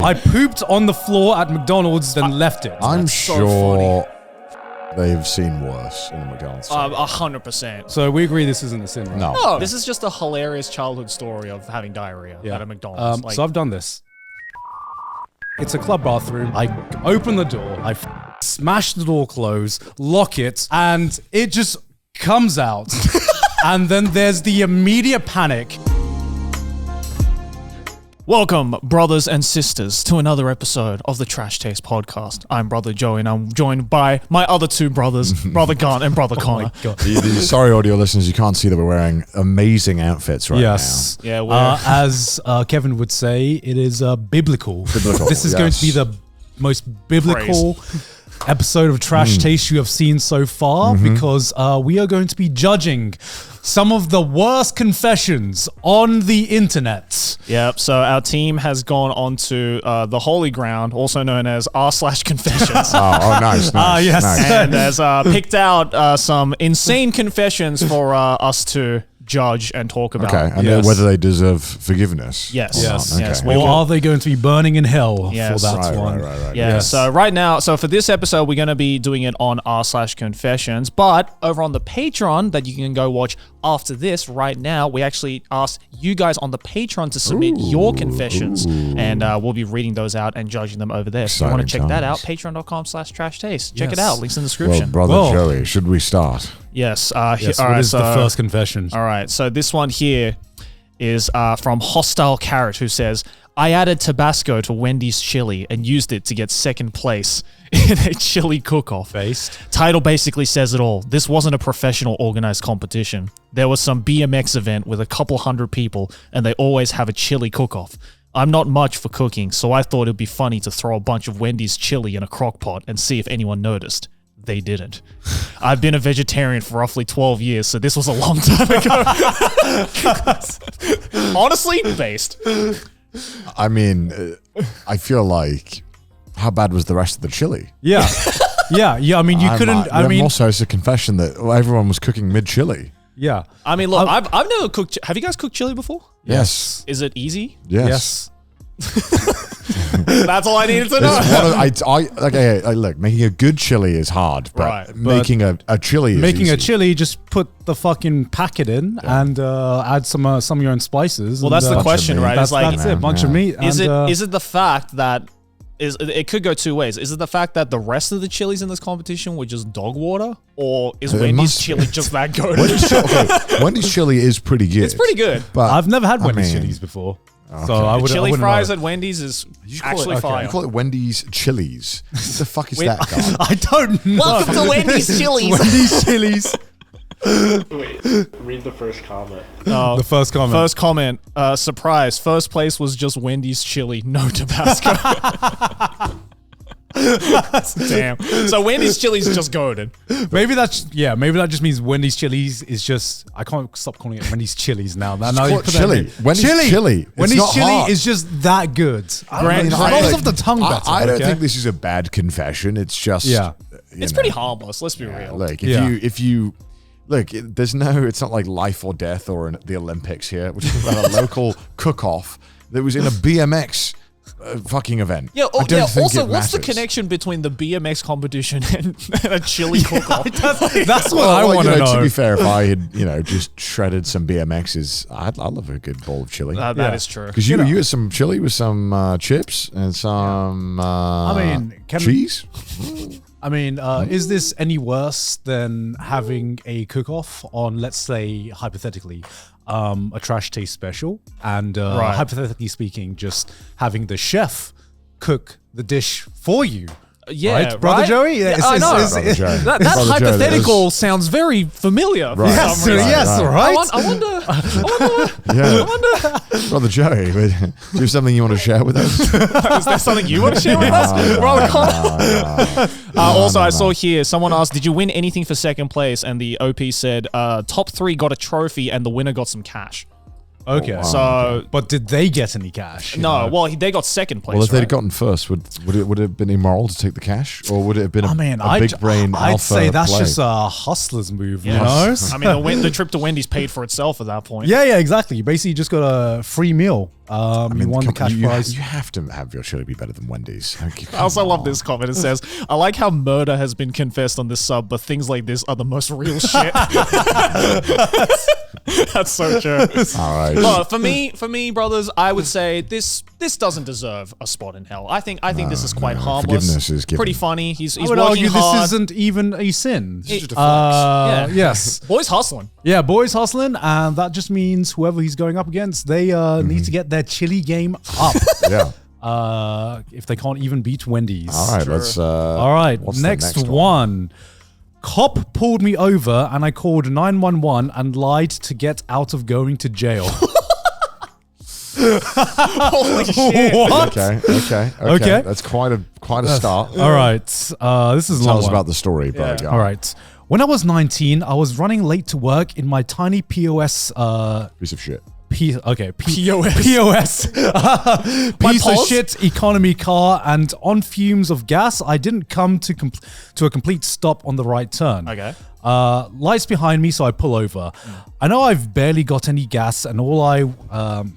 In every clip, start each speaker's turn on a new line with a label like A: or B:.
A: I pooped on the floor at McDonald's, then left it.
B: I'm
C: That's so
B: sure they've seen worse in the McDonald's.
C: 100%.
A: So we agree this isn't a sin, right?
B: No.
C: No, this is just a hilarious childhood story of having diarrhea at a McDonald's.
A: So I've done this. It's a club bathroom. I open the door. I smash the door closed, lock it, and it just comes out. And then there's the immediate panic.
C: Welcome, brothers and sisters, to another episode of the Trash Taste Podcast. I'm Brother Joey, and I'm joined by my other two brothers, Brother Garnt and Brother Connor.
B: Sorry, audio listeners, you can't see that we're wearing amazing outfits right now.
C: Yeah, we're...
A: As Kevin would say, it is biblical. This is going to be the most biblical episode of Trash Taste you have seen so far, because we are going to be judging some of the worst confessions on the internet.
C: Yep, so our team has gone on to the holy ground, also known as r/confessions.
B: Nice.
A: Yes.
B: Nice.
C: And has picked out some insane confessions for us to judge and talk about.
B: Okay, and whether they deserve forgiveness.
C: Yes.
B: Or
C: Yes.
B: not.
C: Yes.
B: Okay.
A: Or are they going to be burning in hell
C: Yes.
A: for that one?
B: Right.
C: Yeah,
A: Yes.
C: so right now, so for this episode, we're going to be doing it on r/confessions, but over on the Patreon that you can go watch after this right now, we actually asked you guys on the Patreon to submit your confessions, and we'll be reading those out and judging them over there. So if you want to check that out, patreon.com/trashtaste. Check it out, links in the description.
B: Well, Brother Joey, should we start?
C: Yes.
A: Yes,
C: all
A: what
C: right,
A: is the first confession?
C: All right, so this one here is from Hostile Carrot, who says, I added Tabasco to Wendy's chili and used it to get second place in a chili cook-off. Title basically says it all. This wasn't a professional organized competition. There was some BMX event with a couple hundred people, and they always have a chili cook-off. I'm not much for cooking, so I thought it'd be funny to throw a bunch of Wendy's chili in a crock pot and see if anyone noticed. They didn't. I've been a vegetarian for roughly 12 years, so this was a long time ago. Honestly, based.
B: I mean, I feel like, how bad was the rest of the chili?
A: Yeah. I mean, you couldn't. I mean,
B: also, it's a confession that everyone was cooking mid-chili.
A: Yeah.
C: I mean, look, I've never cooked. Have you guys cooked chili before?
B: Yes.
C: Is it easy?
B: Yes.
C: That's all I needed to know.
B: Look, making a good chili is hard, but
C: Right,
B: making a chili is
A: Making
B: easy.
A: a chili, just put the fucking packet in and add some of your own spices.
C: Well, that's the question, right?
A: That's,
C: It's like,
A: that's it. Bunch of meat.
C: is
A: and,
C: it the fact that it could go two ways? Is it the fact that the rest of the chilies in this competition were just dog water, or is Wendy's chili just that good?
B: Wendy's chili is pretty good.
C: It's pretty good.
B: But
A: I've never had Wendy's chilies before.
B: Okay.
A: So I would
C: Chili
A: wouldn't
C: fries
A: know.
C: at Wendy's is
B: You call
C: actually
B: it,
C: fire.
B: You call it Wendy's chilies. What the fuck is that, guy?
A: I don't know.
C: Welcome to Wendy's chilies.
A: Wendy's chilies.
D: Wait, read the first comment.
A: The first comment.
C: First comment. Surprise. First place was just Wendy's chili, no Tabasco. Damn. So Wendy's chili's just golden.
A: Maybe that just means Wendy's chilies is just. I can't stop calling it Wendy's chilies now. Now
B: call
A: you
B: it
A: put that
B: chili.
A: in.
B: Wendy's chili. It's
A: Wendy's
B: not
A: chili
B: hard.
A: is just that good.
C: Grant,
A: It rolls off the tongue better.
B: I don't
A: okay?
B: think this is a bad confession. It's just
C: It's pretty harmless, let's be real.
B: Like
A: Yeah.
B: if you look, there's no. It's not like life or death or the Olympics here. We're talking about a local cook-off that was in a BMX fucking event.
C: Yeah,
B: I don't think
C: also,
B: it
C: what's the
B: matters.
C: connection between the BMX competition and a chili cook-off?
A: That's what I want to know.
B: To be fair, if I had just shredded some BMXs, I'd love a good bowl of chili.
C: That is true.
B: Because you had some chili with some chips and some cheese.
A: Is this any worse than having a cook-off on, let's say, hypothetically, a Trash Taste special, and hypothetically speaking, just having the chef cook the dish for you? Right? Brother Joey?
C: Yeah, I know.
B: Brother Joey.
C: That
B: Brother Joey,
C: hypothetical sounds very familiar.
B: Right.
A: Yes, right.
C: I wonder.
B: Brother Joey, do you have something you want to share with us?
C: Is there something you want to share with us? Also, I saw here, someone asked, did you win anything for second place? And the OP said, top 3 got a trophy and the winner got some cash.
A: Okay.
B: wow.
C: So,
A: But did they get any cash?
C: no, well, they got second place.
B: Well, if they'd
C: right?
B: gotten first, would it have been immoral to take the cash, or would it have been a big brain
A: I'd
B: alpha
A: say that's
B: play?
A: just a hustler's move, you know?
C: I mean, the trip to Wendy's paid for itself at that point.
A: Yeah, exactly. You basically just got a free meal You won the cash prize.
B: You have to have your chili be better than Wendy's.
C: I also love this comment. It says, I like how murder has been confessed on this sub, but things like this are the most real shit. That's so true.
B: All right.
C: But for me, brothers, I would say this doesn't deserve a spot in hell. I think this is quite harmless.
B: Forgiveness is given.
C: Pretty funny. He's
A: I would
C: working
A: argue
C: hard.
A: this isn't even a sin.
B: It's just a flex.
A: Yes.
C: Boys hustling.
A: Yeah, Boiis hustling, and that just means whoever he's going up against, they need to get their chili game up.
B: Yeah.
A: If they can't even beat Wendy's.
B: All right. Let's.
A: All right,
B: what's the
A: next one. Cop pulled me over and I called 911 and lied to get out of going to jail.
C: Holy shit.
A: What?
B: Okay. That's quite a start.
A: All right. This is a
B: Tell
A: long
B: us
A: one.
B: about the story, bro.
C: Yeah.
A: All right. When I was 19, I was running late to work in my tiny POS.
B: Piece of shit.
A: POS.
C: POS.
A: Piece of shit economy car, and on fumes of gas, I didn't come to a complete stop on the right turn.
C: Okay.
A: Lights behind me, so I pull over. I know I've barely got any gas, and I know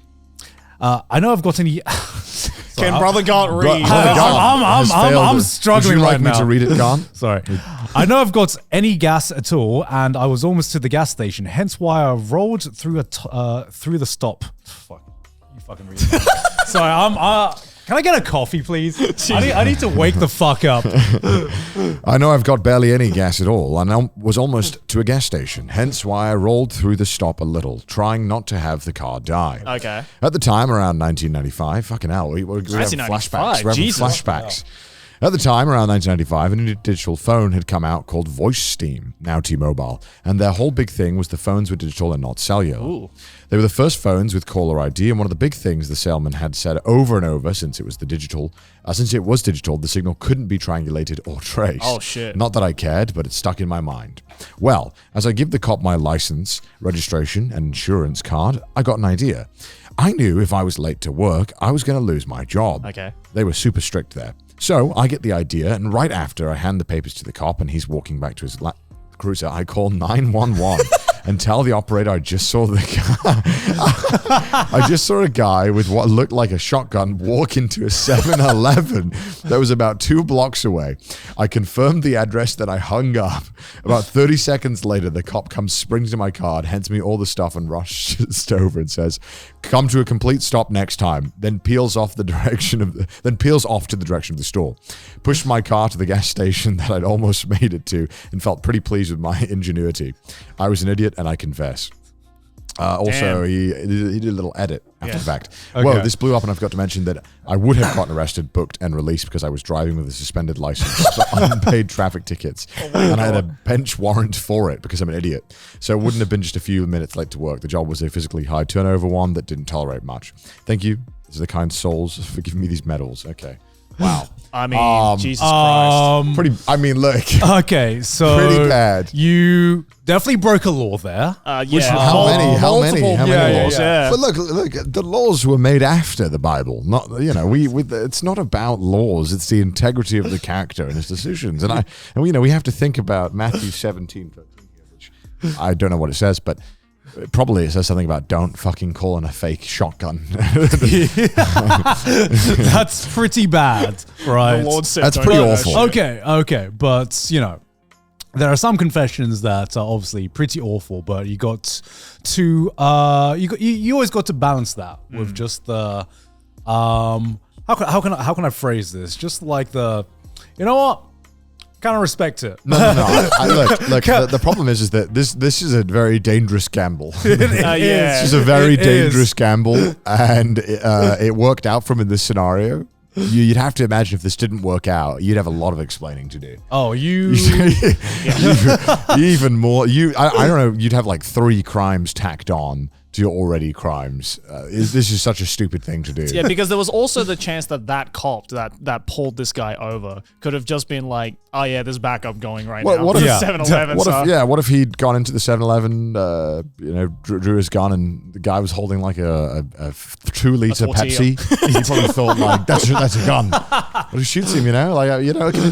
A: I've got any.
C: Can brother Garnt read?
A: I'm struggling
B: Would you like
A: right
B: me
A: now.
B: to read it, Garnt?
A: Sorry. I know I've got any gas at all, and I was almost to the gas station, hence why I rolled through through the stop. Fuck. You fucking read it. Sorry, can I get a coffee, please? I need to wake the fuck up.
B: I know I've got barely any gas at all, and I was almost to a gas station, hence why I rolled through the stop a little, trying not to have the car die.
C: Okay.
B: At the time, around 1995, fucking hell, we have
C: 1995,
B: flashbacks. We're having
C: Jesus.
B: flashbacks. At the time, around 1995, a new digital phone had come out called Voice Steam, now T-Mobile, and their whole big thing was the phones were digital and not cellular.
C: Ooh.
B: They were the first phones with caller ID, and one of the big things the salesman had said over and over since it was digital, the signal couldn't be triangulated or traced.
C: Oh, shit.
B: Not that I cared, but it stuck in my mind. Well, as I give the cop my license, registration, and insurance card, I got an idea. I knew if I was late to work, I was going to lose my job.
C: Okay.
B: They were super strict there. So I get the idea, and right after I hand the papers to the cop and he's walking back to his cruiser, I call 911 and tell the operator I just saw the guy. I just saw a guy with what looked like a shotgun walk into a 7-Eleven that was about 2 blocks away. I confirmed the address, then I hung up. About 30 seconds later, the cop springs to my car, hands me all the stuff and rushes over and says, "Come to a complete stop next time." Then peels off to the direction of the store. Pushed my car to the gas station that I'd almost made it to and felt pretty pleased with my ingenuity. I was an idiot, and I confess. Also, he did a little edit after the fact.
A: Okay.
B: Whoa, this blew up, and I forgot to mention that I would have gotten arrested, booked, and released because I was driving with a suspended license for unpaid traffic tickets. And I had a bench warrant for it because I'm an idiot. So it wouldn't have been just a few minutes late to work. The job was a physically high turnover one that didn't tolerate much. Thank you. These are the kind souls for giving me these medals. Okay. Wow.
C: I mean, Jesus Christ.
B: Look.
A: Okay, so
B: Pretty bad.
A: You definitely broke a law there.
B: How many laws?
C: Yeah.
B: But look, the laws were made after the Bible. Not, it's not about laws. It's the integrity of the character and his decisions. And we have to think about Matthew 17:13 here, which I don't know what it says, but probably it says something about don't fucking call in a fake shotgun.
A: That's pretty bad, right?
C: The Lord said
B: That's
C: don't
B: pretty
C: do that
B: awful.
C: shit.
A: Okay, but there are some confessions that are obviously pretty awful, but you got to you always got to balance that with just the how can I phrase this? Just like you know what? Kind of respect it.
B: No. Look. The problem is that this is a very dangerous gamble. This is a very dangerous gamble, and it worked out from in this scenario. You'd have to imagine if this didn't work out, you'd have a lot of explaining to do.
A: Oh,
B: even more. I don't know. You'd have like 3 crimes tacked on to your already crimes. This is such a stupid thing to do.
C: Yeah, because there was also the chance that cop that pulled this guy over could have just been like, oh yeah, there's backup going right now.
B: What if
C: 7-Eleven?
B: What if he'd gone into the 7-Eleven, drew his gun, and the guy was holding like a 2-liter Pepsi? He probably thought like that's a gun. But he shoots him,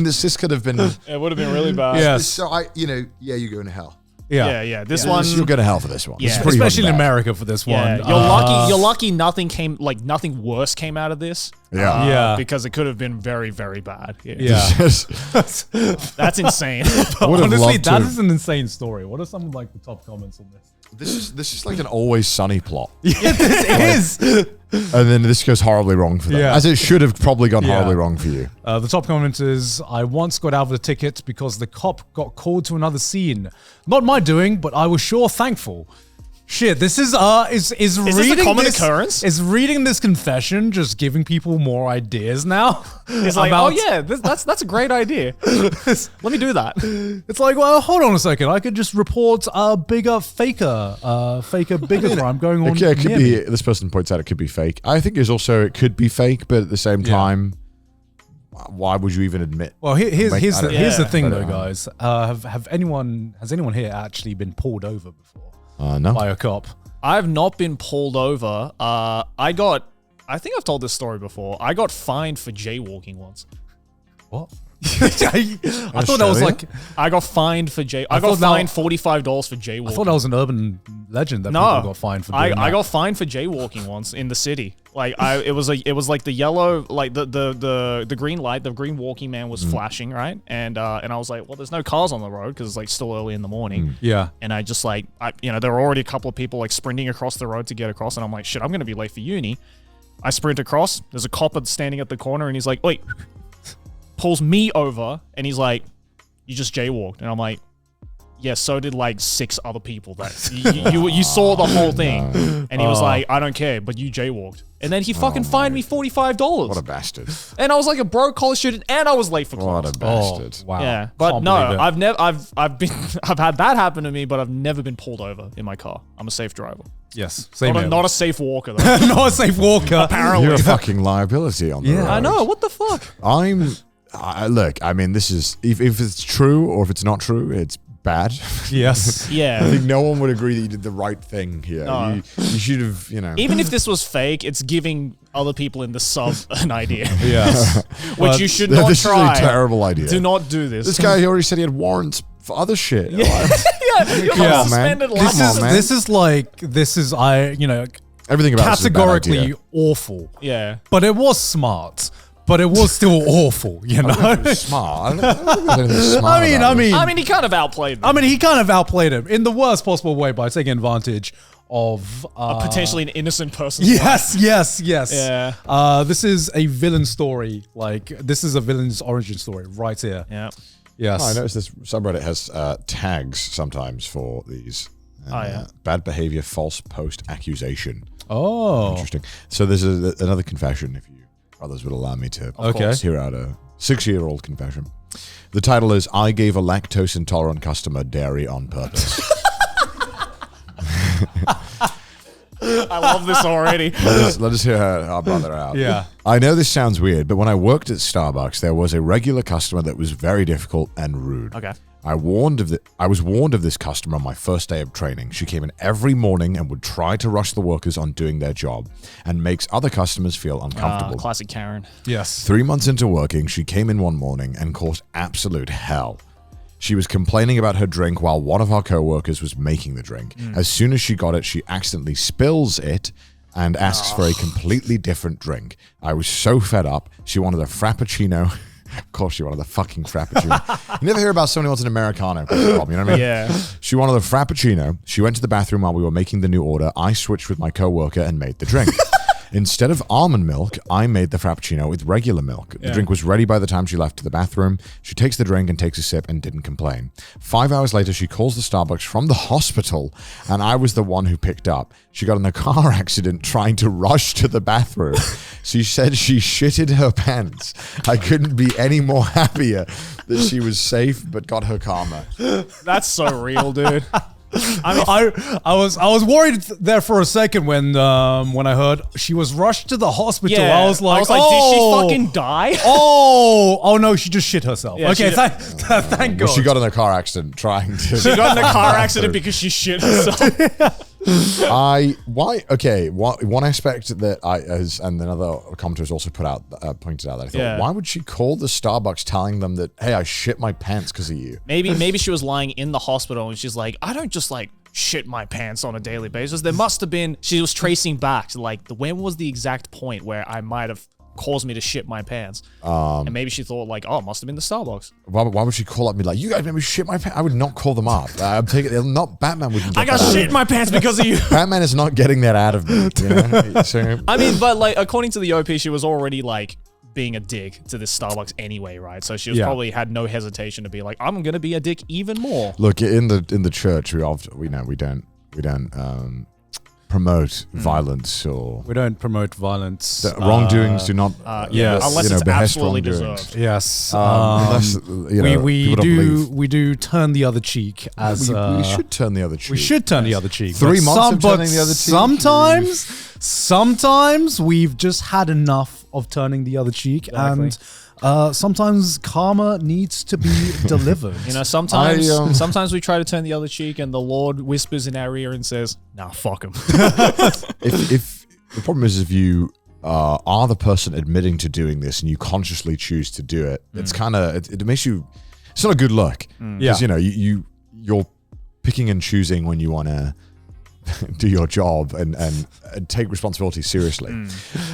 B: this could have been.
C: It would have been really bad.
A: Yes.
B: So you're going to hell.
C: Yeah. This one,
B: You'll go to hell for this one.
C: Yeah.
B: This is pretty
A: Especially in
B: fucking bad.
A: America for this
C: yeah,
A: one.
C: you're lucky nothing worse came out of this.
B: Yeah.
C: Because it could have been very, very bad.
A: Yeah.
C: That's insane.
B: I would have
A: Honestly,
B: loved
A: that
B: to.
A: is an insane story. What are some of like the top comments on this?
B: This is like an Always Sunny plot.
A: Yeah, this is.
B: And then this goes horribly wrong for them.
A: Yeah.
B: As it should have probably gone
A: Yeah.
B: horribly wrong for you.
A: The top comment is, I once got out of the ticket because the cop got called to another scene. Not my doing, but I was sure thankful. Shit, this is reading
C: this a common
A: this,
C: occurrence?
A: Is reading this confession just giving people more ideas now?
C: It's like,
A: about-
C: oh yeah, that's a great idea. Let me do that.
A: It's like, well, hold on a second. I could just report a bigger crime going on.
B: Okay, it could
A: near
B: be.
A: me.
B: This person points out it could be fake. I think it could be fake, but at the same time, why would you even admit?
A: Well, here's the thing,
B: But,
A: though, guys. Has anyone here actually been pulled over before
B: No.
A: by a cop?
C: I've not been pulled over. I think I've told this story before. I got fined for jaywalking once.
A: What? I thought that was like.
C: I got fined for I
A: thought
C: got fined $45 for jaywalking.
A: I thought that was an urban legend that people got fined for doing that.
C: I got fined for jaywalking once in the city. Like it was like the yellow, like the green light, the green walking man was flashing, right? And I was like, well, there's no cars on the road because it's like still early in the morning.
A: Yeah.
C: And I just like, there were already a couple of people like sprinting across the road to get across, and I'm like, shit, I'm gonna be late for uni. I sprint across. There's a cop standing at the corner, and he's like, wait, pulls me over, and he's like, you just jaywalked, and I'm like, yeah, so did like 6 other people. That you saw the whole thing, and he was like, I don't care, but you jaywalked, and then he fucking fined me $45.
B: What a bastard.
C: And I was like a broke college student, and I was late for class.
B: What a bastard.
A: Wow.
C: Yeah, but
A: Can't
C: no,
A: believe it.
C: I've had that happen to me, but I've never been pulled over in my car. I'm a safe driver.
A: Yes. Same here.
C: Not a safe walker though.
A: Not a safe walker.
C: Apparently.
B: You're a fucking liability on the road.
C: I know. What the fuck?
B: Look, I mean, this is, if it's true or if it's not true, it's bad.
A: Yes.
B: I
C: Yeah.
B: think no one would agree that you did the right thing here.
C: No.
B: You should have,
C: Even if this was fake, it's giving other people in the sub an idea,
A: Yes.
C: which you should not
B: this
C: try.
B: is a terrible idea.
C: Do not do this.
B: This guy already said he had warrants for other shit.
C: You're
A: Yeah,
C: suspended
B: man.
C: license.
A: This is
B: Everything about this is a bad
A: categorically
B: idea.
A: awful.
C: Yeah.
A: But it was smart. But it was still awful, you know?
B: Smart. I don't think there's anything smart about this.
C: I mean, he kind of outplayed them.
A: he kind of outplayed him in the worst possible way by taking advantage of
C: Potentially an innocent person.
A: Yes.
C: Yeah.
A: This is a villain story. Like, this is a villain's origin story right here.
C: Yeah.
A: Yes.
B: Oh, I noticed this subreddit has tags sometimes for these. Bad behavior, false post accusation.
A: Oh.
B: Interesting. So there's another confession, if you brothers would allow me to hear out a 6-year-old confession. The title is, I gave a lactose intolerant customer dairy on purpose.
C: I love this already.
B: Let us hear our brother out.
A: Yeah.
B: I know this sounds weird, but when I worked at Starbucks, there was a regular customer that was very difficult and rude.
C: Okay.
B: I was warned of this customer on my first day of training. She came in every morning and would try to rush the workers on doing their job and makes other customers feel uncomfortable.
C: Classic Karen.
A: Yes.
B: 3 months into working, she came in one morning and caused absolute hell. She was complaining about her drink while one of our co-workers was making the drink. As soon as she got it, she accidentally spills it and asks for a completely different drink. I was so fed up. She wanted a Frappuccino. Of course she wanted the fucking Frappuccino. You never hear about somebody who wants an Americano. You know what I mean?
C: Yeah.
B: She wanted a Frappuccino. She went to the bathroom while we were making the new order. I switched with my coworker and made the drink. Instead of almond milk, I made the Frappuccino with regular milk. The drink was ready by the time she left to the bathroom. She takes the drink and takes a sip and didn't complain. 5 hours later, she calls the Starbucks from the hospital, and I was the one who picked up. She got in a car accident trying to rush to the bathroom. She said she shitted her pants. I couldn't be any more happier that she was safe but got her karma.
C: That's so real, dude. I mean,
A: I was worried there for a second when I heard she was rushed to the hospital.
C: yeah.
A: I was like,
C: did she fucking die?
A: Oh no, she just shit herself.
C: Yeah,
A: okay,
C: she-
A: thank God.
B: Well, she got in a car accident trying to...
C: She got in a car accident because she shit herself.
B: One aspect that and another commenter has also pointed out that I thought, why would she call the Starbucks telling them that, hey, I shit my pants because of you?
C: Maybe she was lying in the hospital and she's like, I don't just like shit my pants on a daily basis. There must have been, she was tracing back to like, when was the exact point where I might have caused me to shit my pants? And maybe she thought like, oh, it must have been the Starbucks.
B: Why would she call up me like, you guys made me shit my pants? I would not call them up. I'm taking it. Not Batman wouldn't.
C: I got shit in my pants because of you.
B: Batman is not getting that out of me. You know? So,
C: I mean, but like according to the OP, she was already like being a dick to this Starbucks anyway, right? So she was probably had no hesitation to be like, I'm gonna be a dick even more.
B: Look, in the church, we don't promote violence or
A: we don't promote violence.
B: Wrongdoings do not.
C: Unless it's absolutely deserved.
A: Yes, we do turn the other cheek as
B: we should turn the other cheek.
A: We should turn the other cheek.
B: 3 months of turning the other cheek.
A: Sometimes we've just had enough of turning the other cheek, and sometimes karma needs to be delivered.
C: You know, sometimes we try to turn the other cheek, and the Lord whispers in our ear and says, "Nah, fuck him."
B: If the problem is, if you are the person admitting to doing this and you consciously choose to do it, it's kind of it makes you. It's not a good look because you know you're picking and choosing when you want to do your job and take responsibility seriously.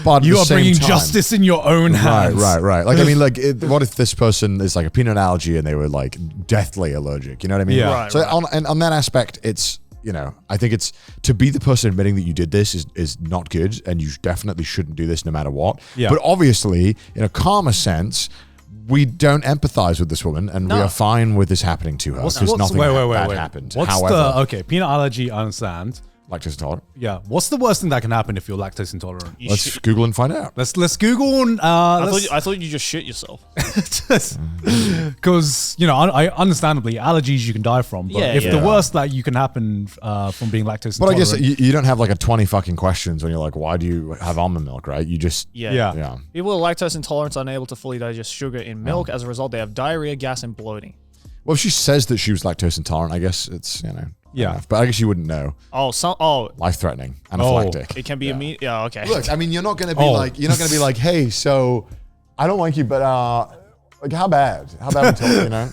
B: But
A: you are bringing justice in your own hands.
B: Right. Like, I mean, like, what if this person is like a peanut allergy and they were like deathly allergic? You know what I mean?
A: Yeah.
B: On that aspect, it's, you know, I think it's to be the person admitting that you did this is not good, and you definitely shouldn't do this no matter what. Yeah. But obviously, in a karma sense, we don't empathize with this woman, and we are fine with this happening to her because nothing bad happened.
A: However, peanut allergy, I understand.
B: Lactose intolerant.
A: Yeah. What's the worst thing that can happen if you're lactose intolerant?
B: Let's Google and find out.
A: Let's Google and
C: I thought you just shit yourself.
A: Because I understandably allergies you can die from. But the worst that you can happen from being lactose intolerant.
B: But I guess you don't have like a 20 fucking questions when you're like, why do you have almond milk, right? You just
C: yeah. People with lactose intolerance are unable to fully digest sugar in milk. As a result, they have diarrhea, gas, and bloating.
B: Well, if she says that she was lactose intolerant, I guess it's enough. But I guess you wouldn't know. Life-threatening, anaphylactic.
C: It can be immediate. Yeah, okay.
B: Look, I mean, you're not going to be like, hey, so I don't like you, but like how bad? How bad we talk, you know?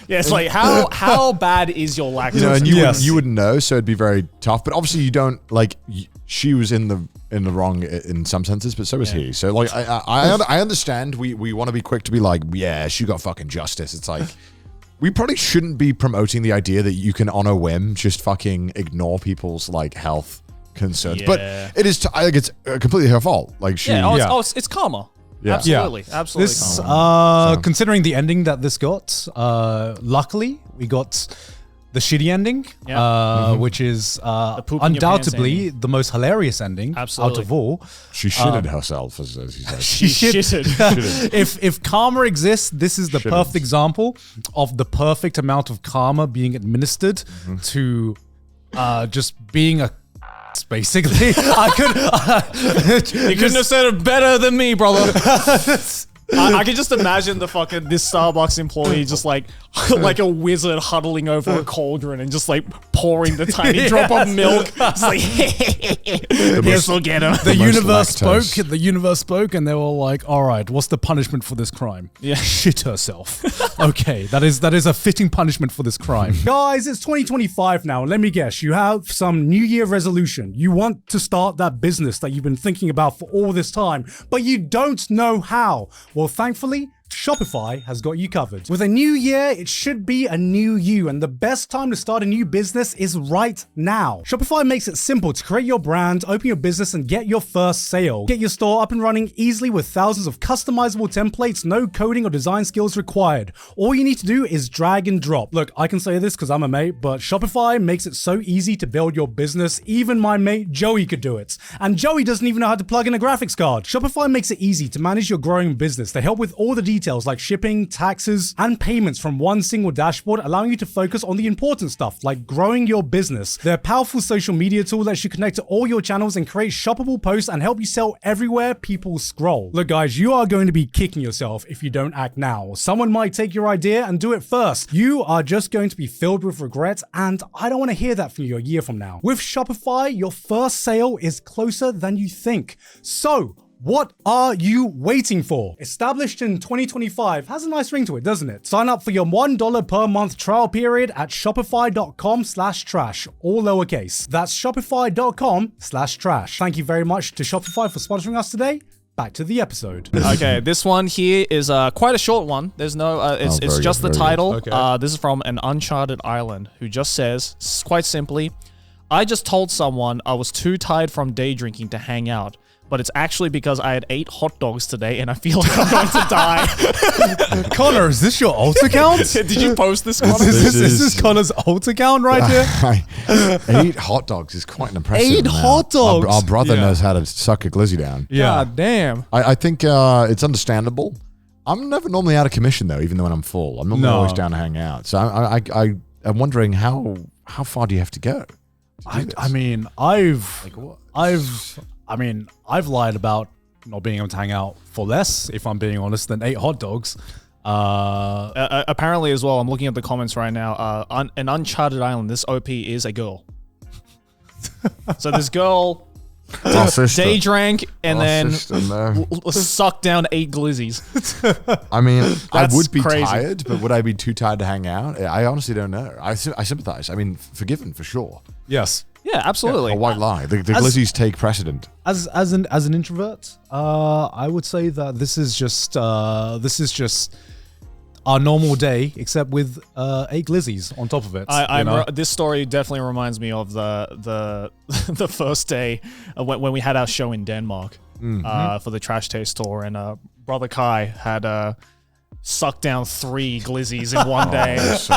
C: Yeah, it's like how bad is your lactose?
B: You know, and you wouldn't know, so it'd be very tough. But obviously, you don't like. She was in the wrong in some senses, but so was he. So like, I understand. We want to be quick to be like, yeah, she got fucking justice. It's like. We probably shouldn't be promoting the idea that you can, on a whim, just fucking ignore people's like health concerns. Yeah. But it is. I think it's completely her fault. Like she.
C: It's karma. Yeah. Absolutely.
A: This,
C: karma.
A: Considering the ending that this got, luckily we got the shitty ending, which is undoubtedly the most hilarious ending out of all.
B: She shitted herself, as you said.
A: She shitted. If karma exists, this is the perfect example of the perfect amount of karma being administered to just being a basically.
C: You couldn't have said it better than me, brother. I can just imagine this Starbucks employee just like a wizard huddling over a cauldron and just like pouring the tiny drop of milk. It's like, this will get him.
A: The universe spoke, and they were like, all right, what's the punishment for this crime?
C: Yeah.
A: Shit herself. Okay, that is a fitting punishment for this crime. Guys, it's 2025 now. Let me guess, you have some New Year resolution. You want to start that business that you've been thinking about for all this time, but you don't know how. Well, thankfully, Shopify has got you covered. With a new year, it should be a new you, and the best time to start a new business is right now. Shopify makes it simple to create your brand, open your business, and get your first sale. Get your store up and running easily with thousands of customizable templates, no coding or design skills required. All you need to do is drag and drop. Look, I can say this because I'm a mate, but Shopify makes it so easy to build your business. Even my mate Joey could do it. And Joey doesn't even know how to plug in a graphics card. Shopify makes it easy to manage your growing business. They help with all the details like shipping, taxes, and payments from one single dashboard, allowing you to focus on the important stuff like growing your business. Their powerful social media tool lets you connect to all your channels and create shoppable posts and help you sell everywhere people scroll. Look guys, you are going to be kicking yourself if you don't act now. Someone might take your idea and do it first. You are just going to be filled with regret, and I don't want to hear that from you a year from now. With Shopify, your first sale is closer than you think. So, what are you waiting for? Established in 2025, has a nice ring to it, doesn't it? Sign up for your $1 per month trial period at shopify.com/trash, all lowercase. That's shopify.com/trash. Thank you very much to Shopify for sponsoring us today. Back to the episode.
C: Okay, this one here is quite a short one. There's no, it's just the title. Okay. This is from an uncharted island who just says, quite simply, I just told someone I was too tired from day drinking to hang out, but it's actually because I had 8 hot dogs today and I feel like I'm going to die.
A: Connor, is this your alt account?
C: Did you post this, Connor?
A: Is this Connor's alt account right here?
B: 8 hot dogs is quite an impressive
A: 8
B: amount.
A: hot dogs?
B: Our brother knows how to suck a glizzy down.
A: Yeah.
C: God damn.
B: I think it's understandable. I'm never normally out of commission though, even though when I'm full. I'm normally always down to hang out. So I'm wondering how far do you have to go?
A: I mean, I've lied about not being able to hang out for less, if I'm being honest, than 8 hot dogs.
C: Apparently as well, I'm looking at the comments right now, an uncharted island, this OP is a girl. So this girl day drank and then sucked down 8 glizzies.
B: I mean, I would be
C: crazy.
B: tired, but would I be too tired to hang out? I honestly don't know. I sympathize. I mean, forgiven for sure.
A: Yes.
C: Yeah, absolutely.
B: A white lie. The glizzies take precedent.
A: As an introvert, I would say that this is just our normal day, except with 8 glizzies on top of it.
C: This story definitely reminds me of the the first day when we had our show in Denmark for the Trash Taste tour, and brother Kai had sucked down 3 glizzies in one day,
B: so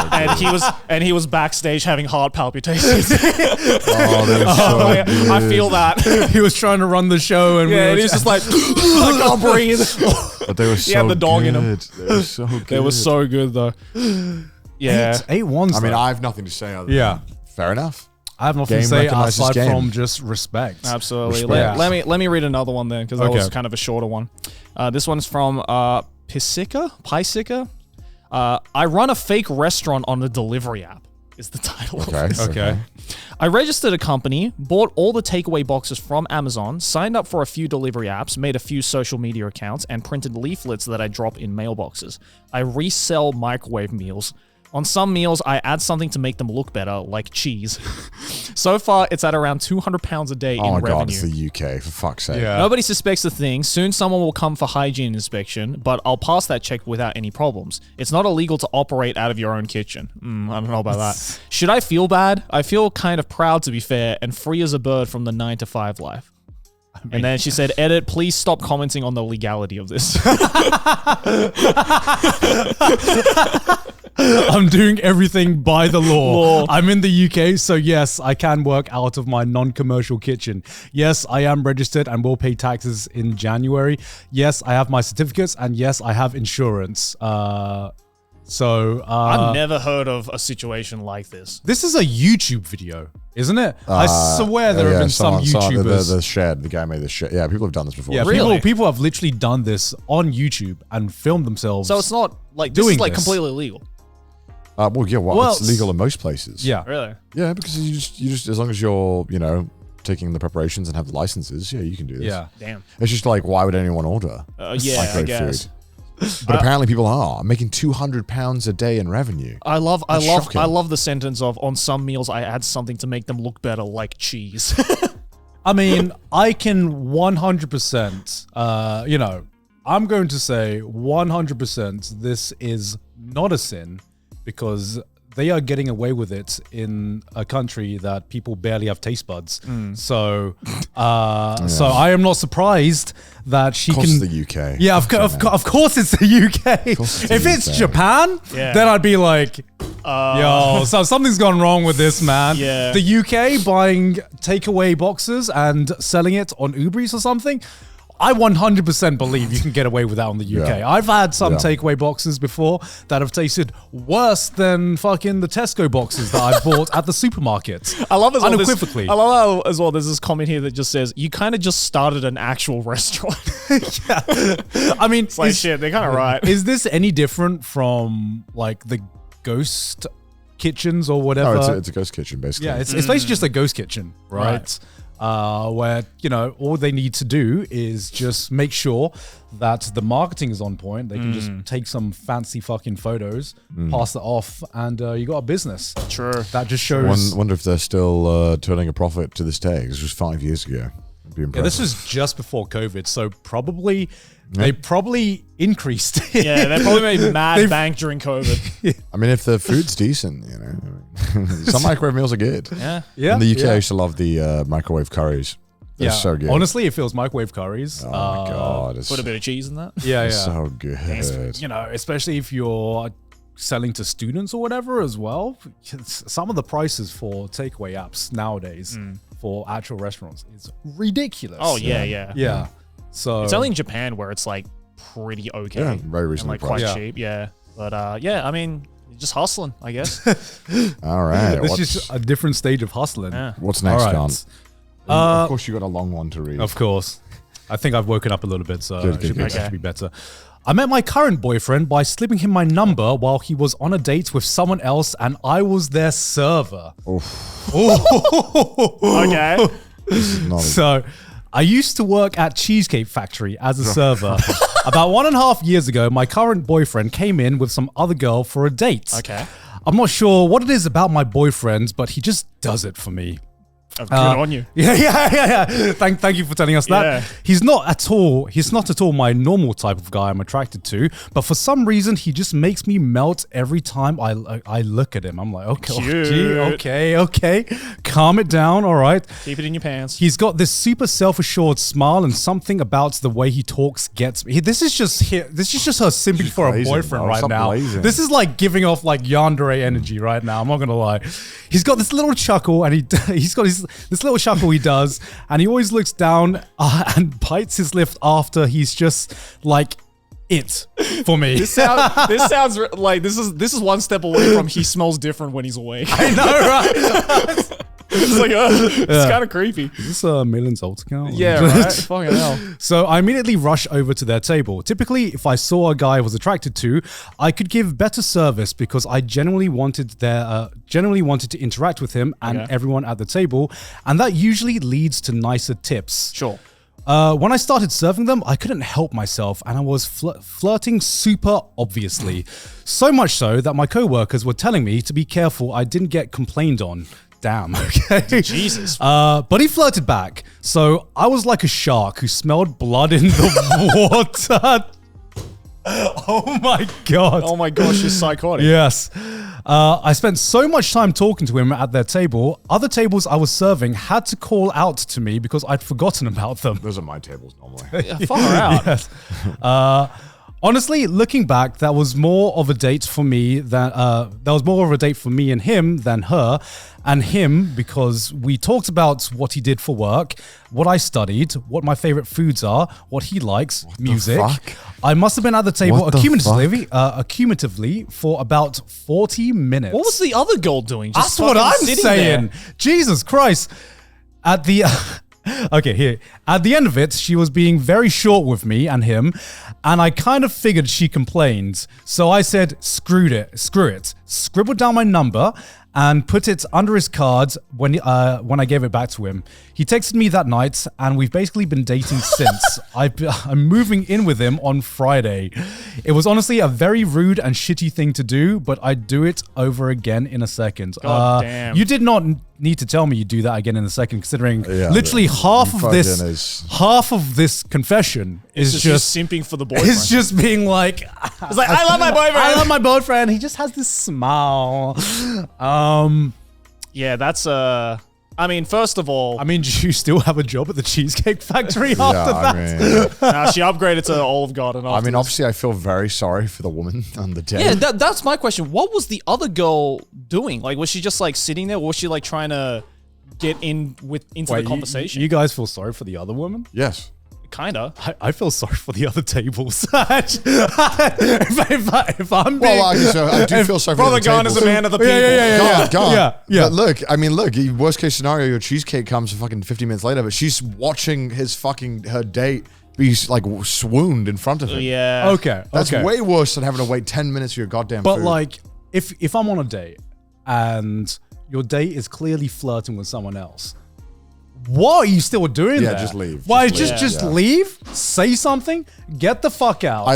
C: and he was backstage having heart palpitations.
B: Good.
C: I feel that.
A: He was trying to run the show, and
C: he was just like, I can't breathe.
B: But they were so
C: had the dog
B: good.
C: in him.
B: They were so good.
C: They were so good though. Yeah.
A: 8 ones.
B: I mean,
A: though.
B: I have nothing to say other than fair enough.
A: I have nothing to
B: Game
A: say
B: recognizes
A: aside
B: game.
A: from just respect.
C: Absolutely.
B: Respect.
C: Let me read another one then, because that was kind of a shorter one. This one's from Pisika. I run a fake restaurant on a delivery app, is the title of this.
A: Okay.
C: I registered a company, bought all the takeaway boxes from Amazon, signed up for a few delivery apps, made a few social media accounts, and printed leaflets that I drop in mailboxes. I resell microwave meals. On some meals, I add something to make them look better, like cheese. So far, it's at around £200 a day in revenue.
B: Oh my God, it's the UK, for fuck's sake.
A: Yeah.
C: Nobody suspects a thing. Soon someone will come for hygiene inspection, but I'll pass that check without any problems. It's not illegal to operate out of your own kitchen. I don't know about that. Should I feel bad? I feel kind of proud, to be fair, and free as a bird from the 9-to-5 life. And then she said, edit, please stop commenting on the legality of this.
A: I'm doing everything by the law. I'm in the UK, so yes, I can work out of my non-commercial kitchen. Yes, I am registered and will pay taxes in January. Yes, I have my certificates, and yes, I have insurance. I've
C: never heard of a situation like this.
A: This is a YouTube video, isn't it? I swear there have been some YouTubers.
B: The shed, the guy made the shed. Yeah, people have done this before.
A: Yeah,
C: Really?
A: people have literally done this on YouTube and filmed themselves.
C: So it's not like this is like completely illegal.
B: It's legal in most places.
A: Yeah.
C: Really?
B: Yeah, because you just as long as you're, taking the preparations and have the licenses, you can do this.
A: Yeah.
C: Damn.
B: It's just like, why would anyone order?
C: I
B: microwave
C: guess.
B: food? But apparently people are making £200 a day in revenue.
C: I love
B: shocking.
C: the sentence of, on some meals I add something to make them look better, like cheese.
A: I mean, I can 100%, I'm going to say 100% this is not a sin, because they are getting away with it in a country that people barely have taste buds. So I am not surprised that she can.
B: Of course, the UK.
A: Yeah, of course it's the UK. If it's Japan, then I'd be like, yo, so something's gone wrong with this, man.
C: Yeah.
A: The UK buying takeaway boxes and selling it on Uber Eats or something. I 100% believe you can get away with that in the UK.
B: Yeah.
A: I've had some
B: Yeah.
A: takeaway boxes before that have tasted worse than fucking the Tesco boxes that I bought at the supermarket.
C: I love as well
A: unequivocally.
C: I love how as well. There's this comment here that just says you kind of just started an actual restaurant.
A: I mean,
C: It's like shit. They're kind of right.
A: is this any different from like the ghost kitchens or whatever?
B: No, it's a ghost kitchen, basically.
A: Yeah, it's basically just a ghost kitchen, right? Where, all they need to do is just make sure that the marketing is on point. They can just take some fancy fucking photos, pass it off, and you got a business.
C: True.
A: That just shows.
B: Wonder if they're still turning a profit to this day. This was 5 years ago. It'd be
A: Yeah,
B: impressive.
A: this was just before COVID, so they probably increased.
C: Yeah, they probably made mad bank during COVID.
B: I mean, if the food's decent, some microwave meals are good.
C: Yeah.
A: Yeah,
B: In the UK, I
A: yeah.
B: used to love the microwave curries. They're so good.
A: Honestly, it feels microwave curries.
B: Oh my god, it's
C: Put a bit of cheese in that.
A: Yeah, yeah.
B: so good.
A: Especially if you're selling to students or whatever as well. Some of the prices for takeaway apps nowadays for actual restaurants is ridiculous.
C: Oh yeah.
A: Yeah. So
C: It's only in Japan where it's like pretty okay.
B: Yeah, very
C: and
B: reasonably
C: like quite
B: priced.
C: cheap. Yeah. But I mean, just hustling, I guess.
B: All right.
A: This is just a different stage of hustling.
C: Yeah.
B: What's next,
A: All right.
B: Garnt? Of course, you got a long one to read.
A: Of course. I think I've woken up a little bit, so
B: Good,
A: it should,
B: good,
A: be,
B: good.
A: should be better. I met my current boyfriend by slipping him my number while he was on a date with someone else, and I was their server.
C: Okay.
B: Not a-
A: So, I used to work at Cheesecake Factory as a server. About 1.5 years ago, my current boyfriend came in with some other girl for a date.
C: Okay.
A: I'm not sure what it is about my boyfriend, but he just does it for me.
C: Good on you.
A: Yeah. Thank you for telling us that.
C: Yeah.
A: He's not at all my normal type of guy I'm attracted to, but for some reason he just makes me melt every time I look at him. I'm like, okay, calm it down, all right.
C: Keep it in your pants.
A: He's got this super self-assured smile, and something about the way he talks gets me. This is just her simping for a
B: blazing,
A: boyfriend
B: bro.
A: right
B: Stop
A: now.
B: blazing.
A: This is like giving off like yandere energy right now. I'm not gonna lie. He's got this little chuckle, and he's got this little chuckle he does, and he always looks down and bites his lip after he's just like it for me.
C: This sounds like this is one step away from he smells different when he's awake.
A: I know, right?
C: It's like it's kind of creepy.
A: Is this a Milan's alt account?
C: Yeah, right. Fucking hell.
A: So I immediately rush over to their table. Typically, if I saw a guy I was attracted to, I could give better service because I genuinely wanted to interact with him and everyone at the table, and that usually leads to nicer tips.
C: Sure.
A: When I started serving them, I couldn't help myself, and I was flirting super obviously. So much so that my coworkers were telling me to be careful I didn't get complained on. Damn. Okay.
C: Jesus.
A: But he flirted back. So I was like a shark who smelled blood in the water. Oh my God.
C: Oh my gosh, you're psychotic.
A: Yes. I spent so much time talking to him at their table. Other tables I was serving had to call out to me because I'd forgotten about them.
B: Those are my tables normally.
C: Yeah, far out.
A: Yes. Honestly, looking back, that was more of a date for me and him than her and him, because we talked about what he did for work, what I studied, what my favorite foods are, what he likes, music.
B: fuck?
A: I must have been at the table
B: What the
A: accumulatively for about 40 minutes.
C: What was the other girl doing? Just
A: That's what
C: fucking
A: I'm
C: sitting
A: saying.
C: there?
A: Jesus Christ. At the okay, here. At the end of it, she was being very short with me and him, and I kind of figured she complained. So I said, screw it. Scribbled down my number and put it under his cards when I gave it back to him. He texted me that night, and we've basically been dating since. I'm moving in with him on Friday. It was honestly a very rude and shitty thing to do, but I'd do it over again in a second.
C: God damn.
A: You did not need to tell me you'd do that again in a second, considering
B: Yeah,
A: literally half of
B: fucking
A: this
B: is-
A: confession is
C: It's
A: just
C: simping for the boyfriend.
A: it's just being like,
C: It's like, I love my boyfriend.
A: I love my boyfriend. He just has this smile.
C: Yeah, that's I mean, first of all,
A: I mean, do you still have a job at the Cheesecake Factory after
B: Yeah,
A: that?
C: she upgraded to Olive Garden.
B: I mean,
C: afterwards.
B: obviously, I feel very sorry for the woman on the day.
C: Yeah, that's my question. What was the other girl doing? Like, was she just like sitting there, or was she like trying to get into
A: Wait,
C: the conversation?
A: You guys feel sorry for the other woman?
B: Yes.
C: Kinda.
A: I feel sorry for the other tables. if I'm being,
B: Well, I do feel sorry for
C: Brother
B: the
C: Garnt is a
B: tables.
C: man of the people.
B: God.
A: Yeah.
B: But look, I mean, worst case scenario, your cheesecake comes fucking 50 minutes later, but she's watching her date be like swooned in front of him.
C: Yeah.
A: Okay.
B: That's way worse than having to wait 10 minutes for your goddamn
A: But
B: food.
A: like, if I'm on a date and your date is clearly flirting with someone else, what are you still doing there?
B: Yeah, just leave.
A: Why,
B: Just leave.
A: leave? Say something? Get the fuck out.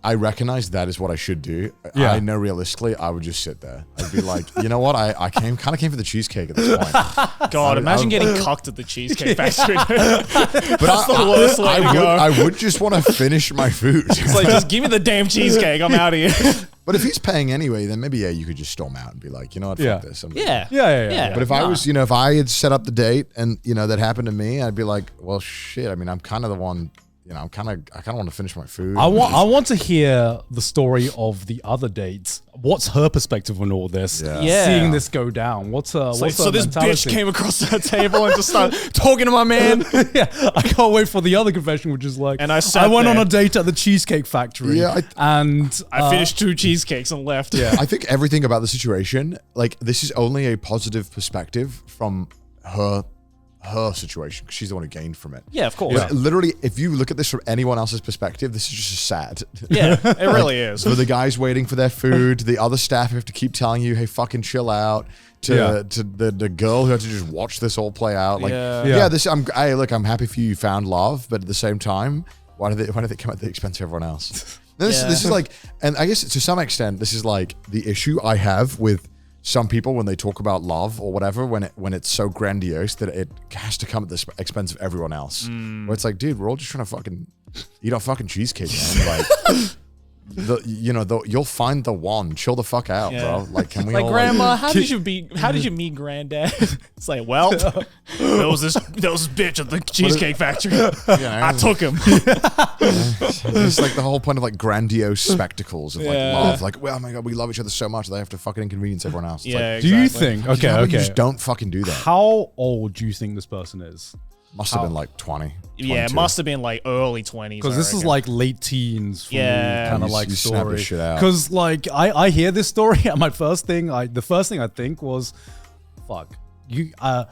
B: I recognize that is what I should do.
A: Yeah.
B: I know realistically, I would just sit there. I'd be like, you know what? I kind of came for the cheesecake at this point.
C: God, imagine getting cucked at the Cheesecake Factory. That's the worst way to go.
B: I would just want to finish my food.
C: It's like, just give me the damn cheesecake. I'm out of here.
B: But if he's paying anyway, then maybe you could just storm out and be like, you know what?
A: Yeah.
B: Fuck this.
C: Yeah.
B: But if I was, if I had set up the date and that happened to me, I'd be like, well, shit. I mean, I'm kind of the one. I kind of want to finish my food.
A: I want to hear the story of the other dates. What's her perspective on all this?
C: Yeah.
A: Seeing this go down. What's her
C: So this
A: mentality?
C: bitch came across the table and just started talking to my man.
A: Yeah, I can't wait for the other confession, which is like,
C: And I
A: went on
C: there.
A: a date at the Cheesecake Factory.
B: Yeah,
A: and
C: I finished 2 cheesecakes and left.
A: Yeah.
B: I think everything about the situation, like this is only a positive perspective from her situation, because she's the one who gained from it.
C: Yeah, of course.
B: But literally, if you look at this from anyone else's perspective, this is just sad.
C: Yeah, it really is.
B: For the guys waiting for their food, the other staff who have to keep telling you, hey, fucking chill out. To the girl who had to just watch this all play out. Like, I'm happy for you found love, but at the same time, why do they come at the expense of everyone else? This is like, and I guess to some extent, this is like the issue I have with some people when they talk about love or whatever, when it's so grandiose that it has to come at the expense of everyone else. Where it's like, dude, we're all just trying to fucking eat our fucking cheesecake, man. Like, you'll find the one. Chill the fuck out, bro. Like, can we
C: like,
B: all,
C: Grandma, how did you meet Granddad? It's like, well, there was this bitch at the Cheesecake Factory. I took him.
B: It's like the whole point of like grandiose spectacles of like love. Like, well, oh my god, we love each other so much they have to fucking inconvenience everyone else. It's like,
A: do you think?
B: how about you just don't fucking do that.
A: How old do you think this person is?
B: Must have been like 20.
C: Yeah,
B: 22.
C: must have been like early 20s.
A: Because this is like late teens for me,
C: Yeah.
A: kind of
B: You
A: like
B: snap
A: story.
B: this shit out.
A: Because like I hear this story and the first thing I think was, fuck, I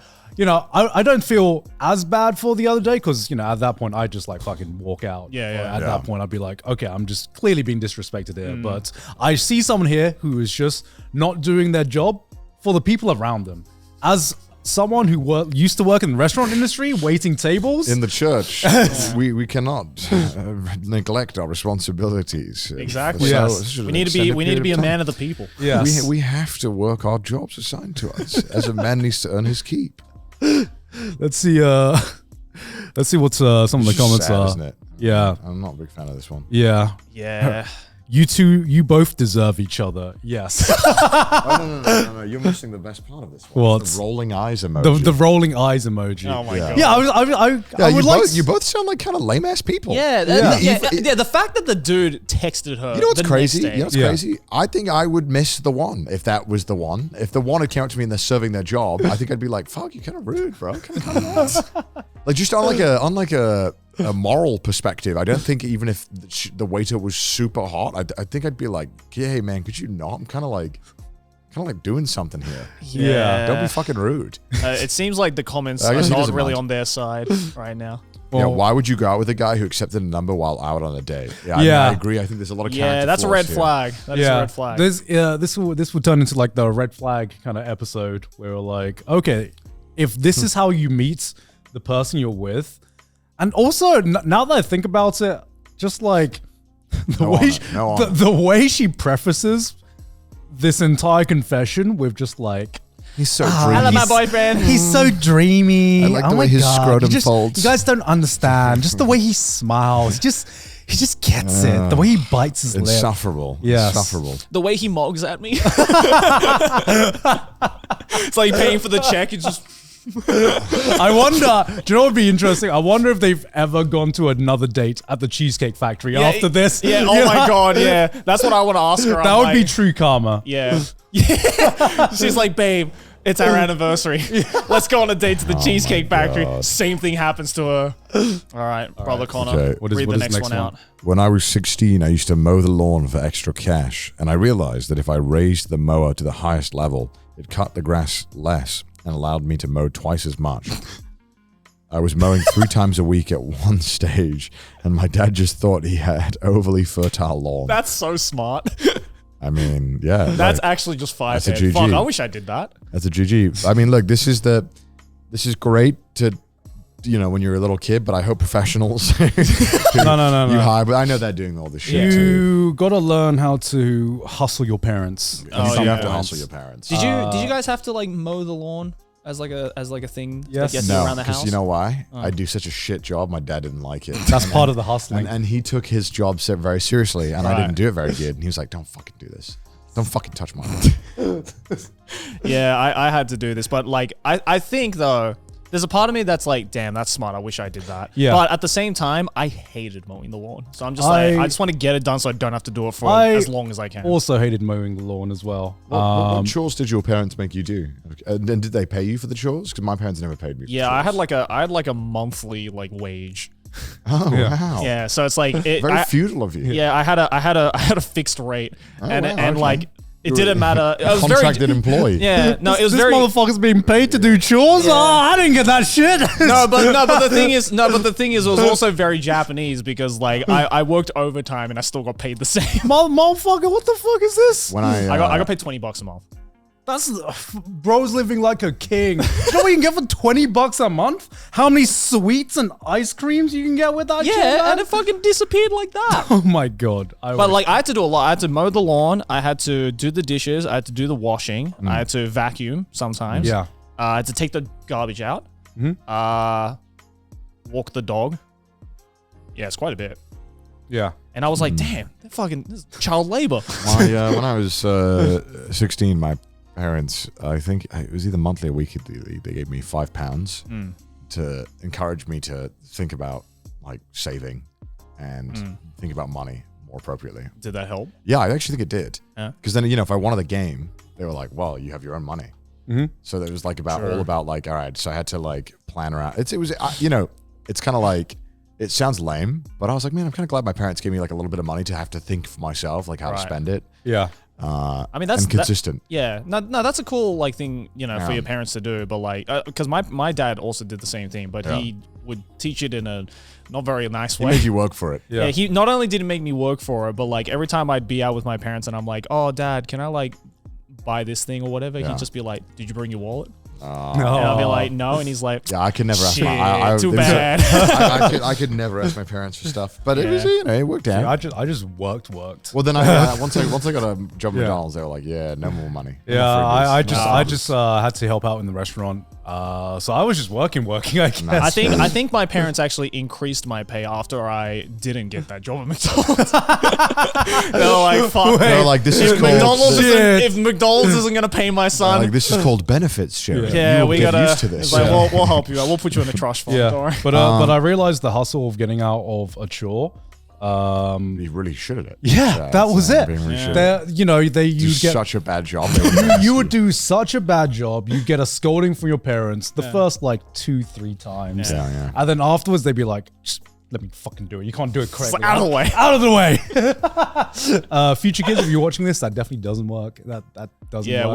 A: don't feel as bad for the other day because at that point I just like fucking walk out. At that point I'd be like, okay, I'm just clearly being disrespected here. But I see someone here who is just not doing their job for the people around them. As someone who used to work in the restaurant industry, waiting tables.
B: In the church, we cannot neglect our responsibilities.
C: Exactly.
A: Yes.
C: We need to be a man of the people.
A: Yes.
B: We have to work our jobs assigned to us, as a man needs to earn his keep.
A: Let's see what some of the comments
B: sad,
A: are.
B: isn't it?
A: Yeah.
B: I'm not a big fan of this one.
A: Yeah.
C: Yeah.
A: You both deserve each other. Yes.
B: No. You're missing the best part of this one.
A: What?
B: The rolling eyes emoji.
A: the rolling eyes emoji.
C: Oh my god.
A: Yeah, I would like.
B: You both sound like kind of lame ass people.
C: Yeah, the fact that the dude texted her.
B: You know what's
C: the
B: crazy?
C: next day-
B: You know what's crazy? I think I would miss the one if that was the one. If the one had come up to me and they're serving their job, I think I'd be like, "Fuck, you're kind of rude, bro." Like just on like a moral perspective, I don't think even if the waiter was super hot, I think I'd be like, "Hey man, could you not? I'm kind of like doing something here.
A: Yeah.
B: Don't be fucking rude."
C: It seems like the comments
B: I
C: are
B: guess he
C: not
B: doesn't
C: really
B: mind.
C: on their side right now.
B: Yeah, why would you go out with a guy who accepted a number while out on a date? I mean, I agree. I think there's a lot of character
C: Yeah, that's a
B: flaws
C: red
B: here.
C: flag. That is a red flag.
A: This will turn into like the red flag kind of episode where we're like, okay, if this is how you meet the person you're with, and also now that I think about it, just like the way she prefaces this entire confession with just like,
B: He's so
C: Hello,
B: dreamy.
C: my boyfriend.
A: he's so dreamy.
B: I like the
A: oh
B: way
A: my
B: his
A: God.
B: scrotum
A: You
B: folds.
A: You guys don't understand. Just the way he smiles. He just gets it. The way he bites his lip.
B: Insufferable.
A: Yes.
B: Insufferable.
C: The way he mogs at me. It's like paying for the check. It's just.
A: I wonder, do you know what would be interesting? I wonder if they've ever gone to another date at the Cheesecake Factory after this.
C: Yeah.
A: You
C: Oh
A: know?
C: my god. Yeah. That's what I want to ask her.
A: That would be true karma.
C: Yeah. She's like, babe, It's our anniversary. Let's go on a date to the Cheesecake Factory. Same thing happens to her. All right, brother Connor.
B: Okay.
C: Read the next one out.
B: When I was 16, I used to mow the lawn for extra cash, and I realized that if I raised the mower to the highest level, it cut the grass less and allowed me to mow twice as much. I was mowing 3 times a week at one stage, and my dad just thought he had overly fertile lawn.
C: That's so smart.
B: I mean, yeah.
C: That's actually just 5
B: that's a GG.
C: Fuck, I wish I did that.
B: That's a GG. I mean, look, this is great to, when you're a little kid, but I hope professionals
A: No.
B: you hire, but I know they're doing all this shit too.
A: You got to learn how to hustle your parents.
B: You have to hustle your parents.
C: Did you guys have to like mow the lawn as like a thing?
A: Yes.
C: To get
B: No,
C: around the house?
B: because you know why? I do such a shit job. My dad didn't like it.
A: That's part of the hustling.
B: And he took his job very seriously, and I didn't do it very good. And he was like, "Don't fucking do this. Don't fucking touch my lawn."
C: Yeah, I had to do this, but like I think though, there's a part of me that's like, damn, that's smart. I wish I did that.
A: Yeah.
C: But at the same time, I hated mowing the lawn. So I'm just I just want to get it done so I don't have to do it for as long as I can.
A: Also hated mowing the lawn as well.
B: What chores did your parents make you do? And did they pay you for the chores? Because my parents never paid me.
C: Yeah,
B: for
C: I
B: chores.
C: had like a monthly like wage.
B: Oh wow.
C: Yeah, so it's like
B: Very feudal of you.
C: Yeah, I had a fixed rate, and
B: okay.
C: like it didn't matter. I was
B: Contracted employee.
C: Yeah, no, it was
A: this
C: very.
A: motherfucker's being paid to do chores.
C: Yeah.
A: Oh, I didn't get that shit.
C: But the thing is, it was also very Japanese because like I worked overtime and I still got paid the same.
A: Motherfucker, what the fuck is this?
B: When I
C: I got paid $20 a month.
A: That's bro's living like a king. You know what you can get for $20 a month? How many sweets and ice creams you can get with that shit?
C: Yeah,
A: Man?
C: and it fucking disappeared like that.
A: Oh my god.
C: But like I had to do a lot. I had to mow the lawn. I had to do the dishes. I had to do the washing. I had to vacuum sometimes.
A: Yeah.
C: I had to take the garbage out. Walk the dog. Yeah, it's quite a bit.
A: Yeah.
C: And I was like, damn, this is child labor.
B: when I was 16, my parents, I think it was either monthly or weekly, they gave me £5 to encourage me to think about like saving and think about money more appropriately.
C: Did that help?
B: Yeah, I actually think it did.
C: Yeah.
B: Because then, if I wanted the game, they were like, well, you have your own money. So it was like all about like, all right, so I had to like plan around. It's kind of like, it sounds lame, but I was like, man, I'm kind of glad my parents gave me like a little bit of money to have to think for myself, like how to spend it.
A: Yeah.
C: I mean, that's
B: and consistent.
C: No, that's a cool like thing, for your parents to do. But like, because my dad also did the same thing, but he would teach it in a not very nice way.
B: He made you work for it.
C: Yeah. He not only did he make me work for it, but like every time I'd be out with my parents and I'm like, oh, Dad, can I like buy this thing or whatever? He'd just be like, did you bring your wallet?
A: No.
C: And I'll be like, no, and he's like,
B: yeah, I could never ask
C: shit, too bad.
B: I could never ask my parents for stuff, but it was it worked out.
A: Yeah, I just worked.
B: Well, then once I got a job at McDonald's, they were like, yeah, no more money.
A: Yeah, I just had to help out in the restaurant. So I was just working, I guess.
C: I think my parents actually increased my pay after I didn't get that job at McDonald's. They were like, fuck.
B: They're like, this is called
C: if McDonald's isn't gonna pay my son,
B: like, this is called benefits sharing.
C: Yeah, we gotta.
B: Used to this.
C: It's like, we'll help you out. We'll put you in the trust fund.
A: Yeah,
C: Don't worry.
A: but I realized the hustle of getting out of a chore.
B: You really should have it.
A: Yeah, that was it. You
B: do
A: get
B: such a bad job.
A: you would do such a bad job. You get a scolding from your parents the first like 2-3 times, and then afterwards they'd be like, just let me fucking do it. You can't do it correctly.
C: Out of the way.
A: Out of the way. Future kids, if you're watching this, that definitely doesn't work. That doesn't work.
C: Yeah,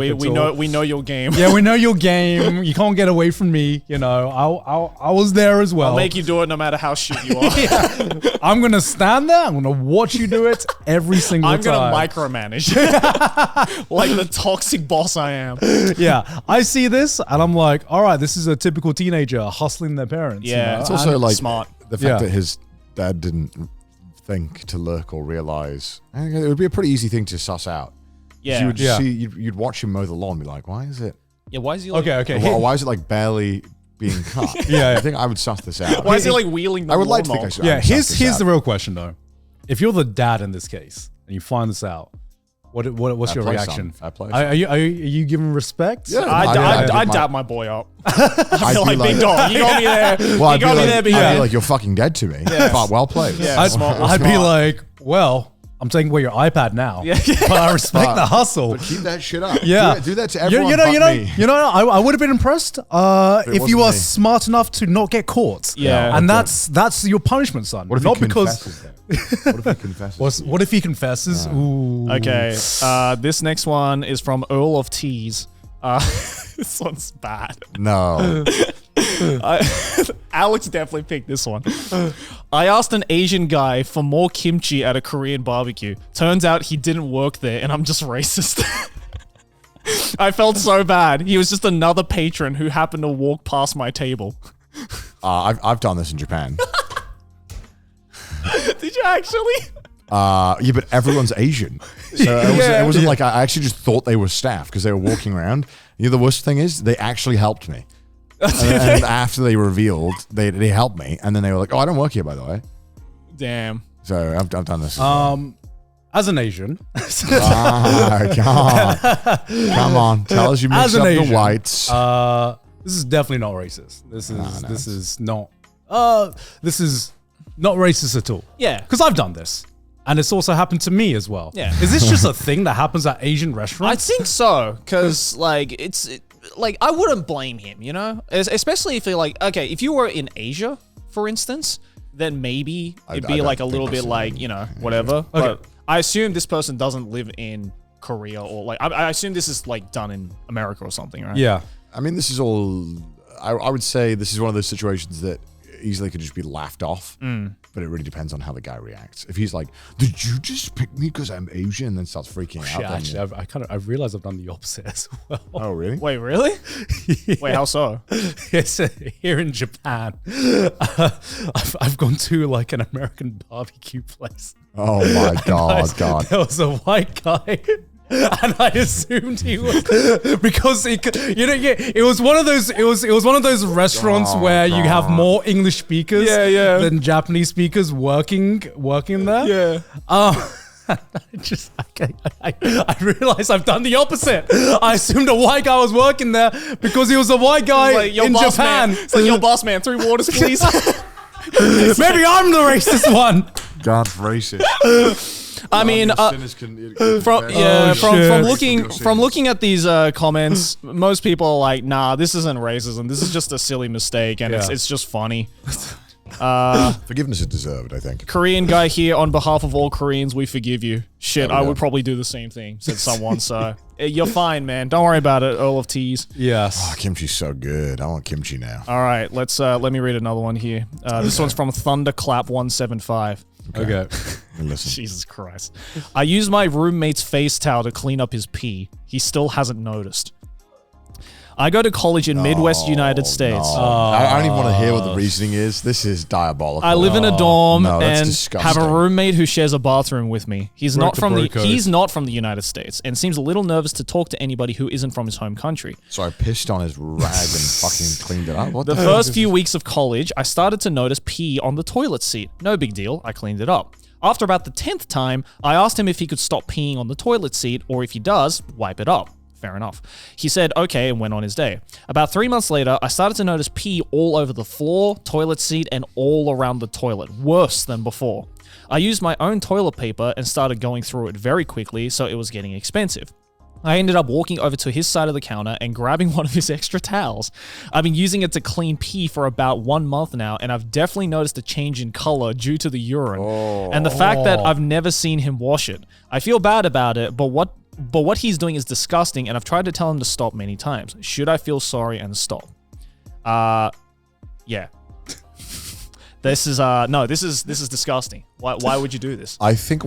C: we know your game.
A: Yeah, we know your game. You can't get away from me. I was there as well.
C: I'll make you do it no matter how shit you are.
A: I'm gonna stand there. I'm gonna watch you do it every single time.
C: I'm gonna micromanage, like the toxic boss I am.
A: Yeah, I see this and I'm like, all right, this is a typical teenager hustling their parents.
C: Yeah,
B: it's also like
C: smart.
B: The fact that his dad didn't think to look or realize, I think it would be a pretty easy thing to suss out.
C: Yeah,
B: you would just see, you'd watch him mow the lawn and be like, why is it?
C: Yeah, why is he like?
A: Okay.
B: Why is it like barely being cut? I think I would suss this out.
C: Why is he like wheeling the
B: I would like to
C: lawnmower?
B: think I should.
A: Yeah, here's the real question though. If you're the dad in this case and you find this out, what's your reaction? Are you giving respect?
B: Yeah,
C: I dap my boy up. I feel like big dog. You got me there.
B: Well,
C: you got me there, big
B: I'd
C: dog.
B: be like, you're fucking dead to me. But well played.
C: Yeah,
A: I'd be like, well, I'm taking away your iPad now.
C: Yeah.
A: But I respect the hustle.
B: But keep that shit up.
A: Yeah.
B: Do that to everyone but me.
A: I would have been impressed if you were
B: me.
A: smart enough to not get caught.
C: Yeah.
A: And that's your punishment, son.
B: What if
A: not
B: he
A: because
B: confesses then? What if he confesses?
A: what if he confesses? Ooh.
C: Okay, this next one is from Earl of Teas. This one's bad.
B: No.
C: Alex definitely picked this one. I asked an Asian guy for more kimchi at a Korean barbecue. Turns out he didn't work there and I'm just racist. I felt so bad. He was just another patron who happened to walk past my table.
B: I've done this in Japan.
C: Did you actually?
B: Yeah, but everyone's Asian. So it wasn't like I actually just thought they were staff because they were walking around. You know, the worst thing is they actually helped me. And after they revealed, they helped me. And then they were like, oh, I don't work here, by the way.
C: Damn.
B: So I've done this.
A: As an Asian.
B: Come on. Tell us you mix up the whites.
A: This is definitely not racist. This is not racist at all.
C: Yeah.
A: Because I've done this. And it's also happened to me as well.
C: Yeah.
A: Is this just a thing that happens at Asian
C: I
A: restaurants?
C: think so, because like I wouldn't blame him, you know, especially if you're like, okay, if you were in Asia, for instance, then maybe it'd be like a little bit like, you know, whatever.
A: Okay.
C: But I assume this person doesn't live in Korea or like I assume this is like done in America or something, right?
A: Yeah.
B: I mean, this is all. I would say this is one of those situations that easily could just be laughed off, but it really depends on how the guy reacts. If he's like, "Did you just pick me because I'm Asian?" and then starts freaking out.
A: Yeah, actually, I realized I've done the opposite as well.
B: Oh, really?
C: Wait, really? Wait, how so?
A: Yes, here in Japan, I've gone to like an American barbecue place.
B: Oh my God!
A: There was a white guy. And I assumed he was because it was one of those restaurants where you have more English speakers than Japanese speakers working there.
C: Yeah.
A: I realized I've done the opposite. I assumed a white guy was working there because he was a white guy
C: Like,
A: in Japan.
C: It's like, yo, boss man, 3 waters, please.
A: Maybe I'm the racist one.
B: God's racist.
C: I mean, from looking at these comments, most people are like, "Nah, this isn't racism. This is just a silly mistake, and it's just funny."
B: Forgiveness is deserved, I think.
C: Korean guy here, on behalf of all Koreans, we forgive you. Shit, I would probably do the same thing, said someone. So you're fine, man. Don't worry about it. Earl of Teas.
A: Yes.
B: Oh, kimchi's so good. I want kimchi now.
C: All right, let me read another one here. This one's from Thunderclap175.
A: Okay.
B: Listen.
C: Jesus Christ. I used my roommate's face towel to clean up his pee. He still hasn't noticed. I go to college in Midwest United States.
B: I don't even want to hear what the reasoning is. This is diabolical.
C: I live in a dorm
B: no, that's
C: and
B: disgusting.
C: have a roommate who shares a bathroom with me. He's not from the United States and seems a little nervous to talk to anybody who isn't from his home country.
B: So I pissed on his rag and fucking cleaned it up. What
C: The first few weeks of college, I started to notice pee on the toilet seat. No big deal. I cleaned it up. After about the 10th time, I asked him if he could stop peeing on the toilet seat, or if he does, wipe it up. Fair enough. He said okay and went on his day. About 3 months later, I started to notice pee all over the floor, toilet seat, and all around the toilet. Worse than before. I used my own toilet paper and started going through it very quickly, so it was getting expensive. I ended up walking over to his side of the counter and grabbing one of his extra towels. I've been using it to clean pee for about 1 month now, and I've definitely noticed a change in color due to the urine and the fact that I've never seen him wash it. I feel bad about it, but what he's doing is disgusting, and I've tried to tell him to stop many times. Should I feel sorry and stop? Yeah. This is disgusting. Why would you do this?
B: I think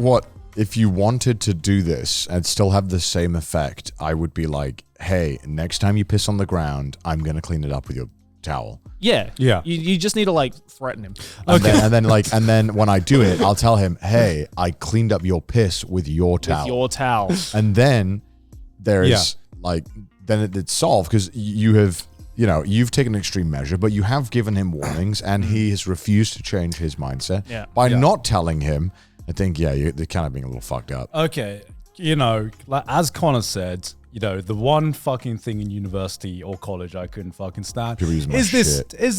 B: if you wanted to do this and still have the same effect, I would be like, hey, next time you piss on the ground, I'm going to clean it up with your towel.
C: Yeah.
A: Yeah.
C: You just need to like threaten him.
B: And then when I do it, I'll tell him, hey, I cleaned up your piss with your towel.
C: With your towel.
B: And then there's then it's solved because you've taken an extreme measure, but you have given him warnings and he has refused to change his mindset.
C: Yeah.
B: By not telling him, I think, they're kind of being a little fucked up.
A: Okay. Like as Connor said, the one fucking thing in university or college I couldn't fucking stand is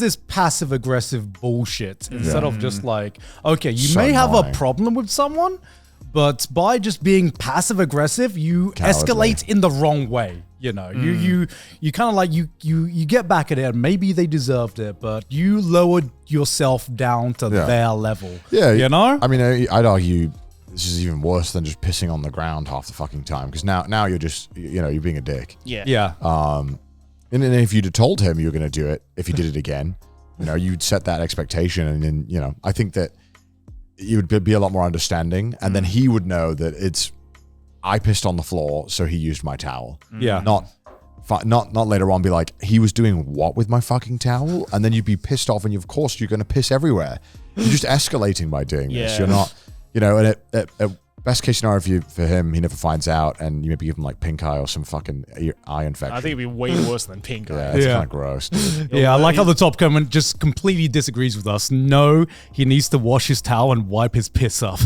A: this passive aggressive bullshit instead of just like, okay, you may have a problem with someone, but by just being passive aggressive, you escalate in the wrong way. You know, you kind of like you get back at it. Maybe they deserved it, but you lowered yourself down to their level. Yeah, you know.
B: I mean, I'd argue this is even worse than just pissing on the ground half the fucking time, because now you're just you're being a dick.
A: Yeah.
B: And if you'd have told him you were going to do it, if he did it again, you'd set that expectation, and then I think that you would be a lot more understanding, and then he would know that I pissed on the floor, so he used my towel.
A: Yeah.
B: Not later on be like, he was doing what with my fucking towel? And then you'd be pissed off, and of course you're going to piss everywhere. You're just escalating by doing this. You're not, and at best case scenario for him, he never finds out, and you maybe give him like pink eye or some fucking eye infection.
C: I think it'd be way worse than pink eye.
B: Yeah, it's kind of gross, dude.
A: Yeah, I like how the top comment just completely disagrees with us. No, he needs to wash his towel and wipe his piss up.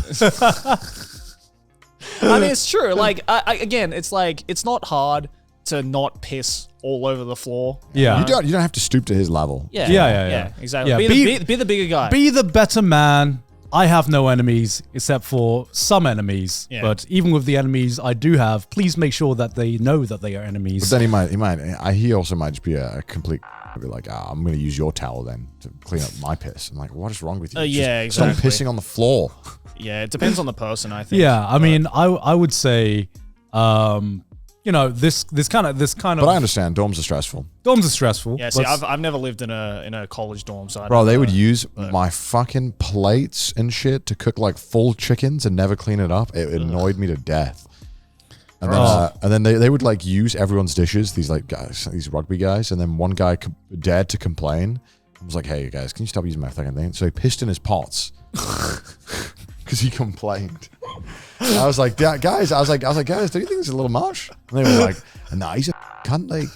C: I mean, it's true. Like, again, it's like, it's not hard to not piss all over the floor.
A: Yeah.
B: You don't have to stoop to his level.
C: Yeah, exactly.
A: Yeah,
C: be the bigger guy.
A: Be the better man. I have no enemies except for some enemies. Yeah. But even with the enemies I do have, please make sure that they know that they are enemies.
B: But then he also might just be a complete, be like, I'm going to use your towel then to clean up my piss. I'm like, what is wrong with you?
C: Exactly.
B: Stop pissing on the floor.
C: Yeah, it depends on the person, I think.
A: Yeah, I mean, I would say, this kind of.
B: But I understand dorms are stressful.
A: Dorms are stressful.
C: Yeah, see, I've never lived in a college dorm, so
B: bro, they would use my fucking plates and shit to cook like full chickens and never clean it up. It annoyed me to death. And then they would like use everyone's dishes. These like guys, these rugby guys, and then one guy dared to complain. I was like, "Hey guys, can you stop using my fucking thing?" So he pissed in his pots because he complained. I was like, guys, guys, do you think it's a little much? And they were like, nah, he's a cunt, like.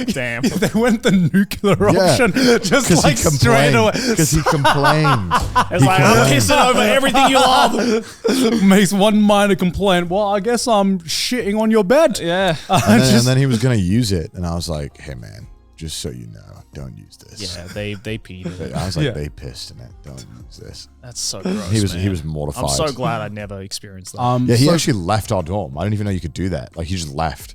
C: Damn.
A: They went the nuclear option just like straight away.
B: Because he complained.
C: It's like, I'm pissing over everything you love.
A: Makes one minor complaint. Well, I guess I'm shitting on your bed.
C: Yeah.
B: And then he was going to use it. And I was like, hey, man, just so you know, don't use this.
C: Yeah, they peed.
B: I was like, they pissed in it. Don't use this.
C: That's so gross.
B: He was mortified.
C: I'm so glad I never experienced that.
B: He actually left our dorm. I didn't even know you could do that. Like, he just left.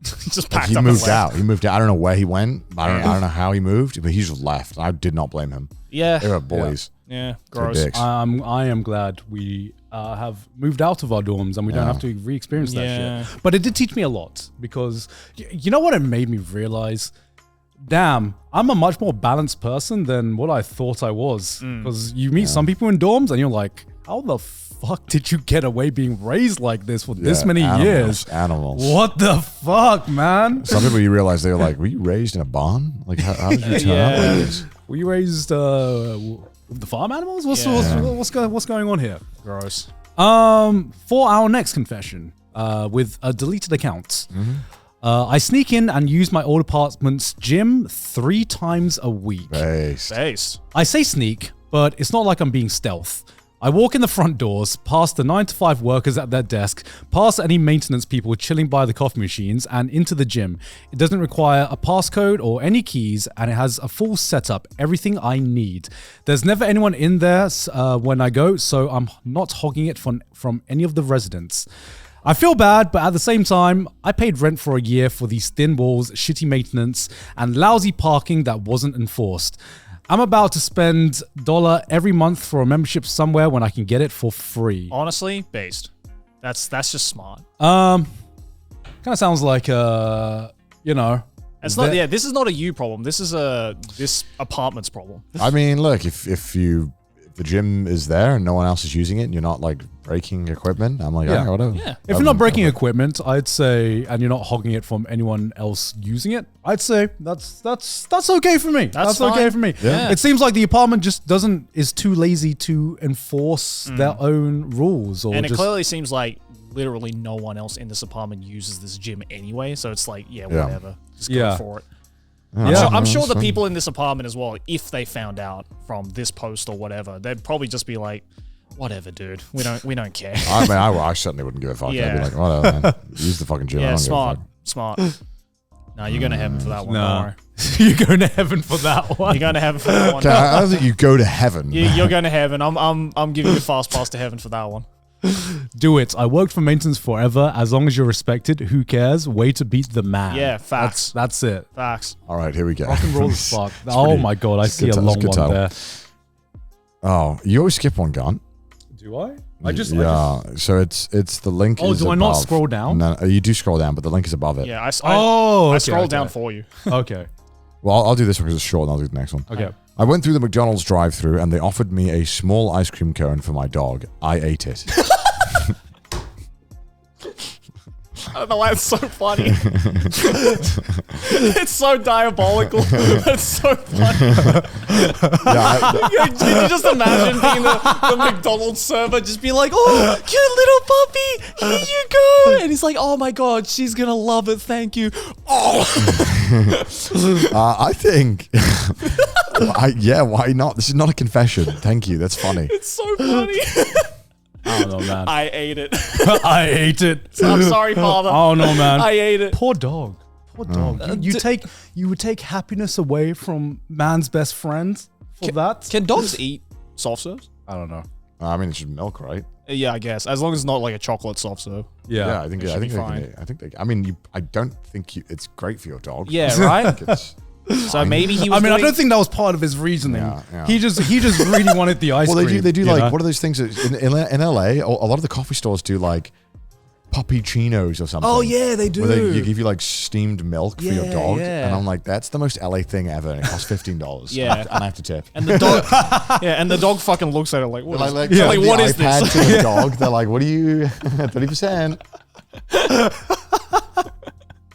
C: Just packed
B: he
C: up
B: moved
C: and
B: out. He moved out. I don't know where he went. I don't know how he moved, but he just left. I did not blame him.
C: Yeah.
B: They were boys.
C: Yeah. Gross.
B: Dicks.
A: I am glad we have moved out of our dorms and we don't have to re-experience that shit. But it did teach me a lot, because you know what it made me realize? Damn, I'm a much more balanced person than what I thought I was. Because you meet some people in dorms and you're like, how the fuck did you get away being raised like this for this many years?
B: Animals.
A: What the fuck, man?
B: Some people you realize they're like, were you raised in a barn? Like, how did you turn out like this?
A: Were you raised with the farm animals? What's going on here?
C: Gross.
A: For our next confession, with a deleted account. I sneak in and use my old apartment's gym 3 times a week.
C: Based.
A: I say sneak, but it's not like I'm being stealth. I walk in the front doors, past the 9-to-5 workers at their desk, past any maintenance people chilling by the coffee machines, and into the gym. It doesn't require a passcode or any keys, and it has a full setup, everything I need. There's never anyone in there when I go, so I'm not hogging it from any of the residents. I feel bad, but at the same time, I paid rent for a year for these thin walls, shitty maintenance, and lousy parking that wasn't enforced. I'm about to spend $1 every month for a membership somewhere when I can get it for free.
C: Honestly, based. That's just smart.
A: Kind of sounds like
C: It's not. Yeah, this is not a you problem. This is this apartment's problem.
B: I mean, look, if the gym is there and no one else is using it and you're not like breaking equipment, I'm like, yeah, whatever.
C: Yeah.
A: If you're not breaking equipment, I'd say, and you're not hogging it from anyone else using it, I'd say that's okay for me. That's okay for me.
B: Yeah.
A: It seems like the apartment just is too lazy to enforce their own rules,
C: and it clearly seems like literally no one else in this apartment uses this gym anyway. So it's like, whatever, just go for it. I'm sure the people in this apartment as well, if they found out from this post or whatever, they'd probably just be like, whatever, dude. We don't care.
B: I mean, I certainly wouldn't give a fuck.
C: Yeah.
B: I'd be like, whatever, man. Use the fucking gym.
C: Yeah,
B: I don't give a fuck.
C: smart. No, you're going to heaven for that one.
A: No. You're going to heaven for that one.
C: You're going to heaven for that one.
B: Okay, I don't think you go to heaven.
C: You're going to heaven. I'm giving you a fast pass to heaven for that one.
A: Do it. I worked for maintenance forever. As long as you're respected, who cares? Way to beat the man.
C: Yeah, facts.
A: That's it.
C: Facts.
B: All right, here we go.
A: Rock and roll as fuck. Oh my god, I see a long one
B: title.
A: there.
B: Oh, you always skip one, Garnt.
A: Do I?
B: So it's the link.
A: Oh,
B: is
A: do I not
B: above.
A: scroll down?
B: No, you do scroll down, but the link is above it.
C: Yeah, I
A: okay,
C: scrolled down for you.
A: Okay.
B: Well, I'll do this one because it's short, and I'll do the next one.
A: Okay.
B: I went through the McDonald's drive-thru, and they offered me a small ice cream cone for my dog. I ate it.
C: I don't know why it's so funny. It's so diabolical. It's so funny. Can you just imagine being the McDonald's server, just be like, oh, cute little puppy, here you go. And he's like, oh my god, she's gonna love it, thank you. Oh.
B: I think, why not? This is not a confession. Thank you. That's funny.
C: It's so funny.
A: I don't know, man.
C: I ate it.
A: I ate it.
C: I'm sorry, father.
A: Oh no, man.
C: I ate it.
A: Poor dog. Poor dog. You would take happiness away from man's best friend for that?
C: Can dogs eat soft serves?
A: I don't know.
B: I mean, it's just milk, right?
C: Yeah, I guess. As long as it's not like a chocolate soft serve.
A: Yeah.
B: I think
C: should be
B: they
C: fine.
B: can. I think they. I mean, I don't think it's great for your dog.
C: Yeah, right?
B: I think it's,
C: So maybe he was
A: I don't think that was part of his reasoning.
B: Yeah.
A: He just really wanted the ice cream.
B: Well, they do
A: you
B: like,
A: know?
B: what are those things in LA? A lot of the coffee stores do like puppuccinos or something.
A: Oh yeah, they do.
B: Where they give you like steamed milk for your
C: Yeah,
B: dog,
C: yeah.
B: and I'm like, that's the most LA thing ever, and it costs $15.
C: Yeah.
B: and I have to tip.
C: And the dog, and the dog fucking looks at it like, what is,
B: Like,
C: like,
B: the
C: what is
B: iPad
C: this?
B: to the dog. They're like, what are you? 30%.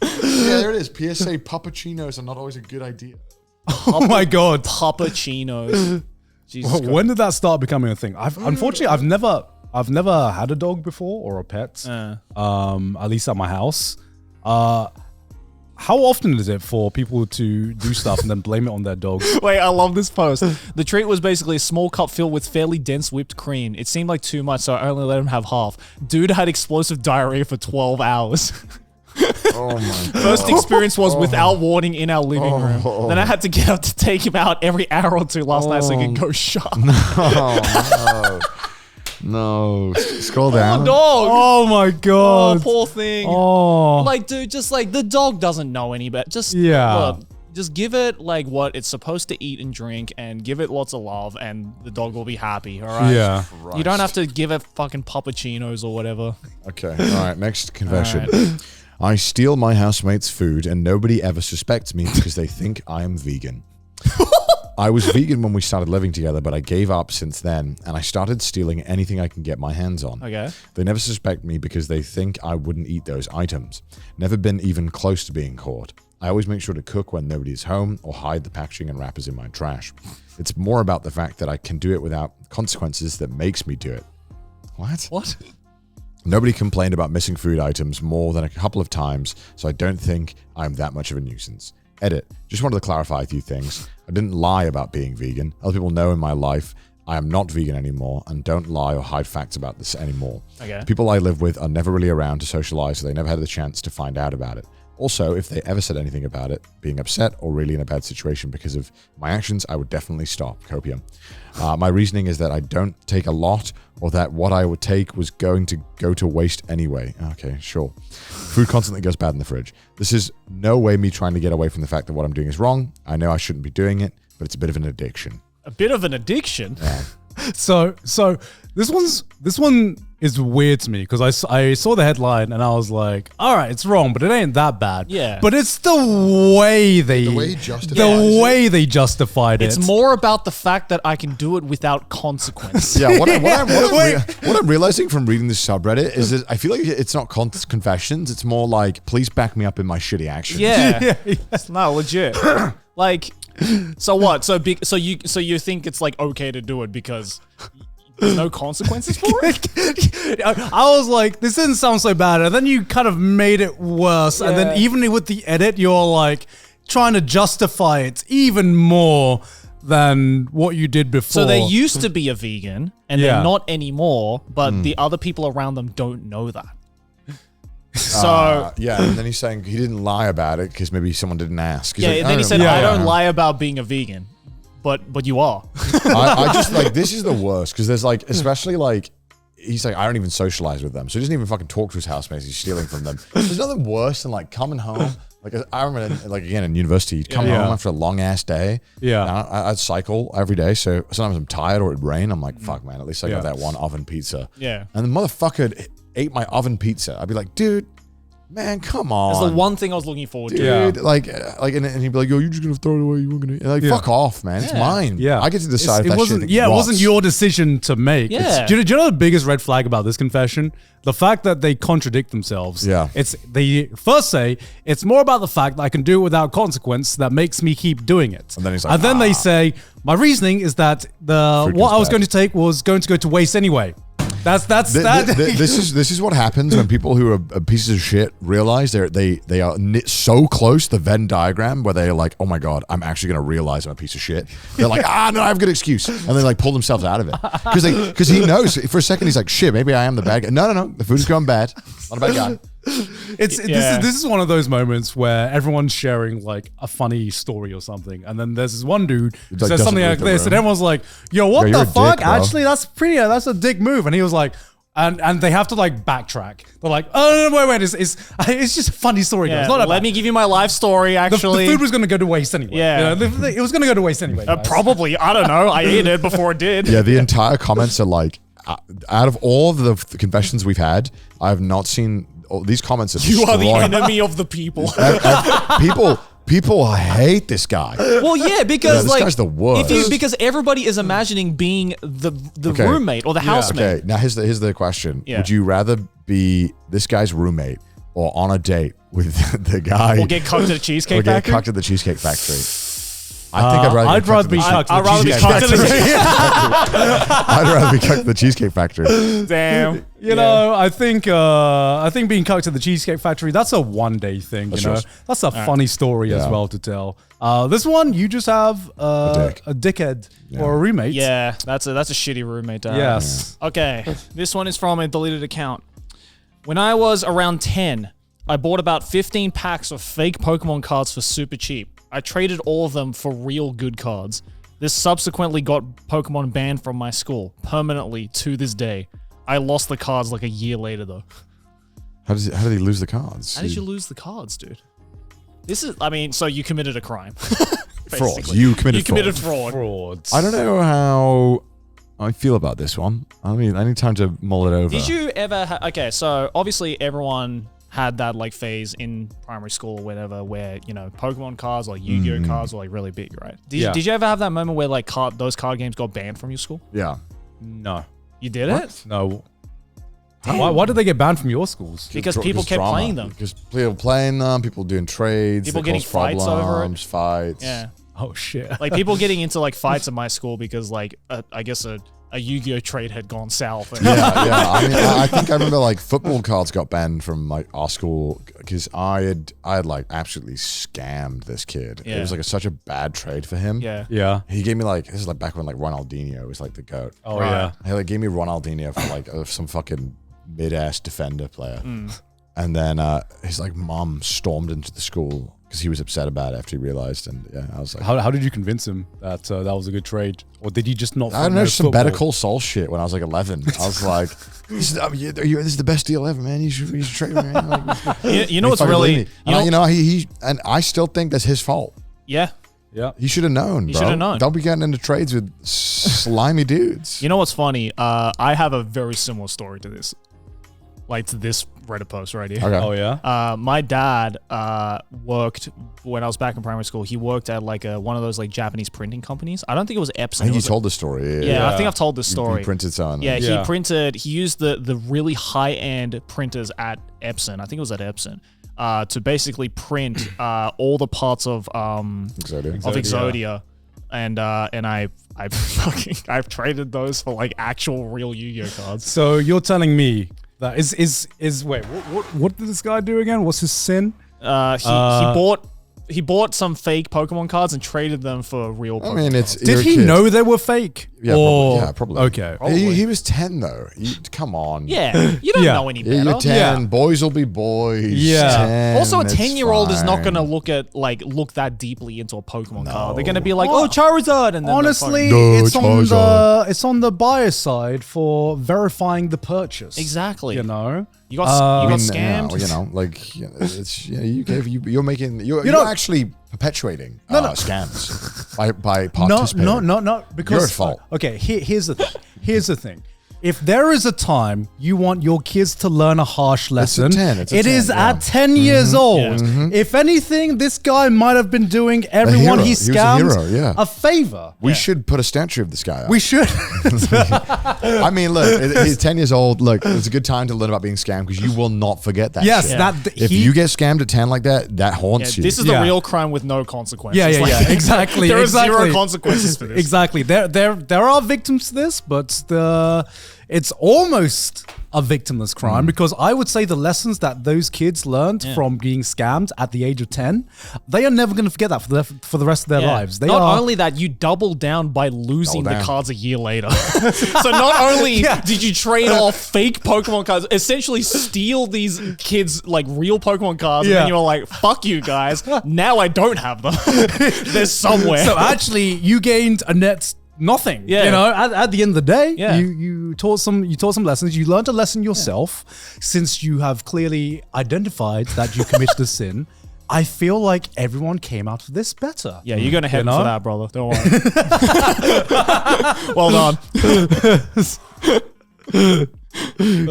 B: Yeah, there it is. PSA: Puppuccinos are not always a good idea.
A: Oh my god.
C: Puppuccinos. Jesus Christ.
A: When did that start becoming a thing? Unfortunately, I've never had a dog before or a pet. At least at my house. How often is it for people to do stuff and then blame it on their dogs?
C: Wait, I love this post. The treat was basically a small cup filled with fairly dense whipped cream. It seemed like too much, so I only let him have half. Dude had explosive diarrhea for 12 hours.
B: Oh my
C: First experience was without warning in our living room. Then I had to get up to take him out every hour or two last night so he could go shop.
B: No. Scroll down.
C: Poor dog.
A: Oh my
C: Oh,
A: god.
C: poor thing.
A: Oh.
C: Like, dude, just like the dog doesn't know any better. Just look, just give it like what it's supposed to eat and drink, and give it lots of love, and the dog will be happy. All right.
A: Yeah.
C: You don't have to give it fucking puppuccinos or whatever.
B: Okay. All right. Next confession. I steal my housemate's food and nobody ever suspects me because they think I am vegan. I was vegan when we started living together, but I gave up since then, and I started stealing anything I can get my hands on.
C: Okay.
B: They never suspect me because they think I wouldn't eat those items. Never been even close to being caught. I always make sure to cook when nobody's home or hide the packaging and wrappers in my trash. It's more about the fact that I can do it without consequences that makes me do it. What? Nobody complained about missing food items more than a couple of times, so I don't think I'm that much of a nuisance. Edit. Just wanted to clarify a few things. I didn't lie about being vegan. Other people know in my life I am not vegan anymore and don't lie or hide facts about this anymore.
C: Okay.
B: People I live with are never really around to socialize, so they never had the chance to find out about it. Also, if they ever said anything about it, being upset or really in a bad situation because of my actions, I would definitely stop. Copium. My reasoning is that I don't take a lot, or that what I would take was going to go to waste anyway. Okay, sure. Food constantly goes bad in the fridge. This is no way me trying to get away from the fact that what I'm doing is wrong. I know I shouldn't be doing it, but it's a bit of an addiction.
C: A bit of an addiction.
B: Yeah.
A: So this one is weird to me because I saw the headline and I was like, all right, it's wrong, but it ain't that bad.
C: Yeah.
A: But it's the way they justified it.
C: It's more about the fact that I can do it without consequence.
B: Yeah, what I'm realizing from reading this subreddit is that I feel like it's not confessions. It's more like, please back me up in my shitty actions.
C: Yeah. It's not legit. Like, so what? So you think it's like okay to do it because there's no consequences for it?
A: I was like, this didn't sound so bad, and then you kind of made it worse, and then even with the edit, you're like trying to justify it even more than what you did before.
C: So they used to be a vegan, and
A: Yeah.
C: they're not anymore, but the other people around them don't know that. So
B: yeah, and then he's saying he didn't lie about it because maybe someone didn't ask. He's
C: yeah,
B: like,
C: and then he said,
A: Yeah,
C: I
A: yeah.
C: don't lie about being a vegan, but you are.
B: I just like this is the worst because there's like, especially like, he's like, I don't even socialize with them, so he doesn't even fucking talk to his housemates. He's stealing from them. There's nothing worse than like coming home. Like I remember, like again in university, you'd come home after a long ass day.
A: Yeah.
B: And I'd cycle every day, so sometimes I'm tired or it'd rain. I'm like, fuck, man, at least I got that one oven pizza.
C: Yeah.
B: And the motherfucker ate my oven pizza. I'd be like, dude, man, come on.
C: That's the one thing I was looking forward to.
B: Dude, like, and he'd be like, yo, you're just gonna throw it away. You weren't gonna like, fuck off, man. It's mine.
A: Yeah.
B: I get to decide if
A: it
B: that
A: wasn't.
B: shit
A: Yeah, it
B: rots.
A: wasn't your decision to make.
C: Yeah.
A: Do you know the biggest red flag about this confession? The fact that they contradict themselves.
B: Yeah.
A: It's they first say it's more about the fact that I can do it without consequence that makes me keep doing it.
B: And then he's like,
A: and then they say my reasoning is that
B: Food
A: what
B: goes
A: I was
B: bad.
A: going to take was going to go to waste anyway. That's that.
B: This is what happens when people who are pieces of shit realize they are knit so close to the Venn diagram where they're like, oh my god, I'm actually gonna realize I'm a piece of shit. They're like, no, I have a good excuse, and they like pull themselves out of it because he knows for a second he's like, shit, maybe I am the bad guy. No, the food is going bad. Not a bad guy.
A: This is one of those moments where everyone's sharing like a funny story or something, and then there's this one dude who
B: like,
A: says something
B: doesn't
A: like
B: read the
A: this, and
B: room.
A: everyone's like, "Yo, what
B: Yo,
A: the
B: you're a
A: fuck?
B: dick, bro."
A: Actually, that's a dick move." And he was like, and they have to like backtrack. They're like, "Oh no, wait, it's just a funny story.
C: Yeah,
A: It's not
C: let
A: about
C: me give you my life story,
A: the
C: actually.
A: food was going to go to waste anyway.
C: Yeah.
A: You know, it was going to go to waste anyway. guys.
C: Probably. I don't know. I ate it before it did.
B: Yeah, the entire comments are like, out of all the confessions we've had, I have not seen these comments are
C: You are the
B: destroying-
C: enemy of the people.
B: People hate this guy.
C: Well, yeah, because
B: this guy's the worst.
C: because everybody is imagining being the
B: Okay.
C: roommate or the housemate.
B: Okay, now here's the question.
C: Yeah.
B: Would you rather be this guy's roommate or on a date with the guy
C: Or get cooked at a
B: or
C: Cheesecake
B: get
C: Factory?
B: cucked at the Cheesecake Factory? I think
A: I'd rather be
B: Cheesecake
A: cucked at
C: I'd
A: the
C: rather be
A: Cheesecake
C: cooked at
A: Factory.
C: the
B: I'd rather be cucked at the Cheesecake Factory.
C: Damn.
A: You know, I think being cooked at the Cheesecake Factory, that's a one-day thing, you know.
B: yours.
A: That's a funny story as
B: Yeah.
A: well to tell. This one, you just have a dickhead or a roommate.
C: Yeah, that's a shitty roommate to have.
A: Yes.
C: Okay, this one is from a deleted account. When I was around 10, I bought about 15 packs of fake Pokemon cards for super cheap. I traded all of them for real good cards. This subsequently got Pokemon banned from my school, permanently to this day. I lost the cards like a year later, though.
B: How did he lose the cards?
C: How did you lose the cards, dude? So you committed a crime.
B: Fraud.
C: Basically.
B: You committed
C: fraud.
A: Frauds.
B: I don't know how I feel about this one. I mean, I need time to mull it over.
C: Did you ever... okay, so obviously everyone had that like phase in primary school or whatever where, you know, Pokemon cards, like Yu-Gi-Oh cards were like really big, right? Did you ever have that moment where like those card games got banned from your school?
B: Yeah.
A: No.
C: You did it?
A: No. Why did they get banned from your schools?
C: Because people kept
B: drama.
C: playing them.
B: Because people playing them, people doing trades,
C: People
B: they
C: getting
B: cause
C: fights over it.
B: problems, fights.
C: Yeah.
A: Oh, shit.
C: Like people getting into like fights at my school because like I guess a Yu-Gi-Oh trade had gone south. And
B: yeah. I mean, I think I remember like football cards got banned from like our school because I had like absolutely scammed this kid.
C: Yeah.
B: It was like such a bad trade for him.
C: yeah.
A: Yeah.
B: He gave me like, this is like back when like Ronaldinho was like the GOAT.
A: Oh,
C: Right.
A: yeah.
B: He like gave me Ronaldinho for like some fucking mid-ass defender player.
C: Mm.
B: And then his like mom stormed into the school because he was upset about it after he realized. And yeah, I was like,
A: How did you convince him that that was a good trade? Or did he just not
B: I don't know, some
A: football?
B: Better Call Saul shit when I was like 11. I was like, this is the best deal ever, man. You should trade me, man. Like,
C: You know what's
B: fucking
C: really...
B: believe me. He and I still think that's his fault.
C: Yeah.
A: Yeah.
B: He should have known,
C: He
B: bro.
C: should have known.
B: Don't be getting into trades with slimy dudes.
C: You know what's funny? I have a very similar story to this. Like to this Reddit post right here.
B: Okay.
A: Oh, yeah?
C: My dad worked when I was back in primary school. He worked at like one of those like Japanese printing companies. I don't think it was Epson.
B: I think
C: It
B: you
C: was
B: told the story.
C: yeah, I think I've told this
B: He
C: story.
B: printed something.
C: Yeah,
A: Yeah.
C: he used the really high-end printers at Epson. I think it was at Epson. To basically print all the parts of Exodia. And I've traded those for like actual real Yu-Gi-Oh cards.
A: So you're telling me that wait, what did this guy do again? What's his sin?
C: He bought some fake Pokemon cards and traded them for real Pokemon
B: I mean,
C: cards.
B: You're
A: Did
B: a
A: he
B: kid.
A: know they were fake?
B: Yeah,
A: Or,
B: probably.
A: Okay.
B: He was 10 though. Come on.
C: Yeah, you don't
A: Yeah.
C: know any
B: Yeah,
C: better.
B: you're 10. Boys will be boys.
A: Yeah.
B: 10,
C: Also, a
B: it's
C: 10-year-old is not
B: fine.
C: gonna look that deeply into a Pokemon card. They're gonna be like, "Oh, Charizard," and then
A: Honestly,
B: No,
A: it's on the buyer side for verifying the purchase.
C: exactly.
A: You know.
C: You got scammed.
B: You're actually perpetuating scams by participating.
A: No. Because
B: You're at fault.
A: Okay, here's the thing. Here's the thing. If there is a time you want your kids to learn a harsh lesson,
B: 10,
A: it
B: 10,
A: is
B: yeah.
A: at 10 years old. If anything, this guy might have been doing everyone
B: hero.
A: he
B: He was a
A: scammed
B: hero, yeah.
A: a favor.
B: We should put a statue of this guy up.
A: We should.
B: I mean, look, he's 10 years old. Look, it's a good time to learn about being scammed because you will not forget that
A: Yes,
B: shit.
A: that
B: If you get scammed at 10 like that, that haunts you.
C: This is the real crime with no consequences.
A: Yeah, exactly.
C: There are
A: exactly.
C: zero consequences for this.
A: Exactly. There are victims to this, but it's almost a victimless crime because I would say the lessons that those kids learned from being scammed at the age of 10, they are never going to forget that for the rest of their lives. They
C: not
A: are
C: only that, you double down by losing
B: Double
C: the
B: down.
C: cards a year later. So not only did you trade off fake Pokemon cards, essentially steal these kids like real Pokemon cards, and then you were like, "Fuck you guys! Now I don't have them. They're somewhere."
A: So actually, you gained a net nothing.
C: Yeah.
A: You know, at the end of the day,
C: Yeah.
A: you taught some lessons. You learned a lesson yourself since you have clearly identified that you committed a sin. I feel like everyone came out of this better.
C: Yeah, you're gonna head
A: know?
C: for that, brother. Don't worry. Well done.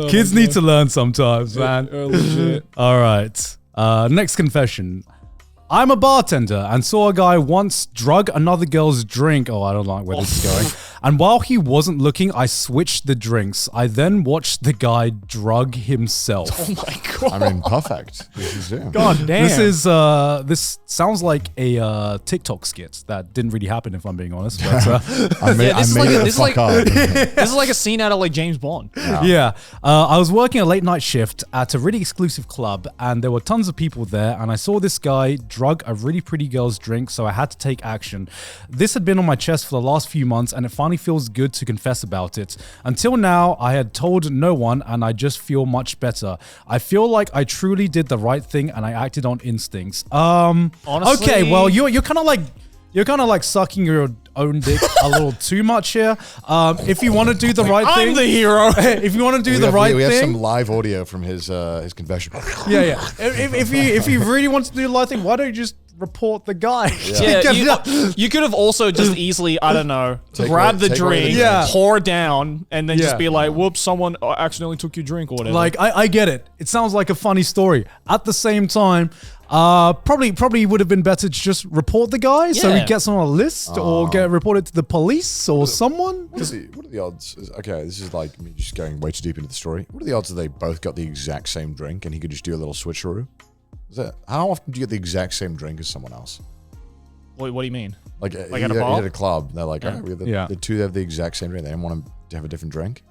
A: Kids need to learn sometimes, man.
C: Legit.
A: All right. Next confession. I'm a bartender and saw a guy once drug another girl's drink. Oh, I don't like where this is going. And while he wasn't looking, I switched the drinks. I then watched the guy drug himself.
C: Oh my god.
B: I mean, perfect. This is it.
C: God damn.
A: This sounds like a TikTok skit that didn't really happen, if I'm being honest. But,
B: I made
C: this is
B: it
C: like-
B: the
C: this is
B: fuck
C: like-
B: up.
C: This is like a scene out of like James Bond.
A: yeah. I was working a late night shift at a really exclusive club and there were tons of people there and I saw this guy drug a really pretty girl's drink, so I had to take action. This had been on my chest for the last few months and it finally feels good to confess about it. Until now, I had told no one and I just feel much better. I feel like I truly did the right thing and I acted on instincts.
C: Honestly-
A: Okay, well, you're kind of like sucking your own dick a little too much here. If you want to do the right thing,
C: I'm the hero.
A: if you want to do
B: We
A: the
B: have-
A: right
B: we have
A: thing,
B: some live audio from his confession.
A: yeah. If you really want to do the right thing, why don't you just report the guy?
C: Yeah, you could have also just easily, I don't know, grab the
B: take away the
C: drink,
A: Yeah.
C: pour down, and then
A: Yeah.
C: just be like, whoops, someone accidentally took your drink or whatever.
A: Like I get it. It sounds like a funny story. At the same time, probably would have been better to just report the guy so he
C: Yeah.
A: gets on a list or get reported to the police or someone.
B: What are the odds? Okay, this is like me just going way too deep into the story. What are the odds that they both got the exact same drink and he could just do a little switcheroo? How often do you get the exact same drink as someone else?
C: what do you mean?
B: Like
C: at
B: you
C: a bar?
B: at a club, they're like, oh, the two have the exact same drink. They didn't want to have a different drink.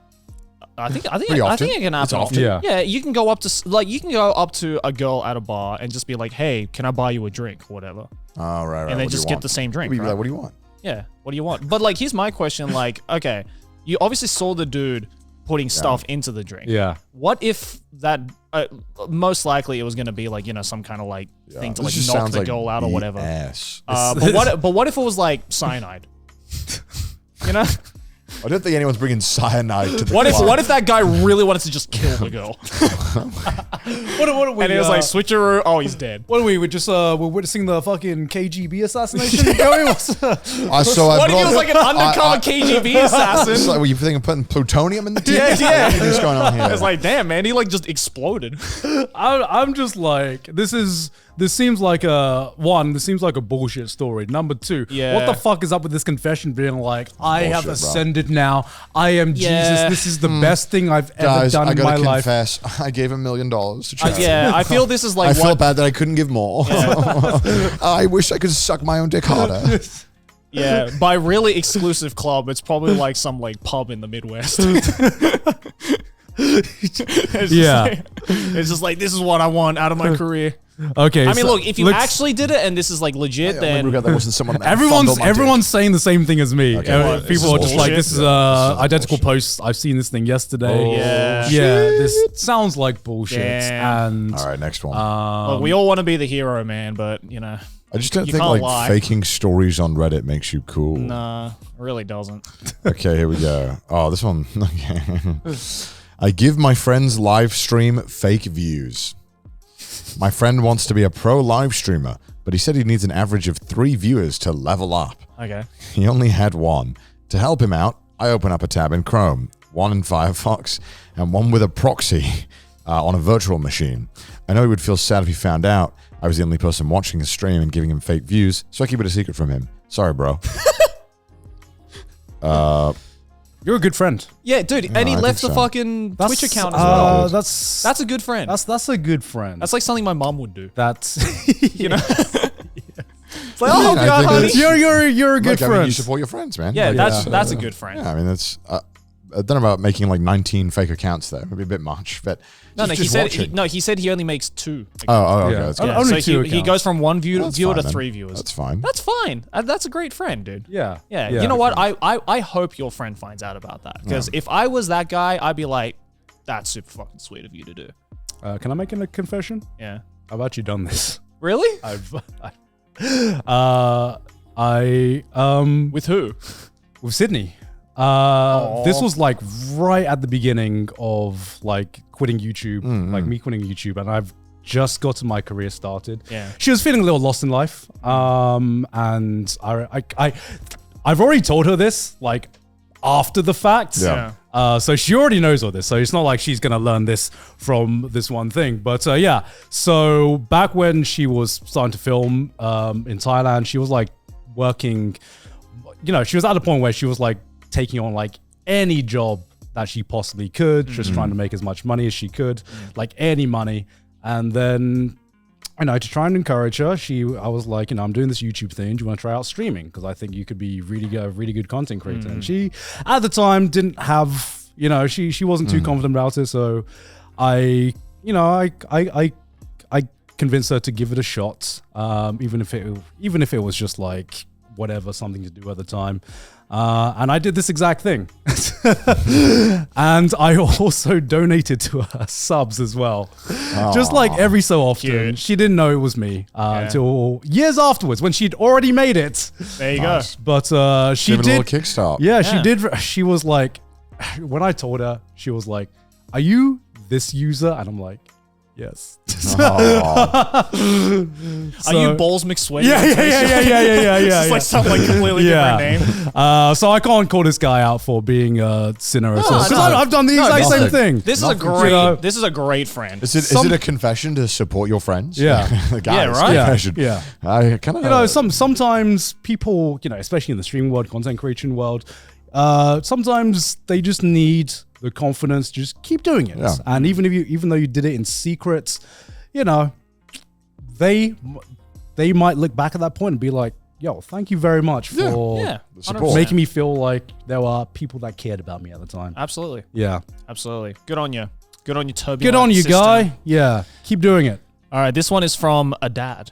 C: I think
B: Pretty
C: it
B: often.
C: can
B: It's
C: happen.
B: often.
A: Yeah.
C: Yeah, you can go up to a girl at a bar and just be like, hey, can I buy you a drink or whatever?
B: Oh, right.
C: And then
B: What do you
C: just get
B: want?
C: the same drink.
B: You'd be
C: Right?
B: like, what do you want?
C: Yeah, what do you want? But like, here's my question. Like, okay, you obviously saw the dude putting stuff into the drink.
A: Yeah.
C: What if that? Most likely, it was going to be like, you know, some kind of like thing to
B: This
C: like
B: just
C: knock
B: sounds
C: the
B: like
C: girl out or whatever.
B: BS.
C: But what if it was like cyanide? You know,
B: I don't think anyone's bringing cyanide to the
C: what
B: club.
C: if that guy really wanted to just kill the girl?
A: What are we?
C: And it was like switcheroo. Oh, he's dead.
A: what are we? We're just we're witnessing the fucking KGB assassination going.
B: So I
C: What if he
B: brought-
C: was like an undercover KGB assassin?
B: It's like, were you thinking of putting plutonium in the tea?
C: Yeah.
B: What's going on here?
C: It's like, damn, man, he like just exploded.
A: I'm just like, this seems like a bullshit story. Number two,
C: Yeah.
A: what the fuck is up with this confession being like, I have
B: Bullshit, bro.
A: ascended now. I am
C: Yeah.
A: Jesus. This is the best thing I've ever
B: Guys,
A: done
B: I
A: in my
B: gotta
A: life.
B: confess, I gave $1 million to charity.
C: Yeah, I feel this is like
B: I
C: what.
B: felt bad that I couldn't give more. I wish I could suck my own dick harder.
C: Yeah, by really exclusive club, it's probably like some like pub in the Midwest. It's
A: Yeah.
C: just like, it's just like, this is what I want out of my career.
A: Okay.
C: I mean, look, if you actually did it and this is like legit,
B: I
C: then
B: regret there wasn't someone that
A: everyone's saying the same thing as me.
B: Okay.
A: People are just like, this is identical post. I've seen this thing yesterday.
C: Yeah.
A: This sounds like bullshit.
C: Damn.
A: And
B: All right, next one.
C: look, we all want to be the hero, man, but
B: I just don't
C: you
B: think
C: can't
B: like
C: lie.
B: faking stories on Reddit makes you cool.
C: nah, it really doesn't.
B: Okay, here we go. Oh, this one. Okay. I give my friends live stream fake views. My friend wants to be a pro live streamer, but he said he needs an average of 3 viewers to level up.
C: Okay.
B: He only had 1. To help him out, I open up a tab in Chrome, 1 in Firefox, and 1 with a proxy on a virtual machine. I know he would feel sad if he found out I was the only person watching his stream and giving him fake views, so I keep it a secret from him. Sorry, bro.
A: you're a good friend.
C: Yeah, dude, and he
B: I
C: left the
B: think so.
C: fucking Twitch account as well.
A: That's
C: a good friend.
A: That's a good friend.
C: That's like something my mom would do.
A: That's
C: You know? It's like,
B: I
C: oh,
B: mean, I
C: God,
B: think
C: honey.
B: it's-
A: you're a good
B: Look, I mean,
A: friend.
B: you support your friends, man.
C: Yeah,
B: Like,
C: that's a good friend.
B: Yeah, I mean, that's... I don't know about making like 19 fake accounts there. Maybe a bit much, but
C: No,
B: just
C: he said
B: watching.
C: he said he only makes 2.
B: Okay.
A: Yeah.
B: That's good.
A: Only
C: so
A: 2
C: he
A: accounts.
C: goes from 1 viewer
B: That's
C: to
B: fine, then.
C: 3 viewers.
B: That's fine.
C: That's fine. That's a great friend, dude.
A: Yeah.
C: Yeah. You know what? I hope your friend finds out about that. Because if I was that guy, I'd be like, that's super fucking sweet of you to do.
A: Can I make a confession?
C: Yeah.
A: I've actually done this.
C: Really? With who?
A: With Sydney. This was like right at the beginning of like quitting YouTube, like me quitting YouTube, and I've just gotten my career started.
C: Yeah.
A: She was feeling a little lost in life. And I've already told her this like after the fact.
B: Yeah.
A: So she already knows all this. So it's not like she's going to learn this from this one thing. But yeah, so back when she was starting to film in Thailand, she was like working, she was at a point where she was like taking on like any job that she possibly could, just trying to make as much money as she could, like any money. And then, to try and encourage her, I was like, I'm doing this YouTube thing. Do you want to try out streaming? Because I think you could be a really good content creator. And she, at the time, didn't have, she wasn't too confident about it. So I convinced her to give it a shot, even if it was just like whatever, something to do at the time. And I did this exact thing. And I also donated to her subs as well. Just like every so often.
C: Cute.
A: She didn't know it was me until years afterwards when she'd already made it.
C: There you
B: Nice.
A: But she
B: Give it a
A: did.
B: little kickstart.
A: Yeah,
C: Yeah.
A: she did. She was like, when I told her, she was like, "Are you this user?" And I'm like, "Yes."
B: Aw.
C: Are you Balls McSweaty?
A: Yeah.
C: It's like some like completely different name.
A: So I can't call this guy out for being a sinner as well. 'Cause
C: no.
A: I've done the exact
B: nothing.
A: same thing.
C: This is a
B: Nothing.
C: great. This is a great friend.
B: Is it a confession to support your friends?
A: Yeah.
B: Guys,
C: Yeah, right?
B: confession.
A: Yeah.
B: I kind of.
A: Sometimes people, especially in the streaming world, content creation world, sometimes they just need the confidence to just keep doing it.
B: Yeah.
A: And even though you did it in secret, they might look back at that point and be like, "Yo, thank you very much for
C: Yeah.
B: support.
A: making me feel like there were people that cared about me at the time."
C: Absolutely.
A: Yeah.
C: Absolutely. Good on you. Good on you, Toby.
A: Good on you, guy. Yeah. Keep doing it.
C: All right. This one is from a dad,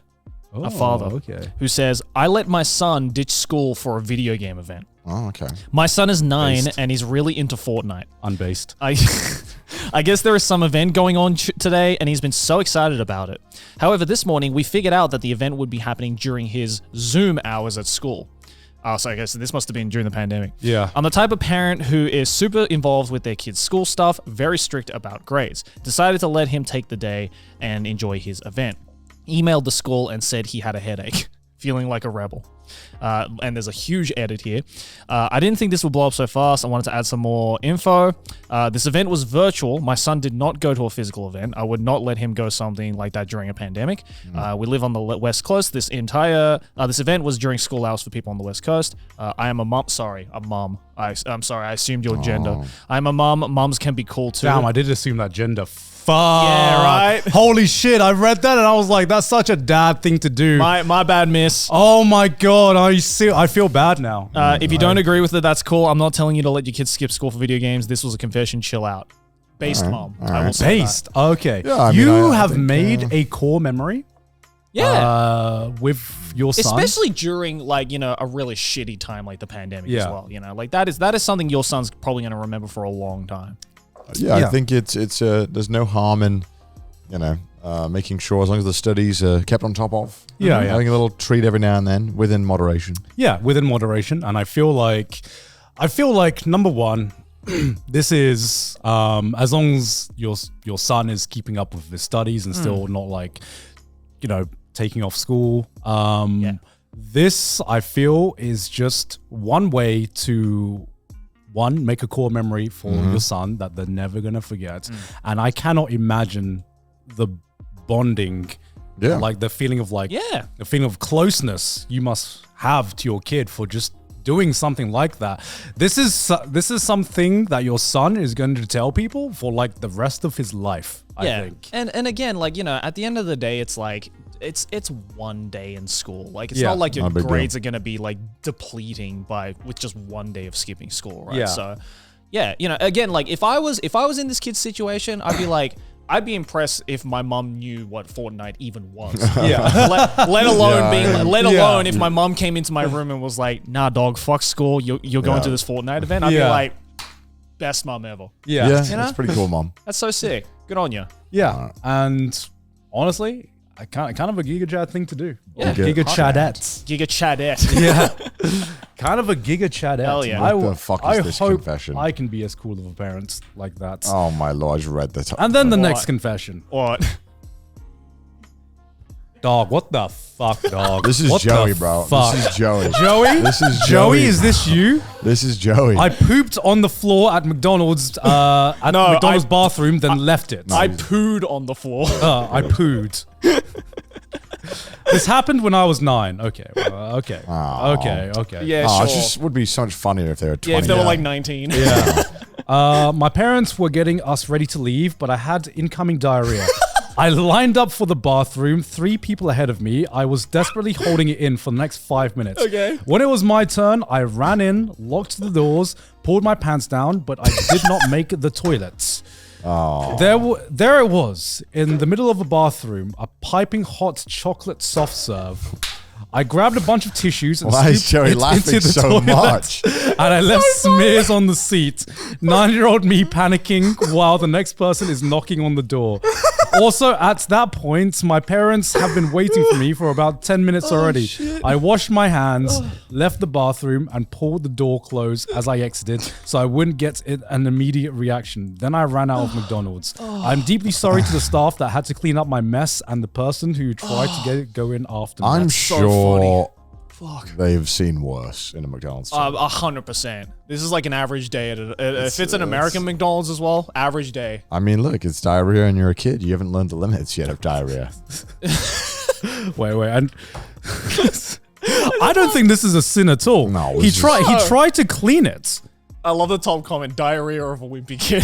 C: a father,
A: Okay.
C: who says, "I let my son ditch school for a video game event.
B: Oh, okay.
C: My son is 9
A: Based.
C: and he's really into Fortnite.
A: Unbased.
C: I guess there is some event going on today, and he's been so excited about it. However, this morning we figured out that the event would be happening during his Zoom hours at school. So I guess this must have been during the pandemic.
A: Yeah.
C: I'm the type of parent who is super involved with their kids' school stuff, very strict about grades. Decided to let him take the day and enjoy his event. Emailed the school and said he had a headache, feeling like a rebel. And there's a huge edit here. I didn't think this would blow up so fast. I wanted to add some more info. This event was virtual. My son did not go to a physical event. I would not let him go something like that during a pandemic. We live on the West Coast. This event was during school hours for people on the West Coast. I am a mom. Sorry, a mom. I'm sorry. I assumed your gender. I'm a mom. Moms can be cool too.
A: Damn, I did assume that gender. Fuck.
C: Yeah, right?
A: Holy shit, I read that and I was like, that's such a dad thing to do.
C: My bad, miss.
A: Oh my god, I feel bad now.
C: If you don't agree with it, that's cool. I'm not telling you to let your kids skip school for video games. This was a confession. Chill out. Based mom. I will say
A: Based. Okay.
B: Yeah, I mean,
A: you
B: I
A: have
B: think,
A: made a core memory with your son.
C: Especially during like, a really shitty time like the pandemic as well. Like that is something your son's probably going to remember for a long time.
B: Yeah, I think it's there's no harm in, making sure as long as the studies are kept on top of. Having a little treat every now and then within moderation.
A: Yeah, within moderation. And I feel like number one, this is as long as your son is keeping up with his studies and still not like, taking off school. This I feel is just one way to make a core memory for your son that they're never gonna forget. And I cannot imagine the bonding, like the feeling of the feeling of closeness you must have to your kid for just doing something like that. This is something that your son is going to tell people for like the rest of his life. I think.
C: And again, like, at the end of the day, it's like it's one day in school. Like it's not like your grades are gonna be like depleting with just one day of skipping school, right?
A: Yeah.
C: So again, like if I was in this kid's situation, I'd be impressed if my mom knew what Fortnite even was. Let alone if my mom came into my room and was like, "Nah, dog, fuck school. You're going to this Fortnite event." I'd be like, "Best mom ever."
B: Yeah, that's pretty cool, mom.
C: That's so sick. Good on you.
A: Yeah, and honestly, kind of a Giga Chad thing to do.
C: Yeah.
A: Giga Chadette.
C: Giga Chadette.
A: Yeah. Kind of a Giga Chadette.
C: Hell yeah.
B: What the fuck is this
A: hope
B: confession?
A: I can be as cool of a parent like that.
B: Oh my lord, I just read the
A: And then the next confession.
C: What?
A: Dog, what the fuck, dog?
B: This is
A: what
B: Joey,
A: the
B: bro.
A: Fuck?
B: This is Joey.
A: Joey?
B: This is
A: Joey,
B: Joey.
A: is this you?
B: This is Joey.
A: I pooped on the floor at McDonald's McDonald's bathroom, then left it.
C: I pooed on the floor.
A: I pooed. This happened when I was 9. Okay. Okay.
C: Yeah,
B: It
C: sure.
B: just would be so much funnier if they were 20.
C: Yeah, if they were like 19.
A: Yeah. My parents were getting us ready to leave, but I had incoming diarrhea. I lined up for the bathroom, 3 people ahead of me. I was desperately holding it in for the next 5 minutes.
C: Okay.
A: When it was my turn, I ran in, locked the doors, pulled my pants down, but I did not make the toilets.
B: Oh.
A: There it was, in the middle of a bathroom, a piping hot chocolate soft serve. I grabbed a bunch of tissues and
B: Why is
A: scooped
B: Joey
A: it
B: laughing
A: into the
B: so
A: toilet,
B: much?
A: and I left smears on the seat. 9-year-old me panicking while the next person is knocking on the door. Also, at that point, my parents have been waiting for me for about 10 minutes already.
C: Shit.
A: I washed my hands, left the bathroom, and pulled the door closed as I exited so I wouldn't get an immediate reaction. Then I ran out of McDonald's. I'm deeply sorry to the staff that had to clean up my mess and the person who tried to go in after me.
B: I'm
C: so
B: sure
C: Fuck.
B: they've seen worse in a McDonald's.
C: 100%. This is like an average day at if it's an American McDonald's as well, average day.
B: I mean, look, it's diarrhea and you're a kid. You haven't learned the limits yet of diarrhea.
A: Wait, and I don't think this is a sin at all.
B: No,
A: he
B: it's
A: tried to clean it.
C: I love the top comment, diarrhea of a wimpy kid.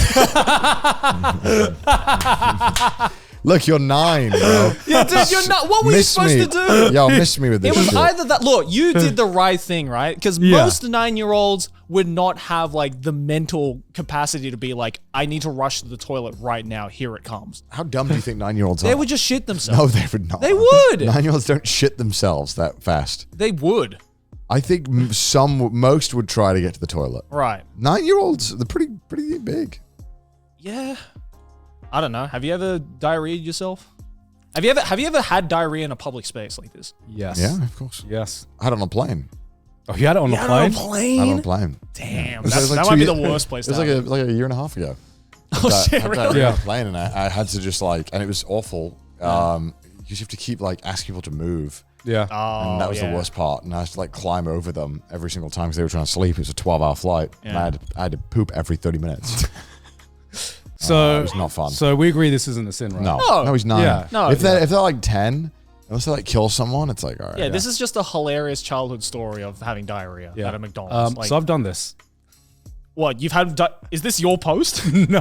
B: Look, you're 9, bro.
C: Yeah, dude, you're not. What were you supposed to do?
B: Yo, miss me with this
C: It was
B: shit.
C: either that. Look, you did the right thing, right? Because most 9-year-olds would not have like the mental capacity to be like, I need to rush to the toilet right now. Here it comes.
B: How dumb do you think 9-year-olds are?
C: They would just shit
B: No,
C: themselves.
B: they would not.
C: They would.
B: 9-year-olds don't shit themselves that fast.
C: They would.
B: I think most would try to get to the toilet.
C: Right.
B: 9-year-olds, they're pretty big.
C: Yeah. I don't know. Have you ever diarrheaed yourself? Have you ever had diarrhea in a public space like this?
A: Yes.
B: Yeah, of course.
A: Yes.
B: I had it on a plane.
A: Oh, you had it on a plane?
B: I had it on a plane.
C: Damn.
B: It was like
C: That
B: 2
C: might be
B: years-
C: the worst place
B: It was
C: to have
B: like a year and a half ago.
C: Oh, shit,
B: I had
C: really?
B: diarrhea on a plane and I had to just like, and it was awful. Because you have to keep like asking people to move.
A: Yeah.
B: And that was the worst part. And I had to like climb over them every single time because they were trying to sleep. It was a 12-hour flight. And I had to poop every 30 minutes.
A: So
B: it was not fun.
A: So we agree this isn't a sin, right?
B: No, he's 9.
A: Yeah.
C: No,
B: if they're like 10, unless they like kill someone, it's like, all right.
C: Yeah, this is just a hilarious childhood story of having diarrhea at a McDonald's. Like,
A: So I've done this.
C: what, you've had... is this your post?
A: No.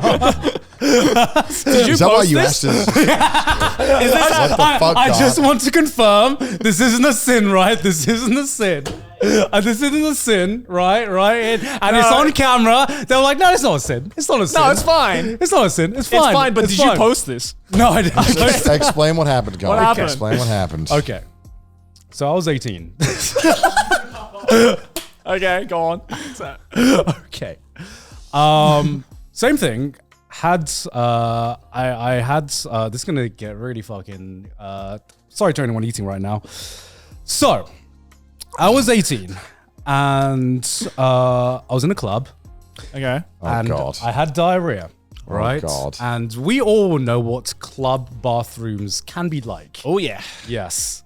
C: Did you
B: Is that why
C: post
B: you
C: this?
B: asked us?
C: Is this
B: What the fuck,
A: I
B: Garnt?
A: just want to confirm this isn't a sin, right? This isn't a sin. And this isn't a sin, right? And it's on camera. They're like, no, it's not a sin. It's not a sin.
C: No, it's fine.
A: It's not a sin. It's fine.
C: It's fine, but did you post this?
A: No, I didn't.
B: Explain what happened, Garnt.
C: What happened?
B: Explain what happened.
A: Okay. So I was 18.
C: Okay, go on.
A: Okay. Same thing. I had this is gonna get really fucking sorry to anyone eating right now. So I was 18 and I was in a club.
C: Okay.
A: And
B: God.
A: I had diarrhea. Right?
B: God.
A: And we all know what club bathrooms can be like.
C: Oh yeah.
A: Yes.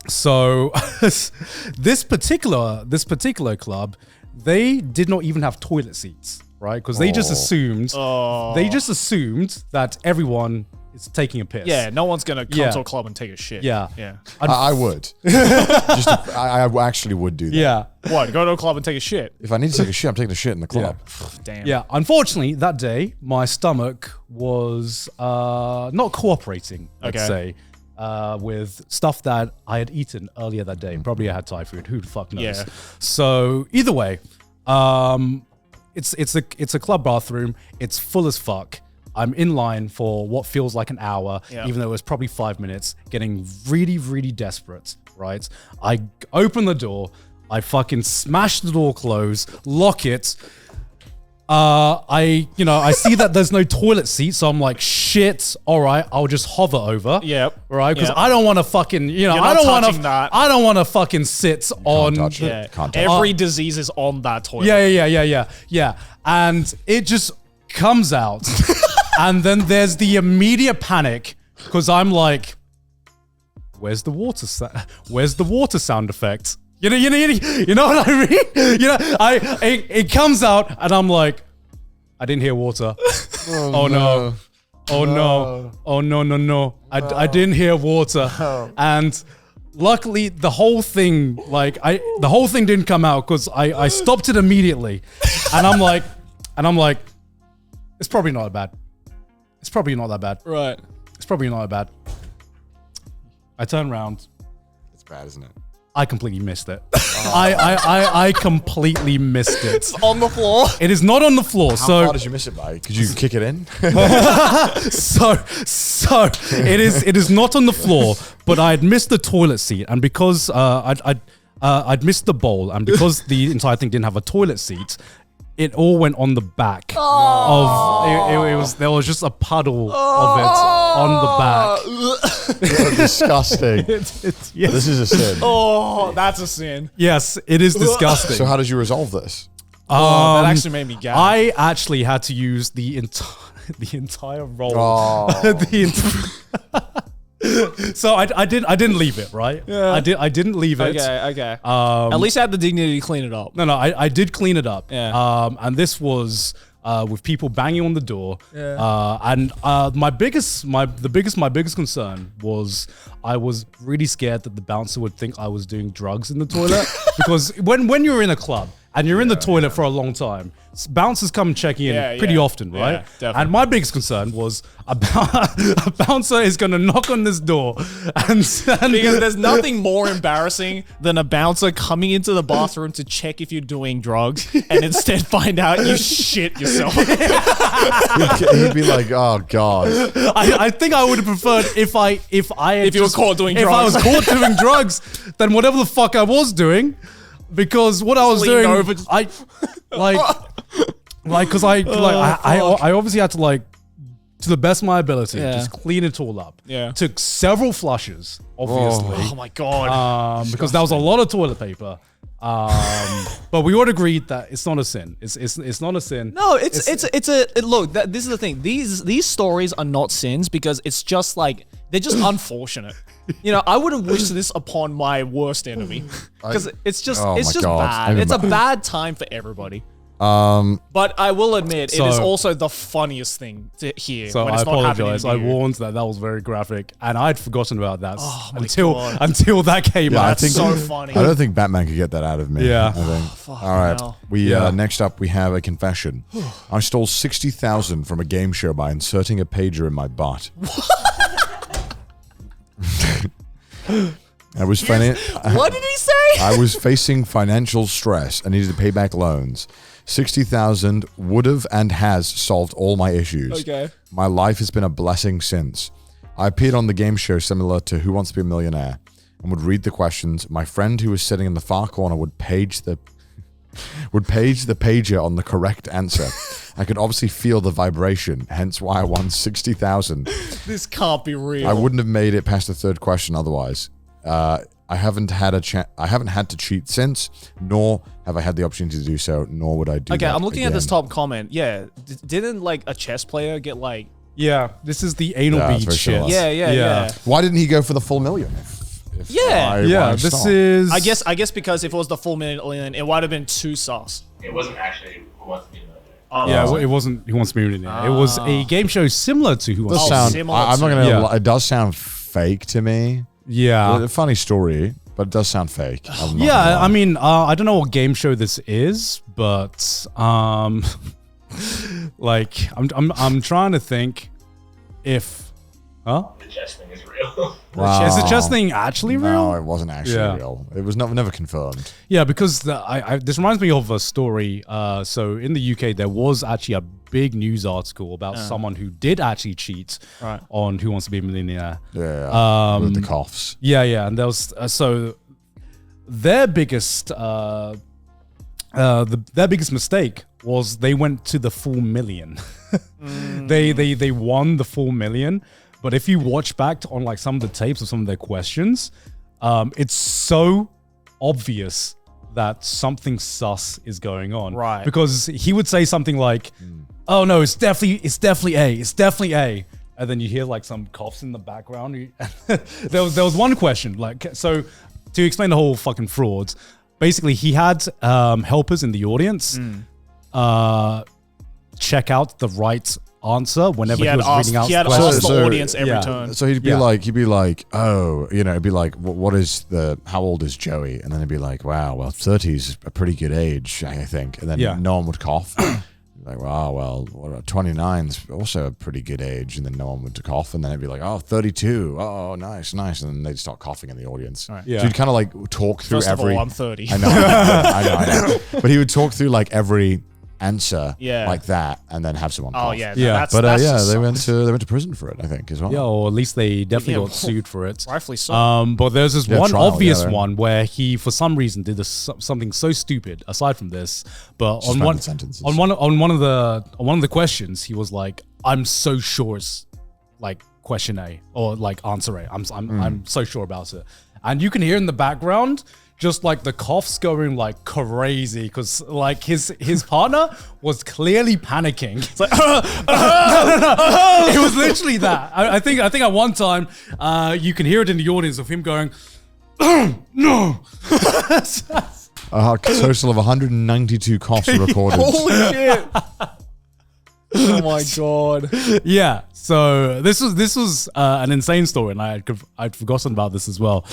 A: So this particular club, they did not even have toilet seats, right? Because they just assumed that everyone is taking a piss.
C: Yeah, no one's gonna come to a club and take a shit.
A: Yeah.
C: Yeah.
B: I would. I actually would do that.
A: Yeah.
C: What? Go to a club and take a shit?
B: If I need to take a shit, I'm taking a shit in the club.
C: Damn.
A: Yeah. Unfortunately, that day my stomach was not cooperating. Let's say. With stuff that I had eaten earlier that day. Probably I had Thai food. Who the fuck knows?
C: Yeah.
A: So either way, it's a club bathroom. It's full as fuck. I'm in line for what feels like an hour, even though it was probably 5 minutes, getting really, really desperate, right? I open the door. I fucking smash the door closed, lock it. I see that there's no toilet seat, so I'm like, shit, all right, I'll just hover over.
C: Yep.
A: Right? Because I don't want to fucking, I don't want to fucking sit on.
B: Touch it.
C: Yeah.
B: Can't touch
C: Every disease is on that toilet.
A: Yeah. And it just comes out. And then there's the immediate panic because I'm like, where's the water sound effect? You know what I mean? It comes out and I'm like, I didn't hear water. Oh no. I didn't hear water. And luckily the whole thing didn't come out because I stopped it immediately. And I'm like, it's probably not that bad. It's probably not that bad.
C: Right.
A: It's probably not that bad. I turn around.
B: It's bad, isn't it?
A: I completely missed it. I completely missed it.
C: It's on the floor.
A: It is not on the floor.
B: How far did you miss it by? Could you kick it in?
A: So it is not on the floor, but I had missed the toilet seat, and because I'd missed the bowl, and because the entire thing didn't have a toilet seat, it all went on the back of there was just a puddle of it on the back.
B: You're disgusting.
A: Yes.
B: This is a sin.
C: Oh, that's a sin.
A: Yes, it is disgusting.
B: So how did you resolve this?
C: That actually made me gag.
A: I actually had to use the entire roll.
B: Oh.
A: So I didn't leave it, right? Yeah. I didn't leave it.
C: Okay. At least I had the dignity to clean it up.
A: No, I did clean it up.
C: Yeah.
A: And this was with people banging on the door.
C: Yeah.
A: And my biggest concern was I was really scared that the bouncer would think I was doing drugs in the toilet because when you're in a club and you're in the toilet for a long time, bouncers come checking in pretty often, right?
C: Yeah, definitely.
A: And my biggest concern was a bouncer is going to knock on this door and
C: because there's nothing more embarrassing than a bouncer coming into the bathroom to check if you're doing drugs and instead find out you shit yourself.
B: He'd be like, oh God.
A: I think I would have preferred if you
C: were caught doing drugs.
A: If I was caught doing drugs, then whatever the fuck I was doing, because what I was doing, I obviously had to to the best of my ability, just clean it all up.
C: Yeah.
A: Took several flushes, obviously.
C: Oh my God.
A: Because there was a lot of toilet paper. But we all agreed that it's not a sin. It's not a sin.
C: No, look, this is the thing. These stories are not sins because it's just they're just unfortunate. I wouldn't wish this upon my worst enemy because it's just bad. It's a bad time for everybody. But I will admit, it is also the funniest thing to hear.
A: So
C: when it's
A: I apologize.
C: Not
A: I warned that was very graphic, and I'd forgotten about that
C: God.
A: until that came out.
B: I think
C: so funny.
B: I don't think Batman could get that out of me.
A: Yeah.
B: I think. All right.
C: hell.
B: We next up we have a confession. I stole 60,000 from a game show by inserting a pager in my butt. I was
C: What did he say?
B: I was facing financial stress. I needed to pay back loans. 60,000 would have and has solved all my issues.
C: Okay.
B: My life has been a blessing since. I appeared on the game show similar to Who Wants to Be a Millionaire and would read the questions. My friend who was sitting in the far corner would page the pager on the correct answer. I could obviously feel the vibration, hence why I won 60,000.
C: This can't be real.
B: I wouldn't have made it past the third question otherwise. I haven't had to cheat since, nor have I had the opportunity to do so, nor would I do that
C: I'm looking at this
B: again.
C: top comment. Yeah, didn't like a chess player get like?
A: Yeah, this is the anal
B: Yeah, it's
A: bead
B: very
A: shit.
B: similar.
C: Yeah.
B: Why didn't he go for the full million? If
A: Yeah, this
B: stopped?
A: is.
C: I guess because if it was the full million, it would have been too sus.
D: It wasn't actually Who Wants to Be a Millionaire.
A: Yeah, it wasn't Who Wants to Be a Millionaire. It was a game show similar to Who Wants
B: Does
A: to Be a
B: sound.
C: similar
B: I'm not
C: to-
B: gonna.
A: Yeah.
B: Lie, it does sound fake to me.
A: Yeah.
B: A funny story, but it does sound fake. I'm not gonna
A: Yeah,
B: lie.
A: I mean, I don't know what game show this is, but like I'm trying to think if, huh?
D: The chess thing is real.
B: Wow.
A: Is the chess thing actually real?
B: No, it wasn't actually
A: Yeah.
B: real. It was never confirmed.
A: Yeah, because this reminds me of a story. So in the UK, there was actually a big news article about someone who did actually cheat on Who Wants to Be a Millionaire.
B: Yeah. With the coughs.
A: Yeah, and there was so their biggest their biggest mistake was they went to the full million. They won the full million, but if you watch back on like some of the tapes of some of their questions, it's so obvious that something sus is going on.
C: Right.
A: Because he would say something like, "Oh no, it's definitely A," and then you hear like some coughs in the background. there was one question like, so to explain the whole fucking fraud, basically he had helpers in the audience check out the right answer whenever he was reading out
C: He had
A: questions.
C: asked the audience every turn.
B: So he'd be like, oh, it'd be like, how old is Joey? And then it'd be like, wow, well, 30 is a pretty good age, I think. And then no one would cough. Like, wow, well, 29's also a pretty good age. And then no one would cough. And then it'd be like, oh, 32. Oh, nice. And then they'd start coughing in the audience.
C: Right.
A: Yeah.
B: So he'd kind of like talk through
C: First
B: every.
C: of all, I'm 30.
B: I know. But he would talk through like every answer like that and then have someone cough.
C: Oh yeah,
A: Yeah.
C: That's,
B: But
C: that's
B: yeah,
C: just
B: they
C: sus.
B: went to prison for it, I think, as well.
A: Yeah, or at least they definitely
C: Yeah.
A: got sued for it.
C: Rightfully so.
A: But there's this
B: Yeah,
A: one
B: trial,
A: obvious
B: yeah,
A: one where he, for some reason, did something so stupid. Aside from this, but on
B: Suspended
A: one
B: sentences.
A: on one of the questions, he was like, "I'm so sure it's like question A or like answer A. I'm so sure about it." And you can hear in the background just like the coughs going like crazy because like his partner was clearly panicking. It's like no. It was literally that. I think at one time you can hear it in the audience of him going no.
B: A total of 192 coughs were recorded.
C: Holy shit! Oh my god!
A: Yeah. So this was an insane story, and I'd forgotten about this as well.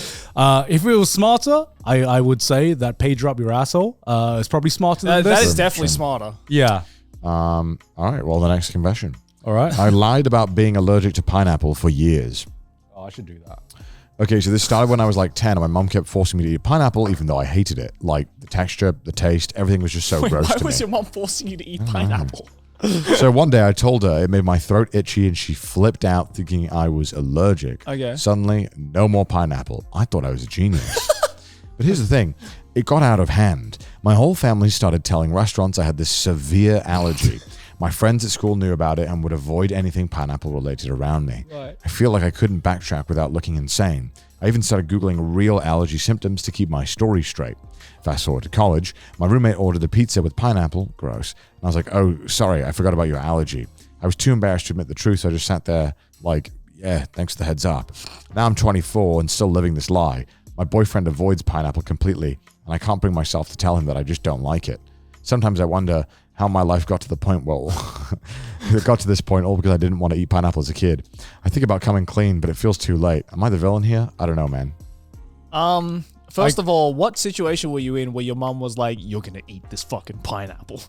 A: If it was smarter, I would say that pager up your asshole is probably smarter than this.
C: That is definitely smarter.
A: Yeah.
B: All right, well, the next confession.
A: All right.
B: I lied about being allergic to pineapple for years.
A: Oh, I should do that.
B: Okay, so this started when I was like 10, and my mom kept forcing me to eat pineapple, even though I hated it. Like, the texture, the taste, everything was just so gross
C: Why
B: to
C: was
B: me.
C: your mom forcing you to eat pineapple?
B: So one day I told her it made my throat itchy, and she flipped out thinking I was allergic.
C: Okay.
B: Suddenly, no more pineapple. I thought I was a genius. But here's the thing. It got out of hand. My whole family started telling restaurants I had this severe allergy. My friends at school knew about it and would avoid anything pineapple related around me.
C: Right.
B: I feel like I couldn't backtrack without looking insane. I even started Googling real allergy symptoms to keep my story straight. Fast forward to college, my roommate ordered a pizza with pineapple. Gross. And I was like, oh, sorry, I forgot about your allergy. I was too embarrassed to admit the truth, so I just sat there like, yeah, thanks for the heads up. Now I'm 24 and still living this lie. My boyfriend avoids pineapple completely, and I can't bring myself to tell him that I just don't like it. Sometimes I wonder how my life got to the point, it got to this point all because I didn't want to eat pineapple as a kid. I think about coming clean, but it feels too late. Am I the villain here? I don't know, man.
C: First of all, what situation were you in where your mom was like, "You're gonna eat this fucking pineapple"?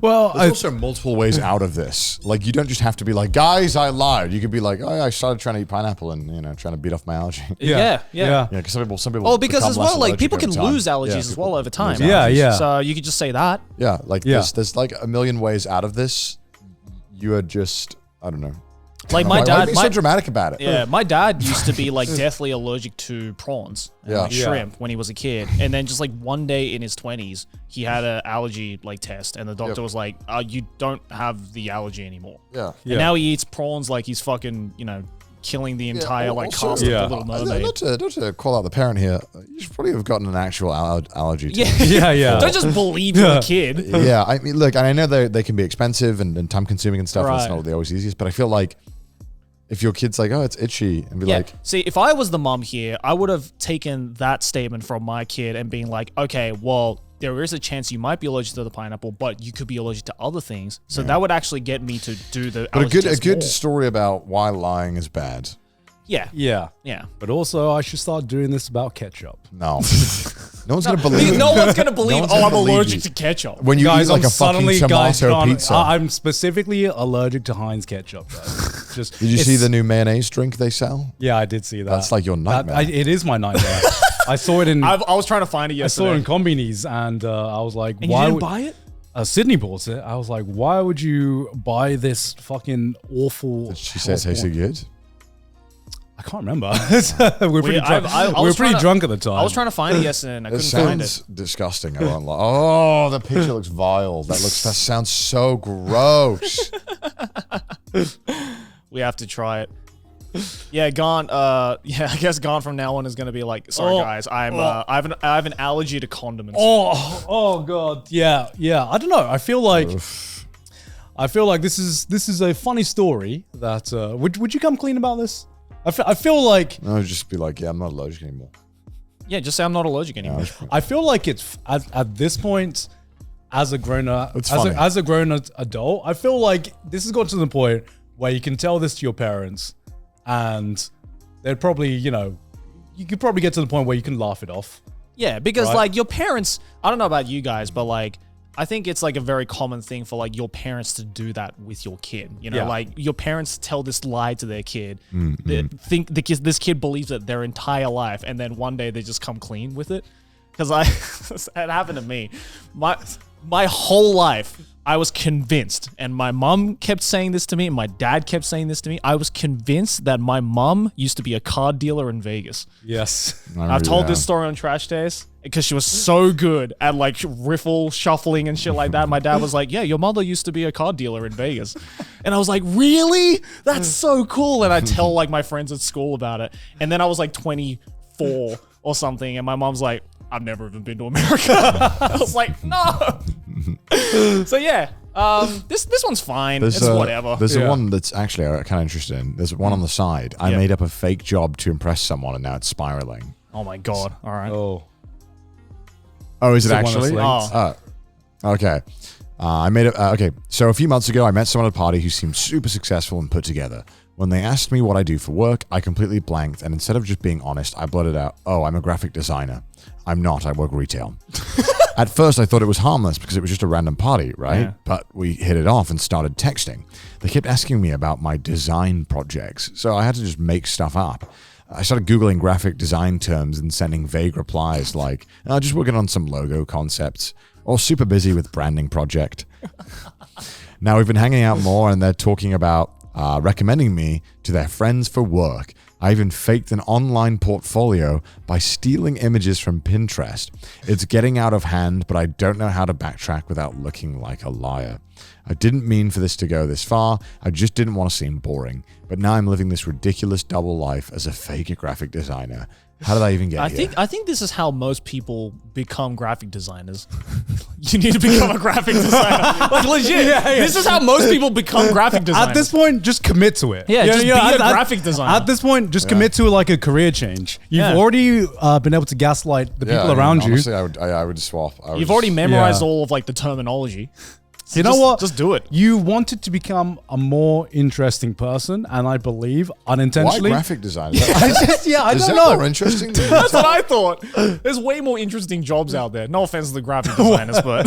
A: Well,
B: There's also multiple ways out of this. Like, you don't just have to be like, guys, I lied. You could be like, oh, I started trying to eat pineapple and, trying to beat off my allergy.
C: Yeah.
B: Yeah, because some people.
C: Oh, because
B: become
C: as
B: less
C: well, like
B: allergic
C: people
B: over
C: can
B: time.
C: lose allergies
B: Yeah,
C: as
B: people
C: well over time.
B: lose allergies.
A: Yeah.
C: So you could just say that.
B: Yeah, like there's like a million ways out of this. You are just, I don't know.
C: Like my
B: Why
C: dad,
B: be so dramatic about it?
C: Yeah, my dad used to be like deathly allergic to prawns and like shrimp when he was a kid. And then just like one day in his 20s, he had an allergy like test and the doctor was like, you don't have the allergy anymore.
B: Yeah.
C: And now he eats prawns like he's fucking, killing the entire like cast of the Little Mermaid.
B: Not to call out the parent here, you should probably have gotten an actual allergy to it.
A: Yeah.
C: Don't just believe your kid.
B: Yeah, I mean, look, and I know they can be expensive and time consuming and stuff. And it's not always easiest, but I feel like if your kid's like, oh, it's itchy, and be like,
C: see, if I was the mom here, I would have taken that statement from my kid and being like, okay, well, there is a chance you might be allergic to the pineapple, but you could be allergic to other things. So that would actually get me to do the.
B: But a good
C: more.
B: story about why lying is bad.
C: Yeah.
A: But also, I should start doing this about ketchup.
B: No, no one's gonna believe.
C: No one's gonna believe.
B: one's gonna
C: I'm
B: believe
C: allergic
B: you.
C: to ketchup.
B: When you
A: Guys,
B: eat like
A: I'm
B: a fucking
A: suddenly,
B: tomato pizza.
A: I'm specifically allergic to Heinz ketchup. Guys. Just
B: Did you see the new mayonnaise drink they sell?
A: Yeah, I did see that.
B: That's like your nightmare.
A: It is my nightmare. I saw it in.
C: I was trying to find it yesterday.
A: I saw it in Combini's, and I was like,
C: And
A: "Why
C: you didn't
A: would
C: buy it?"
A: Sydney bought it. I was like, "Why would you buy this fucking awful?"
B: Did she say it tasted good?
A: I can't remember. we were pretty drunk. We were pretty drunk at the time.
C: I was trying to find it yesterday and I couldn't find
B: Sounds
C: it.
B: disgusting. I won't lie. Oh, the picture looks vile. That sounds so gross.
C: We have to try it. Yeah, Garnt. I guess Garnt from now on is gonna be like, sorry guys, I have an allergy to condiments.
A: Oh god, yeah. I don't know. I feel like this is a funny story. That would you come clean about this? I feel like
B: No, just be like, yeah, I'm not allergic anymore.
C: Yeah, just say I'm not allergic anymore.
A: I feel like it's at this point, as a grown adult, I feel like this has got to the point where you can tell this to your parents, and they'd probably, you could probably get to the point where you can laugh it off.
C: Yeah, because
A: Right.
C: like your parents, I don't know about you guys, but like I think it's like a very common thing for like your parents to do that with your kid.
A: Yeah.
C: Like your parents tell this lie to their kid. They think this kid believes it their entire life, and then one day they just come clean with it. Because it happened to me. My whole life, I was convinced, and my mom kept saying this to me, and my dad kept saying this to me. I was convinced that my mom used to be a card dealer in Vegas.
A: Yes.
C: I've told this story on Trash Days because she was so good at like riffle shuffling and shit like that. My dad was like, yeah, your mother used to be a card dealer in Vegas. And I was like, really? That's so cool. And I tell like my friends at school about it. And then I was like 24 or something. And my mom's like, I've never even been to America. I was like, no. So yeah, this one's fine. It's whatever.
B: There's one that's actually kind of interested in. There's one on the side. I made up a fake job to impress someone, and now it's spiraling.
C: Oh my God. All right.
B: Oh, is it
A: the one
B: actually?
A: that's
B: Okay. I made it. Okay. So a few months ago, I met someone at a party who seemed super successful and put together. When they asked me what I do for work, I completely blanked, and instead of just being honest, I blurted out, "Oh, I'm a graphic designer." I'm not. I work retail. At first, I thought it was harmless because it was just a random party, right?
C: Yeah.
B: But we hit it off and started texting. They kept asking me about my design projects, so I had to just make stuff up. I started Googling graphic design terms and sending vague replies like, just working on some logo concepts, or super busy with branding project. Now we've been hanging out more, and they're talking about recommending me to their friends for work. I even faked an online portfolio by stealing images from Pinterest. It's getting out of hand, but I don't know how to backtrack without looking like a liar. I didn't mean for this to go this far. I just didn't want to seem boring. But now I'm living this ridiculous double life as a fake graphic designer. How did I even get here?
C: I think this is how most people become graphic designers. You need to become a graphic designer. Like legit. This is how most people become graphic designers.
A: At this point, just commit to it.
C: Yeah, just be a
A: at-
C: graphic designer.
A: At this point, just commit to like a career change. You've
C: Yeah.
A: already been able to gaslight the people around you.
B: Honestly, I would swap.
C: You've already memorized
A: Yeah.
C: all of like the terminology.
A: You know what?
C: Just do it.
A: You wanted to become a more interesting person, and I believe
B: Why
A: unintentionally.
B: graphic design?
A: I
B: Is
A: don't
B: that
A: know.
B: more interesting?
C: That's what I thought. There's way more interesting jobs out there. No offense to the graphic designers, but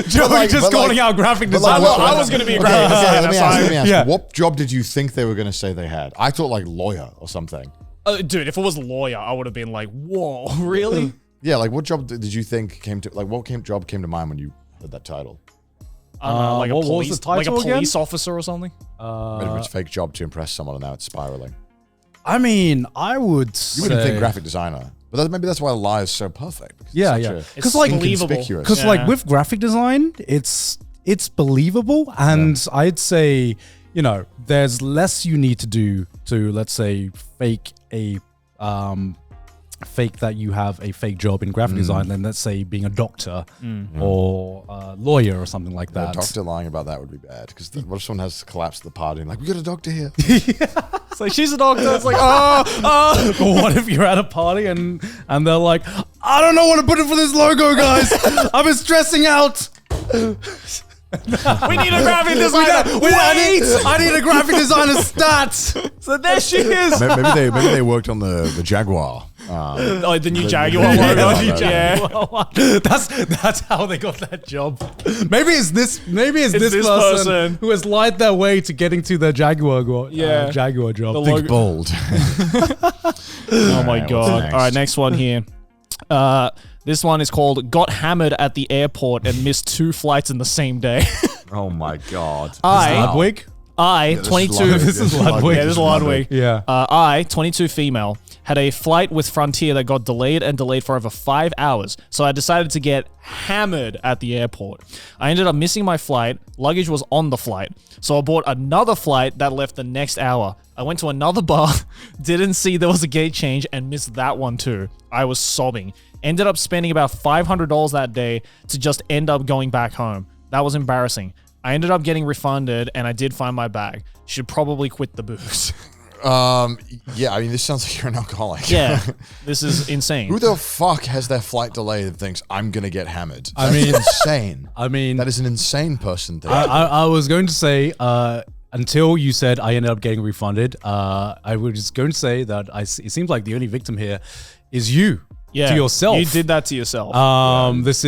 A: Joey just calling out graphic design.
C: I was going to be a graphic designer.
B: Let me
C: so
B: ask,
A: Yeah.
B: what job did you think they were going to say they had? I thought like lawyer or something.
C: dude, if it was lawyer, I would have been like, whoa, really?
B: Yeah, like what job did you think came to, like what job came to mind when you heard that title?
C: I don't know, like
A: what
C: a
A: was
C: police,
A: the title
C: like a
A: again?
C: police officer or something.
B: Maybe it's a fake job to impress someone and now it's spiraling.
A: I mean, I would
B: You wouldn't
A: say-
B: think graphic designer, but maybe that's why lie is so perfect. It's
A: Yeah,
B: such
A: yeah.
B: a
A: Because like,
C: believable.
B: inconspicuous.
A: because
C: Yeah.
A: like with graphic design, it's believable, and I'd say, you know, there's less you need to do to, let's say, fake that you have a fake job in graphic design than, let's say, being a doctor or a lawyer or something like
B: A
A: that.
B: doctor lying about that would be bad because what if someone has collapsed the party and like, we got a doctor here?
C: It's like, she's a doctor. It's like,
A: Or what if you're at a party and they're like, I don't know what to put in for this logo, guys. I've been stressing out.
C: we need a graphic designer.
A: I need a graphic designer stats.
C: So there she is.
B: maybe they worked on the Jaguar.
C: Oh, the new
B: The-
C: Jaguar
B: yeah,
C: logo.
B: yeah.
A: That's how they got that job. Maybe it's this
C: this
A: person
C: person.
A: who has lied their way to getting to the Jaguar Jaguar job.
C: The
B: Think bold.
C: Oh my
B: Alright,
C: god.
B: what's next?
C: All right, next one here. This one is called Got Hammered at the Airport and Missed 2 flights in the same day.
B: Oh my god.
A: Ludwig?
C: I,
B: This is
C: 22.
B: Ludwig.
A: This is Ludwig.
C: Yeah, this is Ludwig.
A: Yeah.
C: I, 22 female, had a flight with Frontier that got delayed for over 5 hours. So I decided to get hammered at the airport. I ended up missing my flight. Luggage was on the flight. So I bought another flight that left the next hour. I went to another bar, didn't see there was a gate change, and missed that one too. I was sobbing. Ended up spending about $500 that day to just end up going back home. That was embarrassing. I ended up getting refunded, and I did find my bag. Should probably quit the booze.
B: Yeah, I mean, this sounds like you're an alcoholic.
C: Yeah, this is insane.
B: Who the fuck has their flight delayed and thinks I'm gonna get hammered?
A: I mean-
B: insane.
A: I mean,
B: That is an insane person thing.
A: I was going to say, until you said I ended up getting refunded, I was going to say that it seems like the only victim here is you.
C: Yeah,
A: To yourself.
C: You did that to yourself.
A: This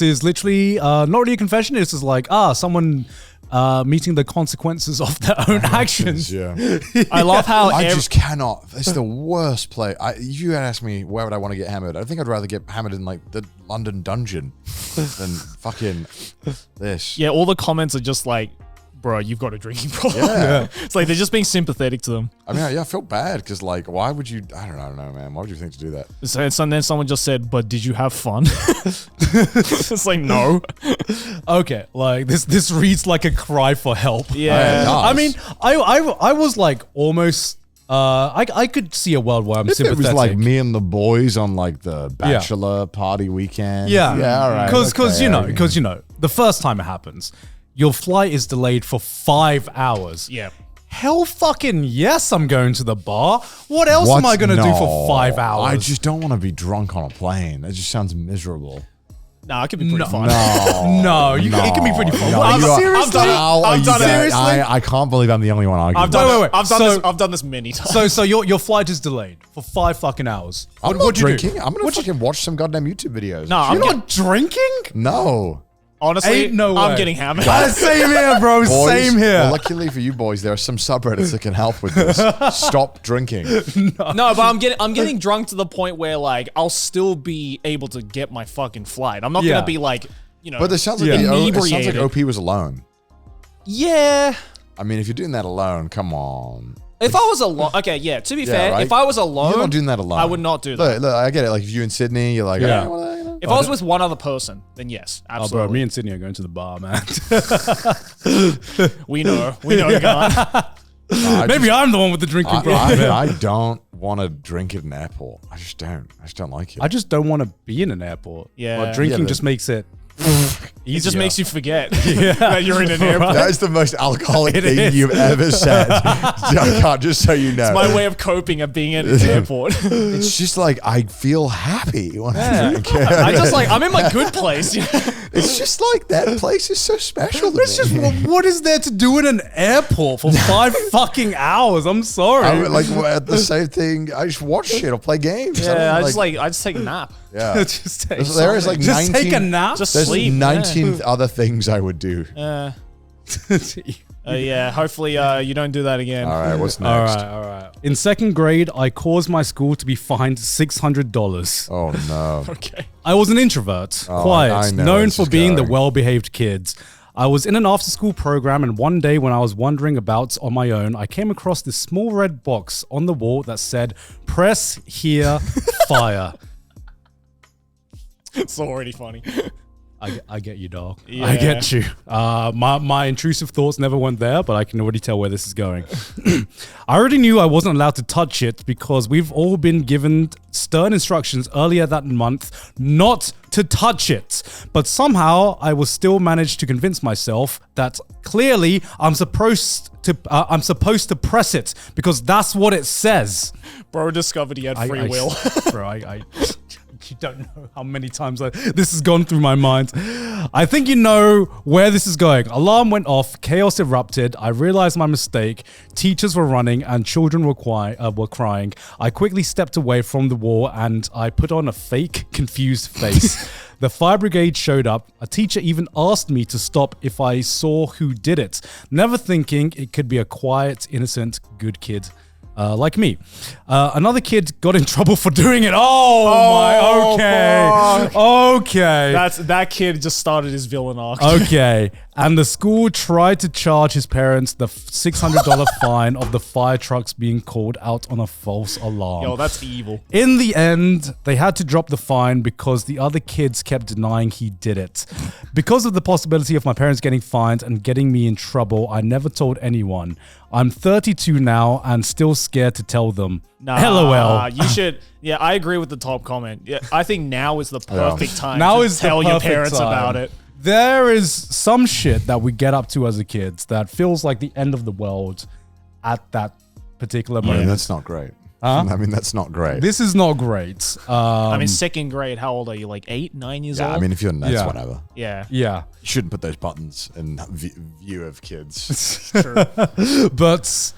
A: is literally not really a confession. It's just like someone meeting the consequences of their own actions.
B: Yeah.
C: I love how
B: I just cannot. It's the worst play. If you had asked me where would I want to get hammered, I think I'd rather get hammered in like the London dungeon than fucking this.
C: yeah, all the comments are just like, bro, you've got a drinking problem.
B: Yeah.
C: It's like they're just being sympathetic to them.
B: I mean, yeah, I felt bad because like, why would you? I don't know, man. Why would you think to do that?
C: So then someone just said, but did you have fun? It's like, no.
A: Okay, like this reads like a cry for help.
C: Yeah.
B: Nice.
A: I mean, I was like almost. I could see a world where I'm
B: If it
A: sympathetic.
B: was like me and the boys on like the bachelor party weekend.
A: Yeah,
B: all right.
A: Because
B: okay,
A: you know, the first time it happens, your flight is delayed for 5 hours.
C: Yeah.
A: Hell fucking yes, I'm going to the bar. What else am I going to do for 5 hours?
B: I just don't want to be drunk on a plane. That just sounds miserable.
C: Nah, it could be pretty fun.
A: No, it can be pretty fun.
B: No,
A: Well,
B: you are-
A: seriously?
C: I've done it.
A: Seriously?
B: I can't believe I'm the only one arguing.
C: I've done
A: Wait,
C: it.
A: wait.
C: I've done this many times.
A: So your flight is delayed for 5 fucking hours.
B: I'm not
A: What'd you do?
B: drinking. I'm gonna fucking watch some goddamn YouTube videos.
C: No, I'm
A: You're not drinking?
B: No.
C: honestly,
A: Ain't no
C: I'm
A: way.
C: getting hammered.
A: Same here, bro.
B: Boys,
A: Same here.
B: Well, luckily for you boys, there are some subreddits that can help with this. Stop drinking.
C: No, but I'm getting drunk to the point where like I'll still be able to get my fucking flight. I'm not
A: Yeah.
C: gonna be like, you know,
B: But it sounds like
A: Yeah.
B: it sounds like
C: inebriated.
B: OP was alone.
C: Yeah.
B: I mean, if you're doing that alone, come on.
C: If I was alone, okay, yeah. To be
B: Yeah,
C: fair,
B: right?
C: if I was alone,
B: You're not doing that alone.
C: I would not do that.
B: Look, I get it. Like if you in Sydney, you're like,
A: Yeah.
B: "Hey, well, you know."
C: If I was with one other person, then yes,
A: Oh,
C: absolutely.
A: bro, me and Sydney are going to the bar, man.
C: we know, Garnt.
A: Maybe I'm the one with the drinking problem.
B: I don't want to drink at an airport. I just don't like it.
A: I just don't want to be in an airport.
C: Yeah.
A: Like, drinking
B: Yeah, but-
A: just makes it.
C: It just makes you forget
A: Yeah.
C: that you're in an airport.
B: That is the most alcoholic thing
A: is.
B: you've ever said. I can't, just so you know.
C: My way of coping at being in an airport.
B: It's just like I feel happy when I drink.
C: I just like, I'm in my good place.
B: It's just like that place is so special to
A: It's just,
B: me.
A: what is there to do in an airport for 5 fucking hours? I'm sorry.
B: I would, like the same thing. I just watch shit or play games.
C: Yeah, I just take a nap.
B: yeah.
A: just take,
B: There is like
A: just
B: 19,
A: take a nap.
C: Just
B: There's
C: sleep.
B: 19 other things I would do.
C: Yeah, hopefully you don't do that again.
B: All right, what's next?
A: All right. In 2nd grade, I caused my school to be fined $600.
B: Oh no.
C: Okay.
A: I was an introvert,
B: I
A: quiet,
B: know
A: known
B: this
A: for
B: is
A: being the
B: going.
A: well-behaved kids. I was in an after-school program, and one day when I was wandering about on my own, I came across this small red box on the wall that said, "Press here, fire."
C: It's already funny.
A: I get you, dog.
C: Yeah.
A: I get you. My intrusive thoughts never went there, but I can already tell where this is going. I already knew I wasn't allowed to touch it because we've all been given stern instructions earlier that month not to touch it. But somehow I was still managed to convince myself that clearly I'm supposed to press it because that's what it says.
C: Bro discovered he had free will.
A: Bro, you don't know how many times this has gone through my mind. I think you know where this is going. Alarm went off, chaos erupted. I realized my mistake. Teachers were running and children were crying. I quickly stepped away from the wall and I put on a fake, confused face. The fire brigade showed up. A teacher even asked me to stop if I saw who did it, never thinking it could be a quiet, innocent, good kid. Like me. Another kid got in trouble for doing it. Okay.
C: That kid just started his villain arc.
A: Okay. And the school tried to charge his parents the $600 fine of the fire trucks being called out on a false alarm.
C: Yo, that's evil.
A: In the end, they had to drop the fine because the other kids kept denying he did it. Because of the possibility of my parents getting fined and getting me in trouble, I never told anyone. I'm 32 now and still scared to tell them.
C: Nah,
A: LOL.
C: You should. Yeah, I agree with the top comment. Yeah, I think now is the perfect time
A: Now
C: to
A: is the
C: tell your
A: perfect
C: parents
A: time.
C: about it.
A: There is some shit that we get up to as a kid that feels like the end of the world at that particular
B: I mean,
A: moment.
B: that's not great.
A: Huh?
B: I mean, that's not great.
A: This is not great.
C: I'm in 2nd grade. How old are you? Like 8, 9 years
B: yeah,
C: old?
B: I mean, if you're nuts,
A: Yeah.
B: whatever.
C: yeah.
A: Yeah.
B: You shouldn't put those buttons in view of kids.
A: But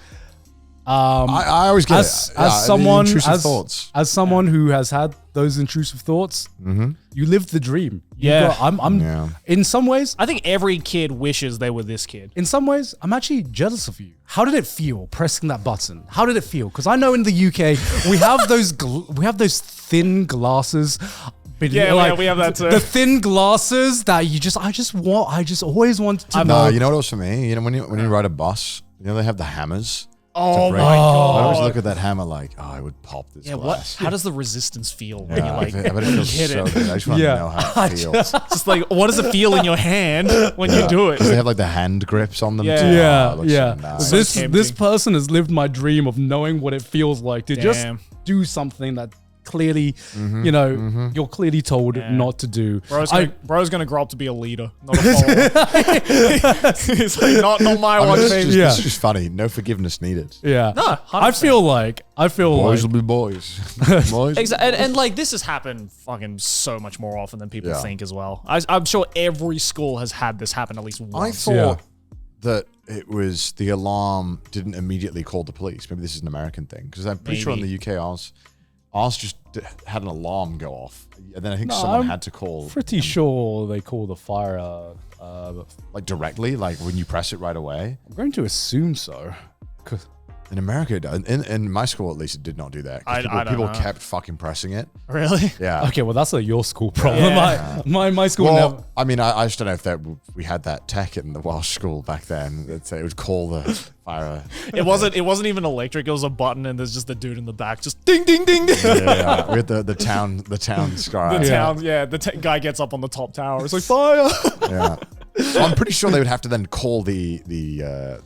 B: I always get
A: as
B: it. Yeah,
A: someone
B: intrusive thoughts.
A: as someone who has had those intrusive thoughts, you lived the dream.
C: Yeah.
A: I'm
B: Yeah.
A: in some ways.
C: I think every kid wishes they were this kid.
A: In some ways, I'm actually jealous of you. How did it feel pressing that button? How did it feel? Because I know in the UK we have those thin glasses.
C: Yeah, we have that too.
A: The thin glasses that I just always wanted to know.
B: No, you know what else for me? You know, when you ride a bus, you know they have the hammers.
C: Oh
B: break.
C: my
B: I
C: god.
B: always look at that hammer like, oh, I would pop this
C: Yeah,
B: glass.
C: how does the resistance feel when
B: Yeah,
C: you like
B: I bet it
C: when you
B: feels
C: hit
B: so
C: it?
B: good. I just want
A: Yeah.
B: to know how it feels.
C: Just like, what does it feel in your hand when you do it?
B: They have like the hand grips on them.
C: Yeah.
B: too. Oh,
A: Yeah,
B: it looks
A: yeah.
B: so nice.
A: This
C: tempting.
A: person has lived my dream of knowing what it feels like to just
C: Damn.
A: do something that clearly, you're clearly told
C: Yeah.
A: not to do.
C: Bro's gonna grow up to be a leader, not a follower. It's like, not my
B: I mean,
C: watch,
B: it's
C: baby.
B: just,
A: Yeah.
B: it's just funny. No forgiveness needed.
A: Yeah.
C: No, 100%.
A: I feel like
B: Boys will be boys. Boys.
C: And like this has happened fucking so much more often than people
B: Yeah.
C: think as well. I'm sure every school has had this happen at least
B: I
C: once.
B: thought that it was the alarm didn't immediately call the police. Maybe this is an American thing because I'm pretty sure in the UK ours just had an alarm go off, and then I think someone had to call.
A: pretty sure they call the fire.
B: Like directly, like when you press it right away.
A: I'm going to assume so. 'Cause-
B: In America, in my school at least, it did not do that. 'Cause
C: I don't
B: people
C: know.
B: kept fucking pressing it.
C: Really?
B: Yeah.
A: Okay, well that's your school problem.
C: Yeah.
A: My school
B: Well,
A: never.
B: I mean, I just don't know if we had that tech in the Welsh school back then. It would call the fire.
C: It wasn't even electric. It was a button, and there's just a dude in the back, just ding, ding, ding, ding.
B: Yeah, we had the town sky.
C: The guy gets up on the top tower. It's like fire.
B: Yeah. I'm pretty sure they would have to then call the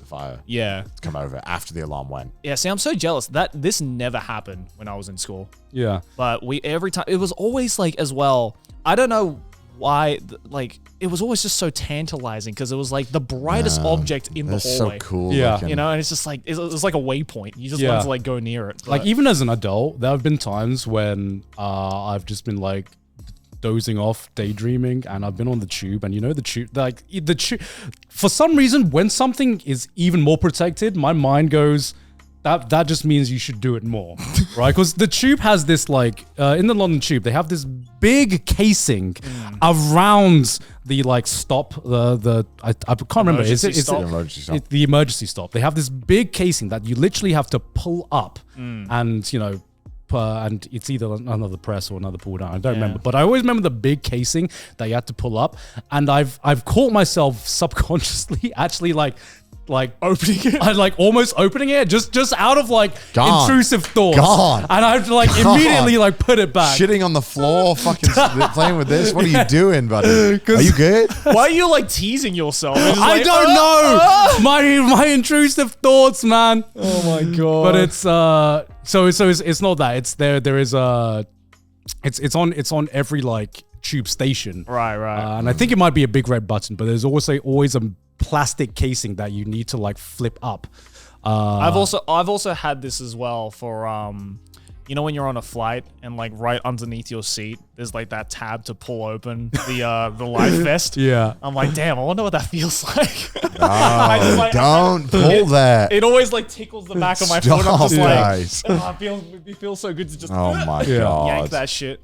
B: fire
C: Yeah.
B: to come over after the alarm went.
C: Yeah. See, I'm so jealous that this never happened when I was in school.
A: Yeah.
C: But every time it was always like as well. I don't know why, like, it was always just so tantalizing because it was like the brightest object in the
B: That's
C: hallway.
B: so cool.
A: Yeah.
B: looking.
C: You know, and it's just like, it's like a waypoint. You just want to like go near it.
A: Like
C: But-
A: even as an adult, there have been times when I've just been like dozing off, daydreaming, and I've been on the tube, and you know the tube, like the tube. For some reason, when something is even more protected, my mind goes, that just means you should do it more, right? Because the tube has this like in the London Tube, they have this big casing around the like stop. I can't remember. Is it
C: stop?
B: Emergency stop.
A: the emergency stop? They have this big casing that you literally have to pull up, and you know. And it's either another press or another pull down. I don't remember, but I always remember the big casing that you had to pull up. And I've caught myself subconsciously actually like opening it, I like almost opening it just out of like
B: Gone.
A: intrusive thoughts.
B: Gone.
A: And I've like immediately like put it back.
B: Shitting on the floor, fucking playing with this. What are you doing, buddy? Are you good?
C: why are you like teasing yourself? It's just
A: I
C: like,
A: don't know my intrusive thoughts, man.
C: Oh my god!
A: But it's so it's not that. It's there is it's on every like tube station.
C: Right.
A: And I think it might be a big red button, but there's also always a plastic casing that you need to like flip up.
C: I've also had this as well for you know when you're on a flight and like right underneath your seat there's like that tab to pull open the life vest.
A: Yeah.
C: I'm like, damn, I wonder what that feels like.
B: Oh, don't pull that.
C: It always like tickles the back of my
B: Stop,
C: foot. I'm just
B: guys.
C: like, it feels so good to just
B: Oh my
A: Yeah.
B: god.
C: yank that shit.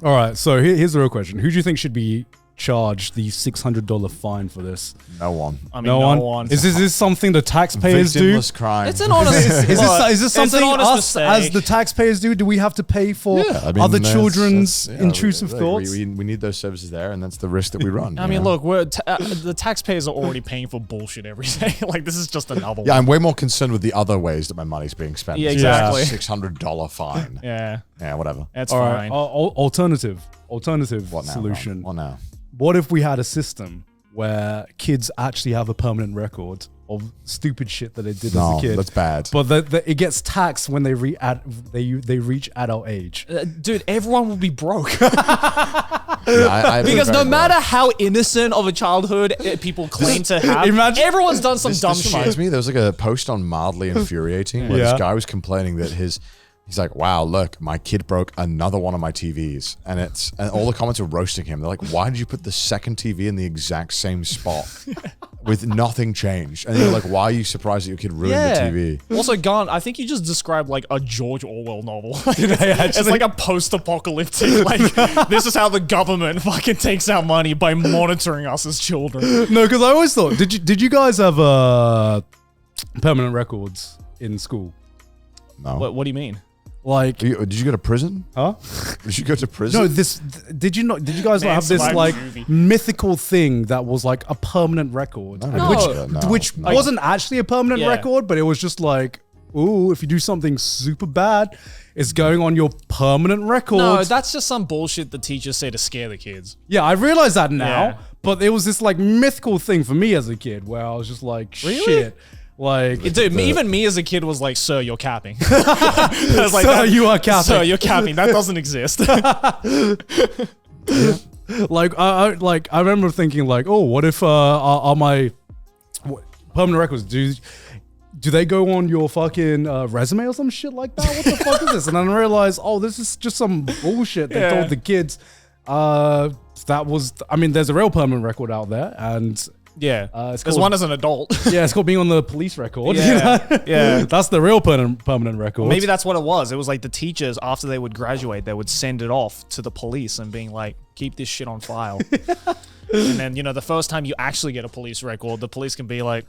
A: All right. So here's the real question: who do you think should be charged the $600 fine for this?
B: No one.
C: I mean,
A: No one. Is this something the taxpayers do?
B: Victimless crime.
C: It's an honest.
A: Is this
C: it's an
A: something
C: honest
A: us
C: mistake.
A: as the taxpayers do? Do we have to pay for
B: Yeah, I mean,
A: other
B: that's-
A: children's
B: that's- yeah,
A: intrusive
B: like,
A: thoughts?
B: We need those services there, and that's the risk that we run.
C: I
B: you
C: mean,
B: know?
C: look, the taxpayers are already paying for bullshit every day. Like, this is just another
B: Yeah,
C: one.
B: I'm way more concerned with the other ways that my money's being spent.
C: Yeah, exactly.
B: $600 fine.
C: Yeah,
B: Yeah, whatever.
C: that's
A: All
C: fine.
A: right. Alternative
B: What now?
A: solution.
B: What now?
A: What if we had a system where kids actually have a permanent record of stupid shit that they did as
B: No,
A: a kid?
B: that's bad.
A: But it gets taxed when they reach adult age.
C: Dude, everyone will be broke.
B: I
C: Because no
B: very
C: matter
B: well.
C: how innocent of a childhood people claim to have,
A: Imagine-
C: everyone's done some dumb
B: This
C: shit.
B: reminds me, there was like a post on Mildly Infuriating where
A: Yeah.
B: this guy was complaining that he's like, wow, look, my kid broke another one of my TVs. And all the comments are roasting him. They're like, why did you put the second TV in the exact same spot with nothing changed? And you're like, why are you surprised that your kid ruined the TV?
C: Also, Garnt, I think you just described like a George Orwell novel. It's like a post-apocalyptic, like, this is how the government fucking takes out money by monitoring us as children.
A: No, because I always thought, did you guys have permanent records in school?
B: No.
C: What do you mean?
A: Like,
B: Did you go to prison?
A: huh?
B: Did you go to prison?
A: No, did you guys not
C: Man
A: have this
C: survived
A: like
C: the movie.
A: mythical thing that was like a permanent record, which
B: No.
A: wasn't actually a permanent
C: Yeah.
A: record, but it was just like, ooh, if you do something super bad, it's going on your permanent record.
C: No, that's just some bullshit the teachers say to scare the kids.
A: yeah, I realize that now,
C: Yeah.
A: but it was this like mythical thing for me as a kid where I was just like, shit. Like,
C: Dude, even me as a kid was like, sir, you're capping. I was like,
A: Sir, you are capping.
C: Sir, you're capping. That doesn't exist.
A: like I remember thinking like, oh, what if are my permanent records do they go on your fucking resume or some shit like that? What the fuck is this? And then I realized, oh, this is just some bullshit they told the kids. That was, I mean, there's a real permanent record out there, and
C: yeah.
A: it's
C: There's
A: called-
C: one as an adult.
A: yeah, it's called being on the police record. you
C: Yeah,
A: know?
C: yeah.
A: That's the real permanent record.
C: Maybe that's what it was. It was like the teachers, after they would graduate, they would send it off to the police and being like, keep this shit on file. And then, the first time you actually get a police record, the police can be like,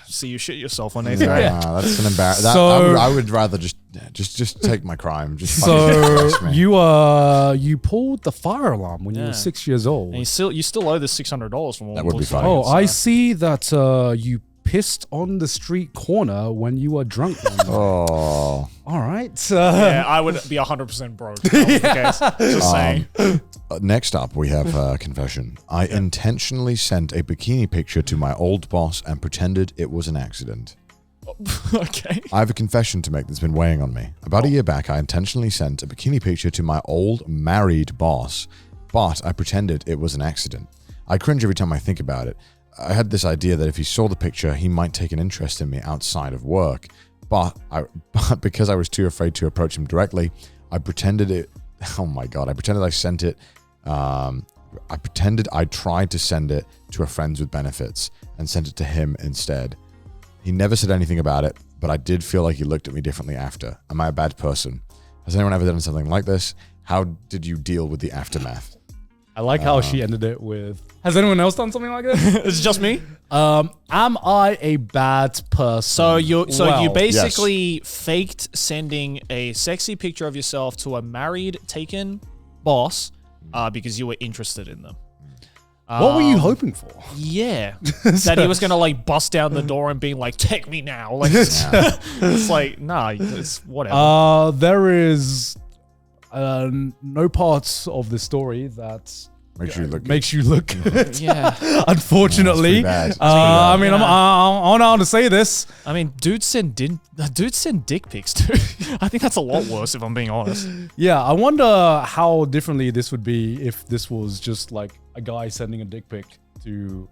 C: see you shit yourself on 8th grade.
B: Nah, that's an embarrassment.
A: So-
B: I would rather just take my crime. Just fucking
A: So
B: embarrass me.
A: you pulled the fire alarm when you were
C: Yeah.
A: 6 years old.
C: And you still owe this $600 from
B: That would be funny.
A: Oh, I see that you pissed on the street corner when you were drunk.
B: Oh.
A: All right.
C: Yeah, I would be 100% broke. If that was the case. Just saying.
B: Next up, we have a confession. I intentionally sent a bikini picture to my old boss and pretended it was an accident.
C: Okay.
B: I have a confession to make that's been weighing on me. About a year back, I intentionally sent a bikini picture to my old married boss but I pretended it was an accident. I cringe every time I think about it. I had this idea that if he saw the picture, he might take an interest in me outside of work. But because I was too afraid to approach him directly, I pretended it. Oh my God. I pretended I sent it. I pretended I tried to send it to a friends with benefits and sent it to him instead. He never said anything about it, but I did feel like he looked at me differently after. Am I a bad person? Has anyone ever done something like this? How did you deal with the aftermath?
A: I like how she ended it with, has anyone else done something like this?
C: It's just me.
A: Am I a bad person?
C: So you
A: Well,
C: basically faked sending a sexy picture of yourself to a married taken boss because you were interested in them.
A: What were you hoping for?
C: Yeah, that he was gonna like bust down the door and be like, "Take me now!" Like it's like, nah, it's whatever.
A: There is no parts of the story that
B: Makes you look
A: good.
C: Yeah.
A: Unfortunately,
B: Yeah, it's pretty bad. It's
A: I
B: pretty
A: mean,
C: bad.
A: I don't know how to say this.
C: I mean, dudes send dick pics too. I think that's a lot worse if I'm being honest.
A: Yeah, I wonder how differently this would be if this was just like a guy sending a dick pic to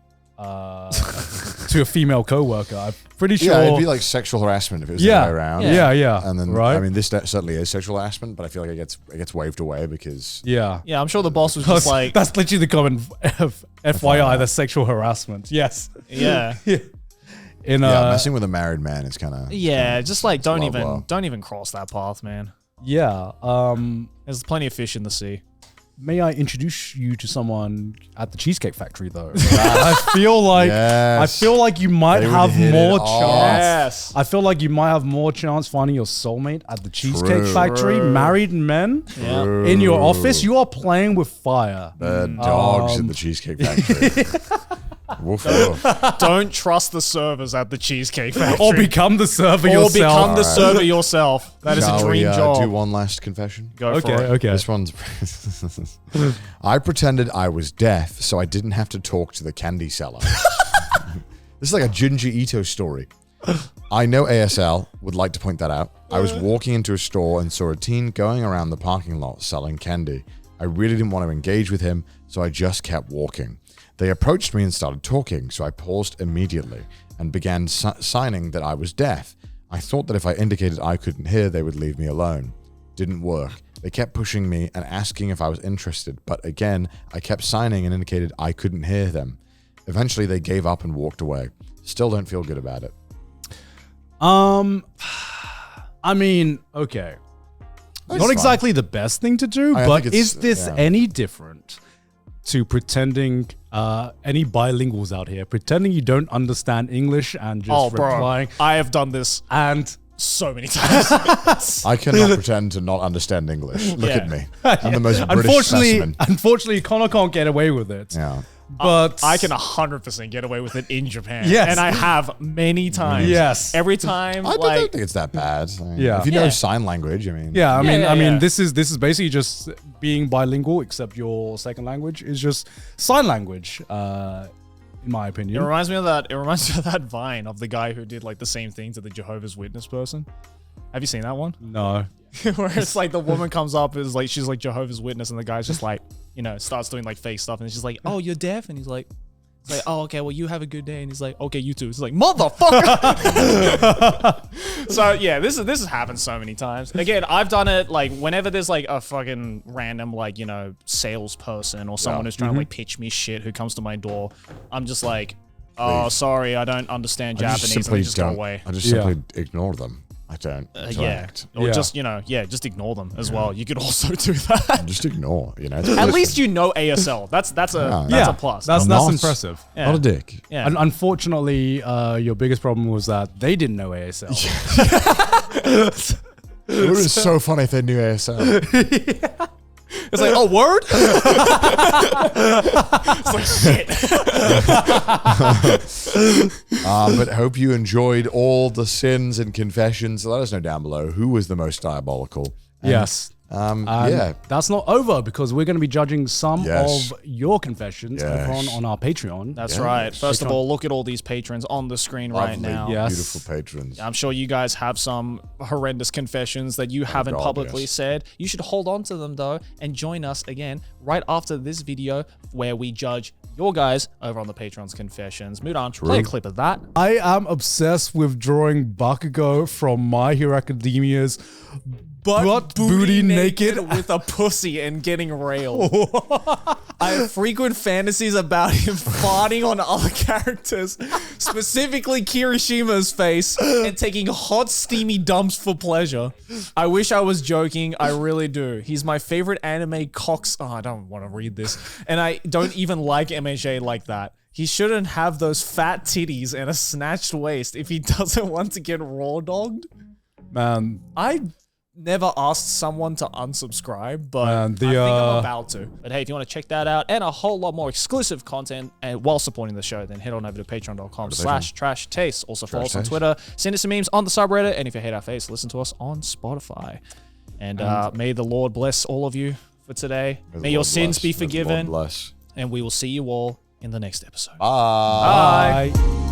A: to a female coworker. I'm pretty sure.
B: Yeah, it'd be like sexual harassment if it was the other way around.
A: Yeah.
B: And then,
A: right?
B: I mean, this certainly is sexual harassment, but I feel like it gets waved away because
A: Yeah.
C: Yeah, I'm sure the boss was just like,
A: That's literally the comment. FYI, that's sexual harassment. Yes.
C: yeah,
B: messing with a married man is kind of
C: just like don't
B: low.
C: even cross that path, man.
A: Yeah.
C: There's plenty of fish in the sea.
A: May I introduce you to someone at the Cheesecake Factory, though? I feel like you might
B: They would
A: have
B: hit
A: more
B: it off.
A: chance. I feel like you might have more chance finding your soulmate at the Cheesecake Factory. Married men in your office, you are playing with fire.
B: dogs in the Cheesecake Factory. Woof, woof.
C: Don't trust the servers at the Cheesecake Factory.
A: Or become the server
C: Or
A: yourself.
C: become the server yourself. That is
B: Shall
C: a dream
B: we,
C: job.
B: do one last confession?
C: Go for it.
A: Okay.
B: This one's. I pretended I was deaf, so I didn't have to talk to the candy seller. This is like a Junji Ito story. I know ASL, would like to point that out. I was walking into a store and saw a teen going around the parking lot selling candy. I really didn't want to engage with him, so I just kept walking. They approached me and started talking, so I paused immediately and began signing that I was deaf. I thought that if I indicated I couldn't hear, they would leave me alone. Didn't work. They kept pushing me and asking if I was interested, but again, I kept signing and indicated I couldn't hear them. Eventually, they gave up and walked away. Still don't feel good about it.
A: I mean, okay.
B: That's
A: Not
B: fine.
A: exactly the best thing to do,
B: I
A: but
B: think
A: is
B: it's-
A: this
B: yeah.
A: any different to pretending any bilinguals out here, pretending you don't understand English and just replying?
C: I have done this
A: And
C: so many times.
B: I cannot pretend to not understand English. Look at me. I'm the most British specimen.
A: unfortunately, Connor can't get away with it.
B: Yeah.
A: But
C: I can 100% get away with it in Japan.
A: Yes.
C: And I have many times.
A: Yes.
C: Every time,
B: I don't
C: like,
B: think it's that bad. I mean,
A: Yeah.
B: If you know
C: Yeah.
B: sign language, I mean.
A: yeah, I
C: Yeah,
A: mean,
C: yeah.
A: this is basically just being bilingual, except your second language is just sign language. In my
C: it
A: opinion.
C: reminds me of that. It reminds me of that Vine of the guy who did like the same thing to the Jehovah's Witness person. Have you seen that one?
A: No.
C: Where it's like the woman comes up, is like she's like Jehovah's Witness, and the guy's just like, starts doing like fake stuff, and she's like, "Oh, you're deaf," and he's like, "Oh, okay, well, you have a good day," and he's like, "Okay, you too." It's like, motherfucker. So yeah, this has happened so many times. Again, I've done it like whenever there's like a fucking random like salesperson or someone who's trying to like pitch me shit who comes to my door. I'm just like, "Oh,
B: Please.
C: sorry, I don't understand
B: I
C: Japanese," and they just go away.
B: I just
A: Yeah.
B: simply ignore them. I don't.
C: Yeah,
B: interact.
C: or
A: Yeah.
C: just ignore them as well. You could also do that.
B: Just ignore. It's
C: At
B: British.
C: least you know ASL. That's a plus.
A: That's
B: Not-
A: impressive.
C: Yeah.
B: Not a dick.
C: Yeah.
A: Unfortunately, your biggest problem was that they didn't know ASL.
B: It would be so funny if they knew ASL.
C: It's like, oh, word? It's like, shit.
B: But hope you enjoyed all the sins and confessions. Let us know down below who was the most diabolical. And
A: Yes.
B: Yeah.
A: That's not over because we're going to be judging some
B: Yes.
A: of your confessions
B: Yes.
A: over on our Patreon.
C: That's
B: Yes.
C: right. First of
A: Patreon.
C: all, look at all these patrons on the screen right
B: Lovely,
C: now.
A: Yeah.
B: beautiful patrons.
C: I'm sure you guys have some horrendous confessions that you haven't
B: God,
C: publicly
B: yes.
C: said. You should hold on to them though and join us again right after this video where we judge your guys over on the Patreon's confessions. Mudan, play a clip of that.
A: I am obsessed with drawing Bakugo from My Hero Academia's butt booty naked.
C: with a pussy and getting railed. I have frequent fantasies about him farting on other characters, specifically Kirishima's face, and taking hot, steamy dumps for pleasure. I wish I was joking. I really do. He's my favorite anime cocks. Oh, I don't want to read this. And I don't even like MHA like that. He shouldn't have those fat titties and a snatched waist if he doesn't want to get raw dogged.
A: Man,
C: I never asked someone to unsubscribe, but
A: Man,
C: I think I'm about to. But hey, if you want to check that out and a whole lot more exclusive content and while supporting the show, then head on over to patreon.com/trashtaste. Also follow us on Twitter, send us some memes on the subreddit, and if you hate our face, listen to us on Spotify. And may the Lord bless all of you for today. May your sins be forgiven,
B: Bless.
C: and we will see you all in the next episode.
B: Bye.
A: bye.